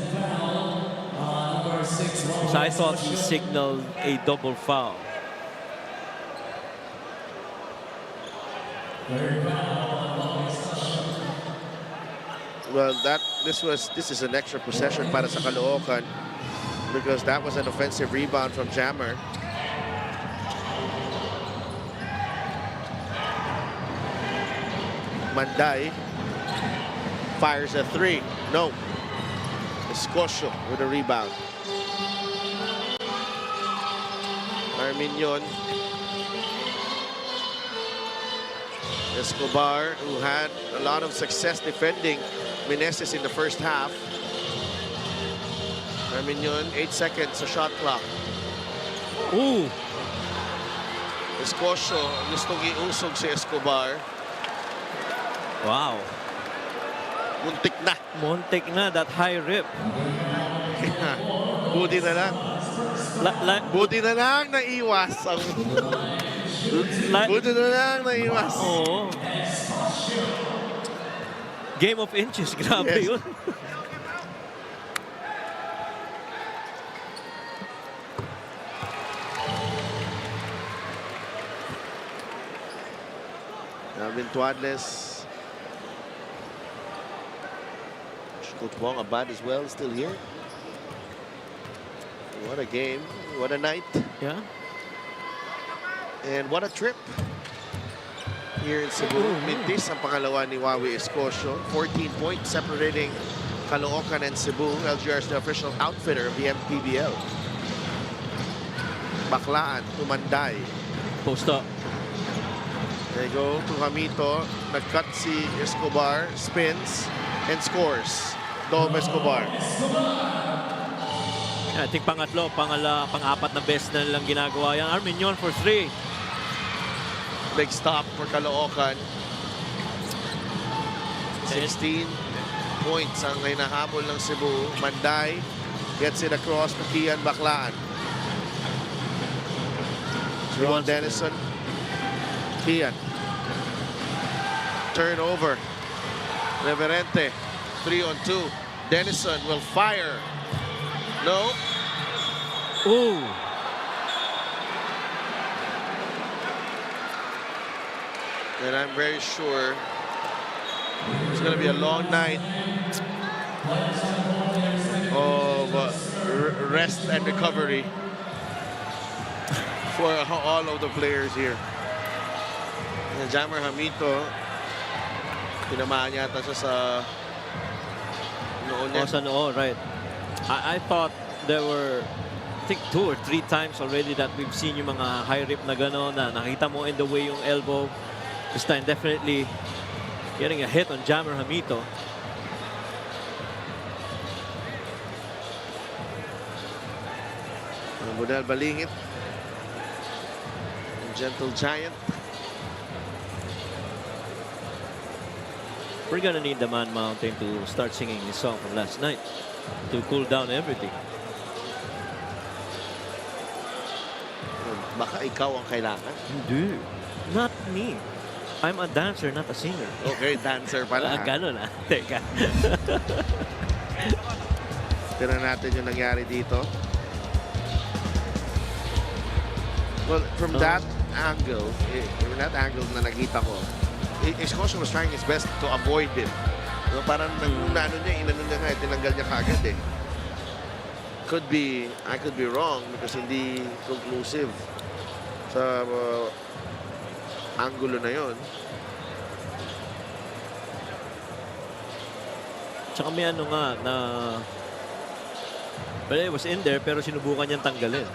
So I thought he signaled a double foul. Well, this is an extra possession para sa Caloocan because that was an offensive rebound from Jammer. Manday fires a three. No. Escocia with a rebound. Arminion. Escobar, who had a lot of success defending Meneses in the first half. Arminion, 8 seconds sa shot clock. Ooh! Escocia, gustong iusog si Escobar. Wow. Muntik na. Muntik na, that high rip. Buti na lang. Buti na lang naiwas ang... Buti na lang naiwas. Oo. Game of inches, grabe Yes. yun. Alvin Tuadles. Coach Wong Abad as well, still here. What a game. What a night. Yeah. And what a trip here in Cebu. Mintis ang pangalawa ni Wawi Escocia. 14 points separating Caloocan and Cebu. LGR is the official outfitter of the MPBL. Baklaan to Manday. Post up. There you go to Hamito. Nag-cut si Escobar. Spins and scores. Dom Escobar. I think pangatlo, pang-apat na best na nilang ginagawa yan. Arminion for 3. Big stop for Caloocan. 16 points ang hinahabol ng Cebu. Manday gets it across to Kian Baklaan. Ron Denison. Kian. Turnover. Reverente. 3-on-2. Denison will fire. No. Ooh. And I'm very sure it's going to be a long night of rest and recovery for all of the players here. And Jammer Hamito, tinamaan yata siya sa noon niya. Sa noo, right. I thought there were, I think 2 or 3 times already that we've seen yung mga high rip na gano'n na nakita mo in the way yung elbow. This time definitely getting a hit on Jammer Hamito. Budel Balingit. Gentle Giant. We're gonna need the Man Mountain to start singing this song from last night to cool down everything. Baka ikaw ang kailangan. Hindi. Not me. I'm a dancer, not a singer. Okay, dancer pala. Ganun ah. Teka. Tignan natin yung nangyari dito. Well, from that angle, na nakita ko, Escocia was trying his best to avoid it. No, parang inano niya nga, tinanggal niya kagad eh. I could be wrong because hindi conclusive sa angulo na yon. Tsaka may ano nga na well, it was in there pero sinubukan niyang tanggalin.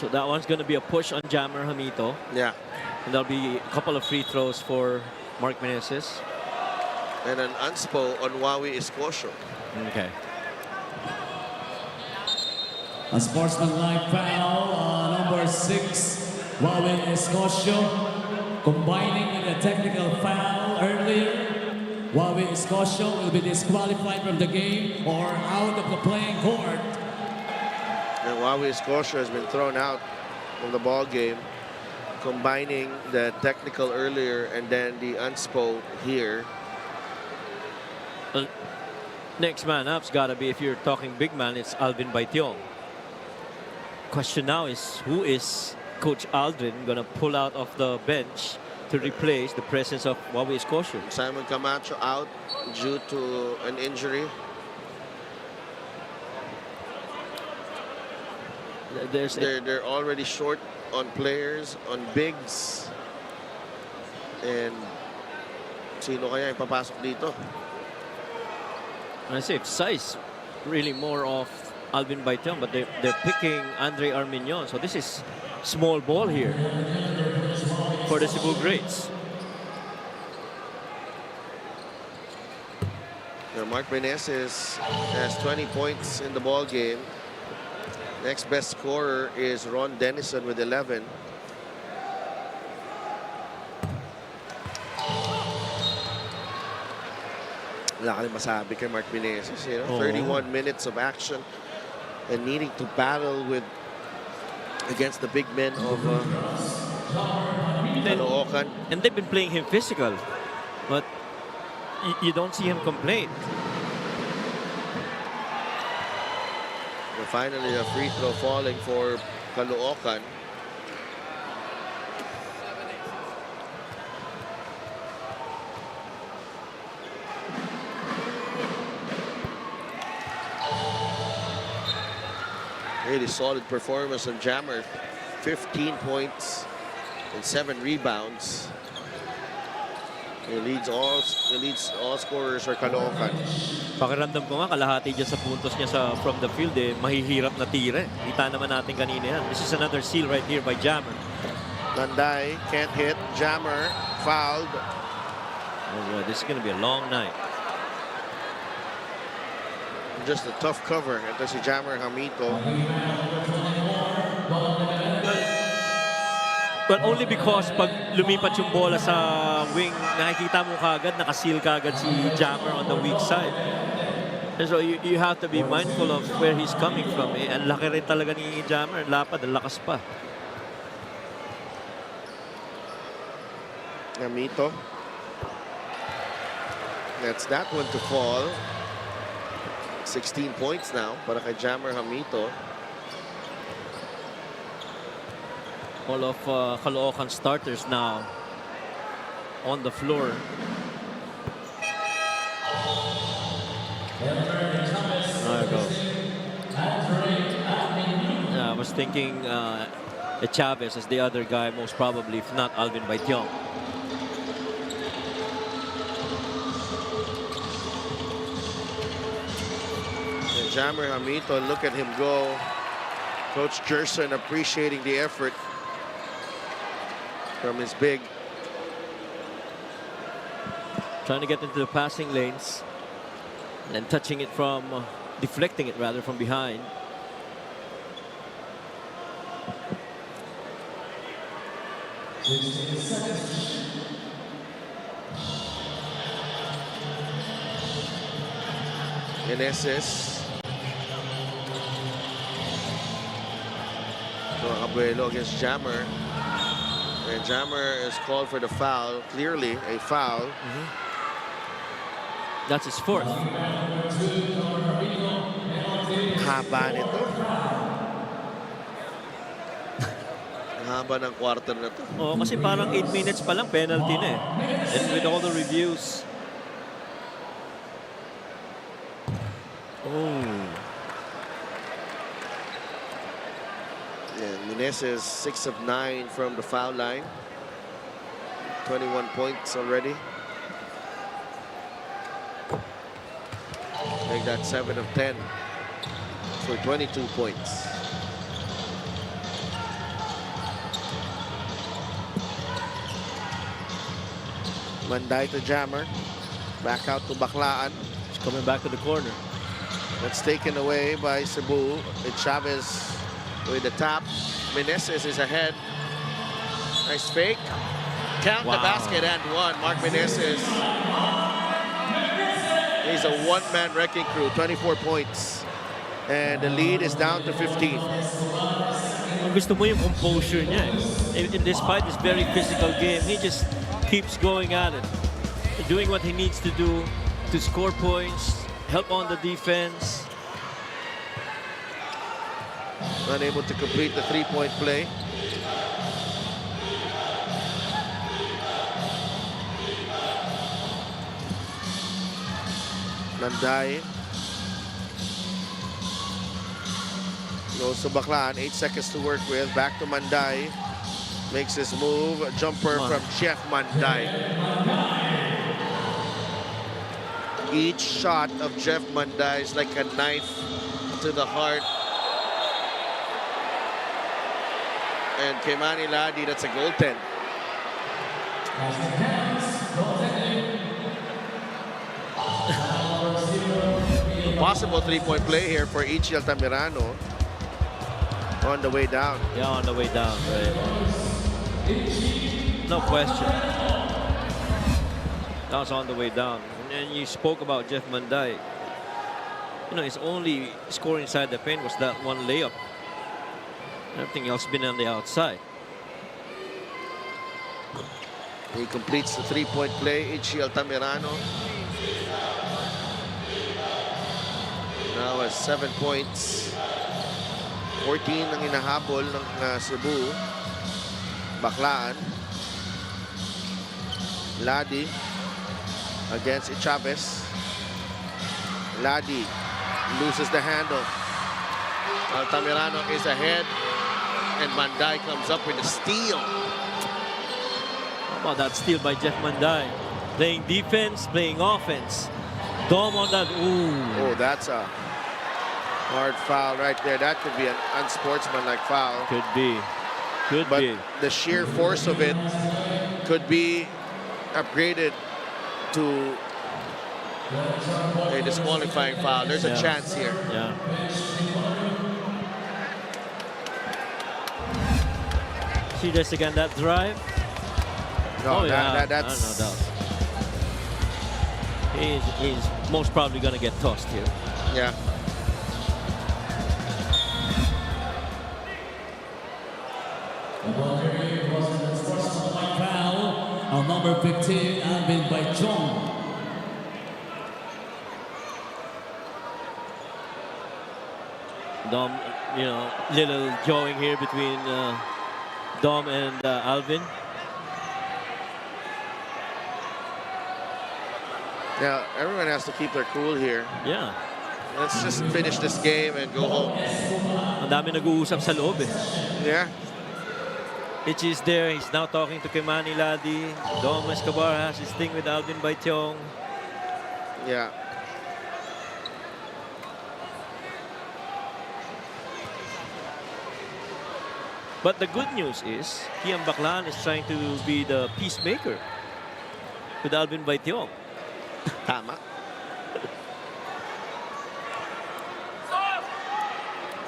So that one's going to be a push on Jammer Hamito. Yeah. And there'll be a couple of free throws for Mark Meneses. And an unspo on Wawi Escocia. Okay. A sportsmanlike foul on number 6, Wawi Escocia, combining with a technical foul earlier. Wawi Escocia will be disqualified from the game or out of the playing court. And Wawi Escocia has been thrown out from the ball game, combining the technical earlier and then the unspo here. Next man up's got to be, if you're talking big man, it's Alvin Baitiong. Question now is, who is Coach Aldrin going to pull out of the bench to replace the presence of Wawi Escocia? Simon Camacho out due to an injury. They're already short on players, on bigs. And sino kaya ipapasok dito? I say size really more of Alvin Baitiong, but they're picking Andre Armignon. So this is small ball here for the Cebu Greats. Now Mark Meneses has 20 points in the ball game. Next best scorer is Ron Dennison with 11. Wala ka rin masabi kay Mark Meneses. You know? 31 minutes of action and needing to battle against the big men of Caloocan. And they've been playing him physical, but you don't see him complain. And finally, a free throw falling for Caloocan. Really solid performance on Jammer. 15 points and 7 rebounds. He leads all scorers for Caloocan. Pakiramdam ko nga, kalahati dyan sa puntos niya from the field, mahihirap na tira. Kita naman natin kanina yan. This is another steal right here by Jammer. Nanday can't hit. Jammer fouled. Oh boy, this is going to be a long night. Just a tough cover. Ito si Jammer Hamito. But only because pag lumipat yung bola sa wing, nakikita mo kagad, nakasil kagad si Jammer on the weak side. And so you have to be mindful of where he's coming from. Ang laki rin talaga ni Jammer. Lapad, ang lakas pa. Hamito. That's that one to fall. 16 points now para kay Jammer Hamito. All of Caloocan starters now on the floor. There it goes. I was thinking Chavez as the other guy, most probably, if not Alvin Baitiong. Jammer Hamito, look at him go. Coach Gerson appreciating the effort from his big. Trying to get into the passing lanes and touching it from, deflecting it rather from behind. Meneses. Abuelo against Jammer. And Jammer is called for the foul. Clearly a foul. That's his fourth. Haba nito. Haba ng quarter na to. Oh, kasi parang 8 minutes pa lang penalty na eh. And with all the reviews. Oh. Yeah, Meneses 6 of 9 from the foul line. 21 points already. Make that 7 of 10 for 22 points. Manday to Jammer. Back out to Baclaan. He's coming back to the corner. That's taken away by Cebu. It's Chavez with the tap. Meneses is ahead. Nice fake. Count the basket and one. Mark Meneses. He's a one-man wrecking crew. 24 points. And the lead is down to 15. Gusto mo yung composure niya eh. Despite this very physical game, he just keeps going at it. Doing what he needs to do to score points, help on the defense. Unable to complete the three-point play. Manday. Goes to Baclaan. 8 seconds to work with. Back to Manday. Makes his move. A jumper from Jeff Manday. Each shot of Jeff Manday is like a knife to the heart. And kay Manny Ladi, that's a goaltend. Possible three-point play here for Ichi Altamirano on the way down. Yeah, on the way down, right? No question. That was on the way down. And you spoke about Jeff Manday. You know, his only score inside the paint was that one layup. Everything else been on the outside. He completes the three-point play, Ichi Altamirano. Now has 7 points. 14 ang hinahabol ng Cebu. Baclaan. Ladi against Chavez. Ladi loses the handle. Altamirano is ahead. And Manday comes up with a steal. How about that steal by Jeff Manday? Playing defense, playing offense. Dom on that. Ooh. Oh, that's a hard foul right there. That could be an unsportsmanlike foul. Could be. Could but be. The sheer force of it could be upgraded to a disqualifying foul. There's a chance here. Yeah. See this again, that drive? No, oh, yeah. that's... No doubt. He's most probably going to get tossed here. Yeah. Foul on number 15, Alvin Baichong. Dom, you know, little jawing here between Dom and Alvin. Now, everyone has to keep their cool here. Yeah. Let's just finish this game and go home. Ang dami nag-uusap sa loob eh. Yeah. Itchy is there. He's now talking to Manny Ladi. Dom Escobar has his thing with Alvin Baichong. Yeah. But the good news is, Kian Baclaan is trying to be the peacemaker with Alvin Baichong. Tama.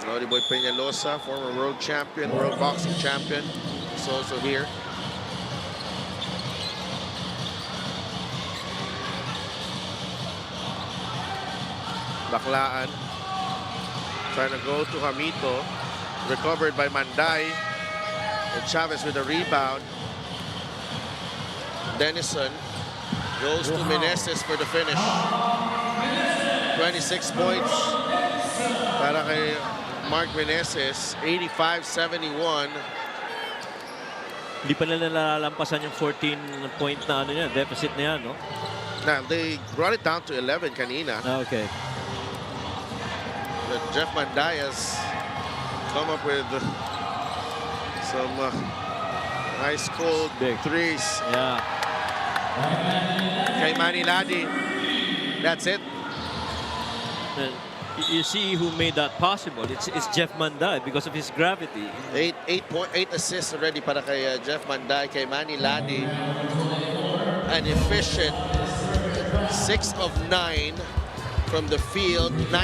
Lodi Boy Peñalosa, former world champion, world boxing champion, is also here. Baclaan trying to go to Hamito, recovered by Manday, and Chavez with a rebound. Denison goes to Meneses for the finish. 26 points para kay Mark Meneses, 85-71. Hindi pa nila nalalampasan yung 14-point na ano niya, deficit na yan, no? Now, they brought it down to 11 kanina. Okay. But Jeff Manday has come up with some nice cold threes. Yeah. Kay Manny Ladi, that's it. And you see who made that possible. It's Jeff Manday because of his gravity. 8 assists already para kay Jeff Manday, kay Manny Ladi. An efficient 6 of 9 from the field, 17,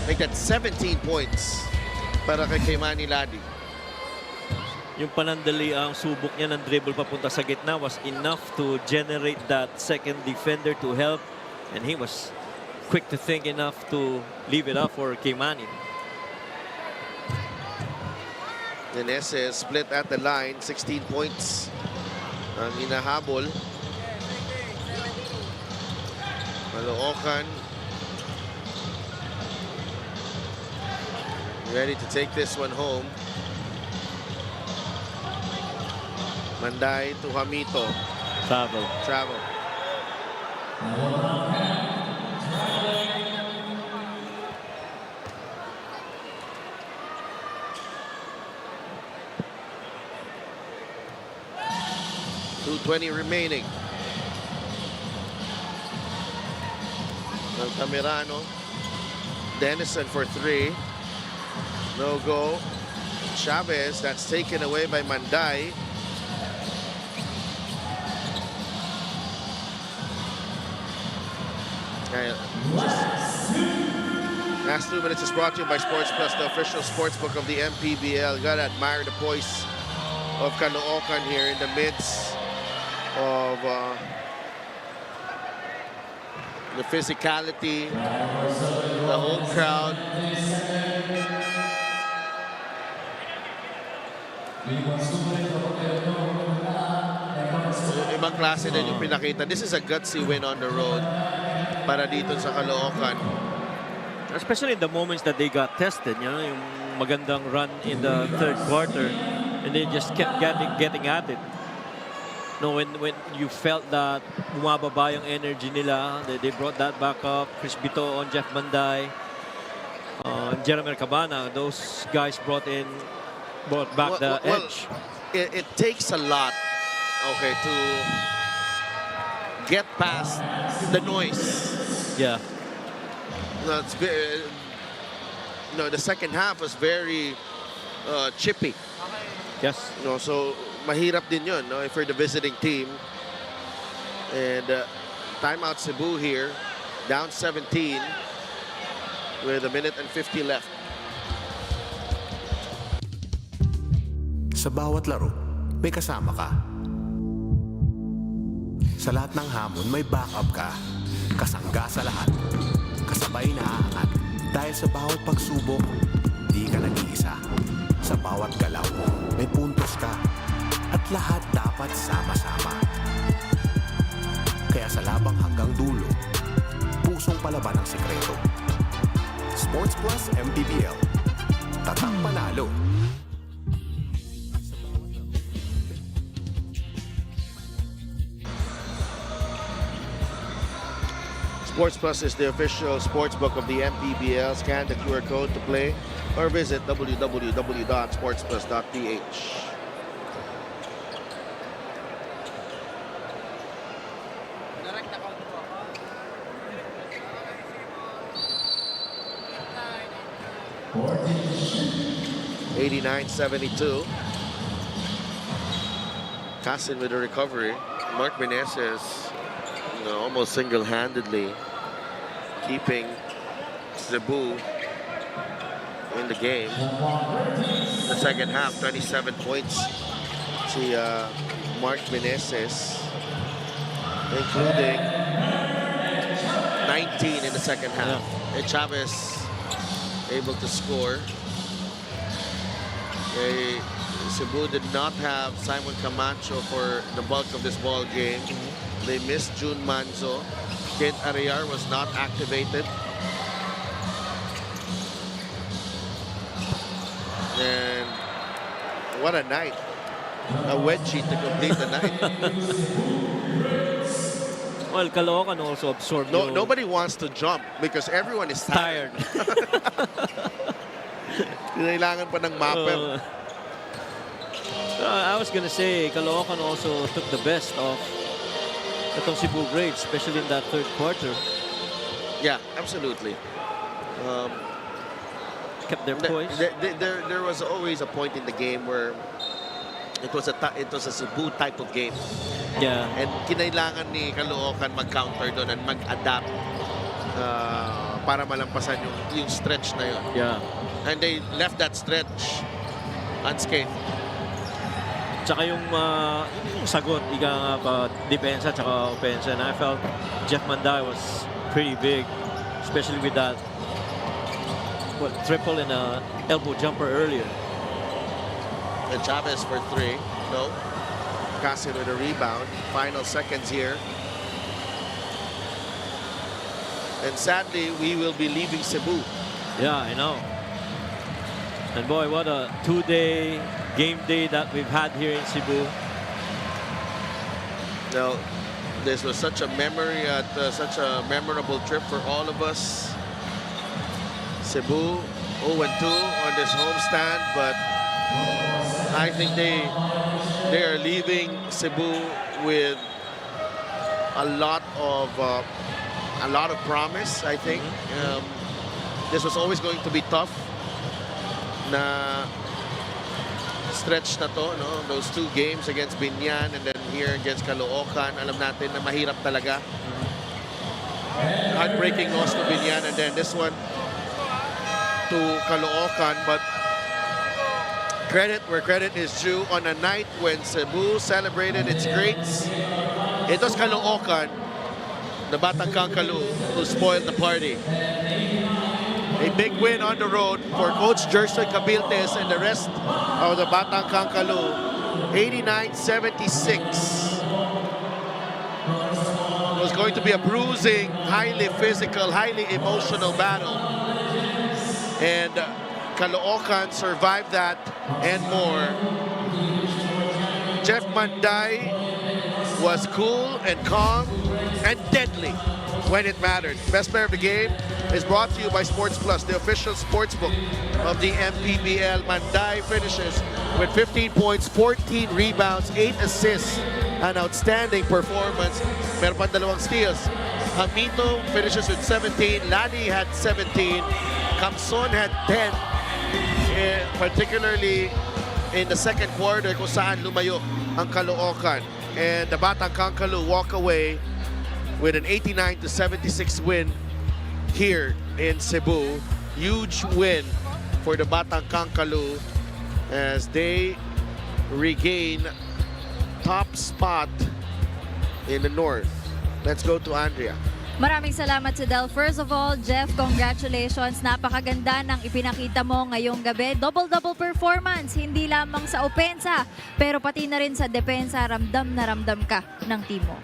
make that 17 points para kay Manny Ladi. Yung panandali ang subok niya ng dribble papunta sa gitna was enough to generate that second defender to help, and he was quick to think enough to leave it up for Keimani. Meneses split at the line, 16 points ang inahabol. Caloocan ready to take this one home. Manday to Hamito. Travel. 2:20 remaining. Altamirano. Denison for 3. No go. Chavez, that's taken away by Manday. Last 2 minutes is brought to you by Sports Plus, the official sportsbook of the MPBL. You gotta admire the poise of Caloocan here in the midst of the physicality, the whole crowd. Ibang klase din yung pinakita. This is a gutsy win on the road para dito sa Caloocan. Especially in the moments that they got tested, you know, yung magandang run in the third quarter, and they just kept getting at it. No, when you felt that bumababa yung energy nila, they brought that back up. Chris Bito on Jeff Manday, Jeremy Cabana, those guys brought back the edge. It takes a lot, okay, to get past the noise. Yeah. No, it's very, the second half was very chippy. Yes. So mahirap din yun, no, if you're the visiting team. And timeout Cebu here, down 17 with 1 minute and 50 left. Sa bawat laro, may kasama ka. Sa lahat ng hamon, may backup ka. Kasangga sa lahat. Kasabay na aangat. Dahil sa bawat pagsubok, di ka nag-iisa. Sa bawat galaw, may puntos ka. At lahat dapat sama-sama. Kaya sa labang hanggang dulo, pusong palaban ang sikreto. Sports Plus MPBL. Tatak panalo. Sports Plus is the official sportsbook of the MPBL. Scan the QR code to play or visit www.sportsplus.ph. (89-72). Cassin with a recovery. Mark Meneses, almost single-handedly keeping Cebu in the game. The second half, 27 points. Si Mark Meneses, including 19 in the second half. And Chavez able to score. Cebu did not have Simon Camacho for the bulk of this ball game. They missed June Manzo. Kent Ariar was not activated. And what a night. A wedgie to complete the night. Well, Caloocan also absorbed. Nobody wants to jump because everyone is tired. Kailangan pa ng mapper. I was gonna say Caloocan also took the best of itong Cebu Greats, especially in that third quarter. Yeah, absolutely. Kept their poise. There was always a point in the game where it was a Cebu type of game. Yeah. And kinailangan ni Caloocan mag-counter doon and mag-adapt para malampasan yung stretch na yun. Yeah. And they left that stretch unscathed. Tsaka yung sagot, ika nga pa, depensa tsaka opensa. And I felt Jeff Manday was pretty big, especially with that triple and a elbow jumper earlier. And Chavez for three. No. Cassian with a rebound. Final seconds here. And sadly, we will be leaving Cebu. Yeah, I know. And boy, what a two-day game day that we've had here in Cebu. Now, this was such a memory, such a memorable trip for all of us. Cebu 0-2 on this homestand, but I think they are leaving Cebu with a lot of promise. I think this was always going to be tough. Na stretch na to, no? Those two games against Binyan and then here against Caloocan, alam natin na mahirap talaga. Heartbreaking loss to Binyan and then this one to Caloocan, but credit where credit is due. On a night when Cebu celebrated its greats, it was Caloocan, the Batang Kankalu, who spoiled the party. A big win on the road for Coach Jerson Cabiltes and the rest of the Batang Kankalu. 89-76. It was going to be a bruising, highly physical, highly emotional battle. And Caloocan survived that and more. Jeff Manday was cool and calm and deadly when it mattered. Best player of the game is brought to you by Sports Plus, the official sports book of the MPBL. Manday finishes with 15 points, 14 rebounds, 8 assists. An outstanding performance. Meron pa dalawang steals. Hamito finishes with 17. Lani had 17. Kamson had 10. Particularly in the second quarter kung saan lumayo ang Caloocan. And the Batang Kankalu walk away with an 89-76 win here in Cebu. Huge win for the Batang Kankalu as they regain top spot in the north. Let's go to Andrea. Maraming salamat sa Del. First of all, Jeff, congratulations. Napakaganda ng ipinakita mo ngayong gabi. Double-double performance, hindi lamang sa opensa, pero pati na rin sa depensa. Ramdam na ramdam ka ng team mo.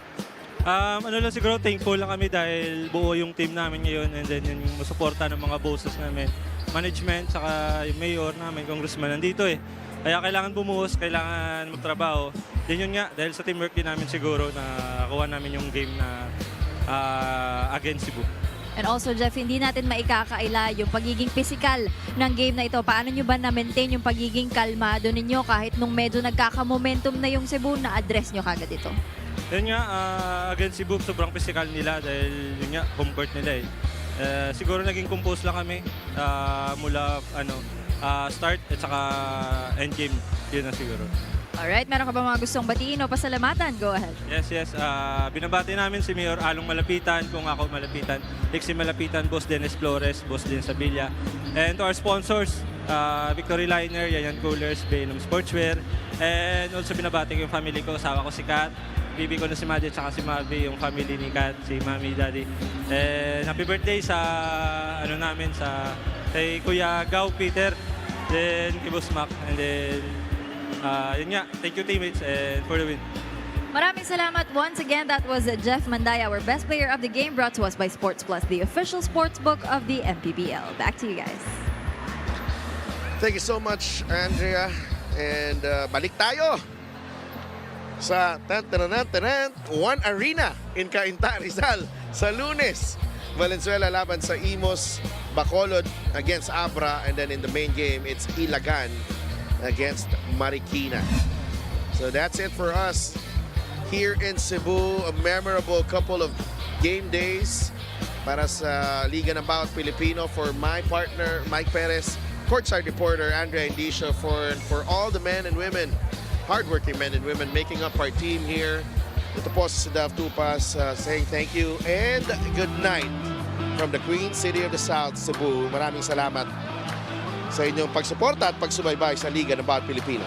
Ano lang siguro, thankful lang kami dahil buo yung team namin ngayon and then yung masuporta ng mga bosses namin. Management, saka yung mayor namin, congressman, nandito eh. Kaya kailangan bumuhos, kailangan magtrabaho. Din yun nga, dahil sa teamwork din namin siguro na nakuha namin yung game na against Cebu. And also, Jeff, hindi natin maikakaila yung pagiging physical ng game na ito. Paano nyo ba na-maintain yung pagiging kalmado ninyo kahit nung medyo nagkaka-momentum na yung Cebu, na-address nyo kagad ito? Yun nga, against Cebu, sobrang physical nila dahil yun nga, home court nila eh. Siguro naging compose lang kami mula start at saka end game. Yun na siguro. Alright, meron ka ba mga gustong batiin o pasalamatan? Go ahead. Yes. Binabati namin si Mayor Along Malapitan, kung ako Malapitan, Dixie Malapitan, Boss Dennis Flores, Boss Din Sabilla. And to our sponsors, Victory Liner, Yayan Coolers, Venom Sportswear. And also binabati ko yung family ko, asawa ko si Kat, bibi ko na si Maddie at si Mavi, yung family ni Kat, si Mami, Daddy. And happy birthday sa kay Kuya Gao Peter, then kay Boss Mac, and then yun nga, thank you teammates and for the win. Maraming salamat. Once again, that was Jeff Manday, our best player of the game, brought to us by Sports Plus, the official sports book of the MPBL. Back to you guys. Thank you so much, Andrea. And balik tayo sa One Arena in Cainta, Rizal sa Lunes. Valenzuela laban sa Imos, Bacolod against Abra, and then in the main game, it's Ilagan against Marikina. So that's it for us here in Cebu. A memorable couple of game days para sa Liga ng Bawat Pilipino. For my partner, Mike Perez, courtside reporter, Andrea Indicio, for all the men and women, hardworking men and women making up our team here. Ito po si Dav Tupas saying thank you and good night from the Queen City of the South, Cebu. Maraming salamat sa inyong pagsuporta at pagsubaybay sa Liga ng Bawat Pilipino.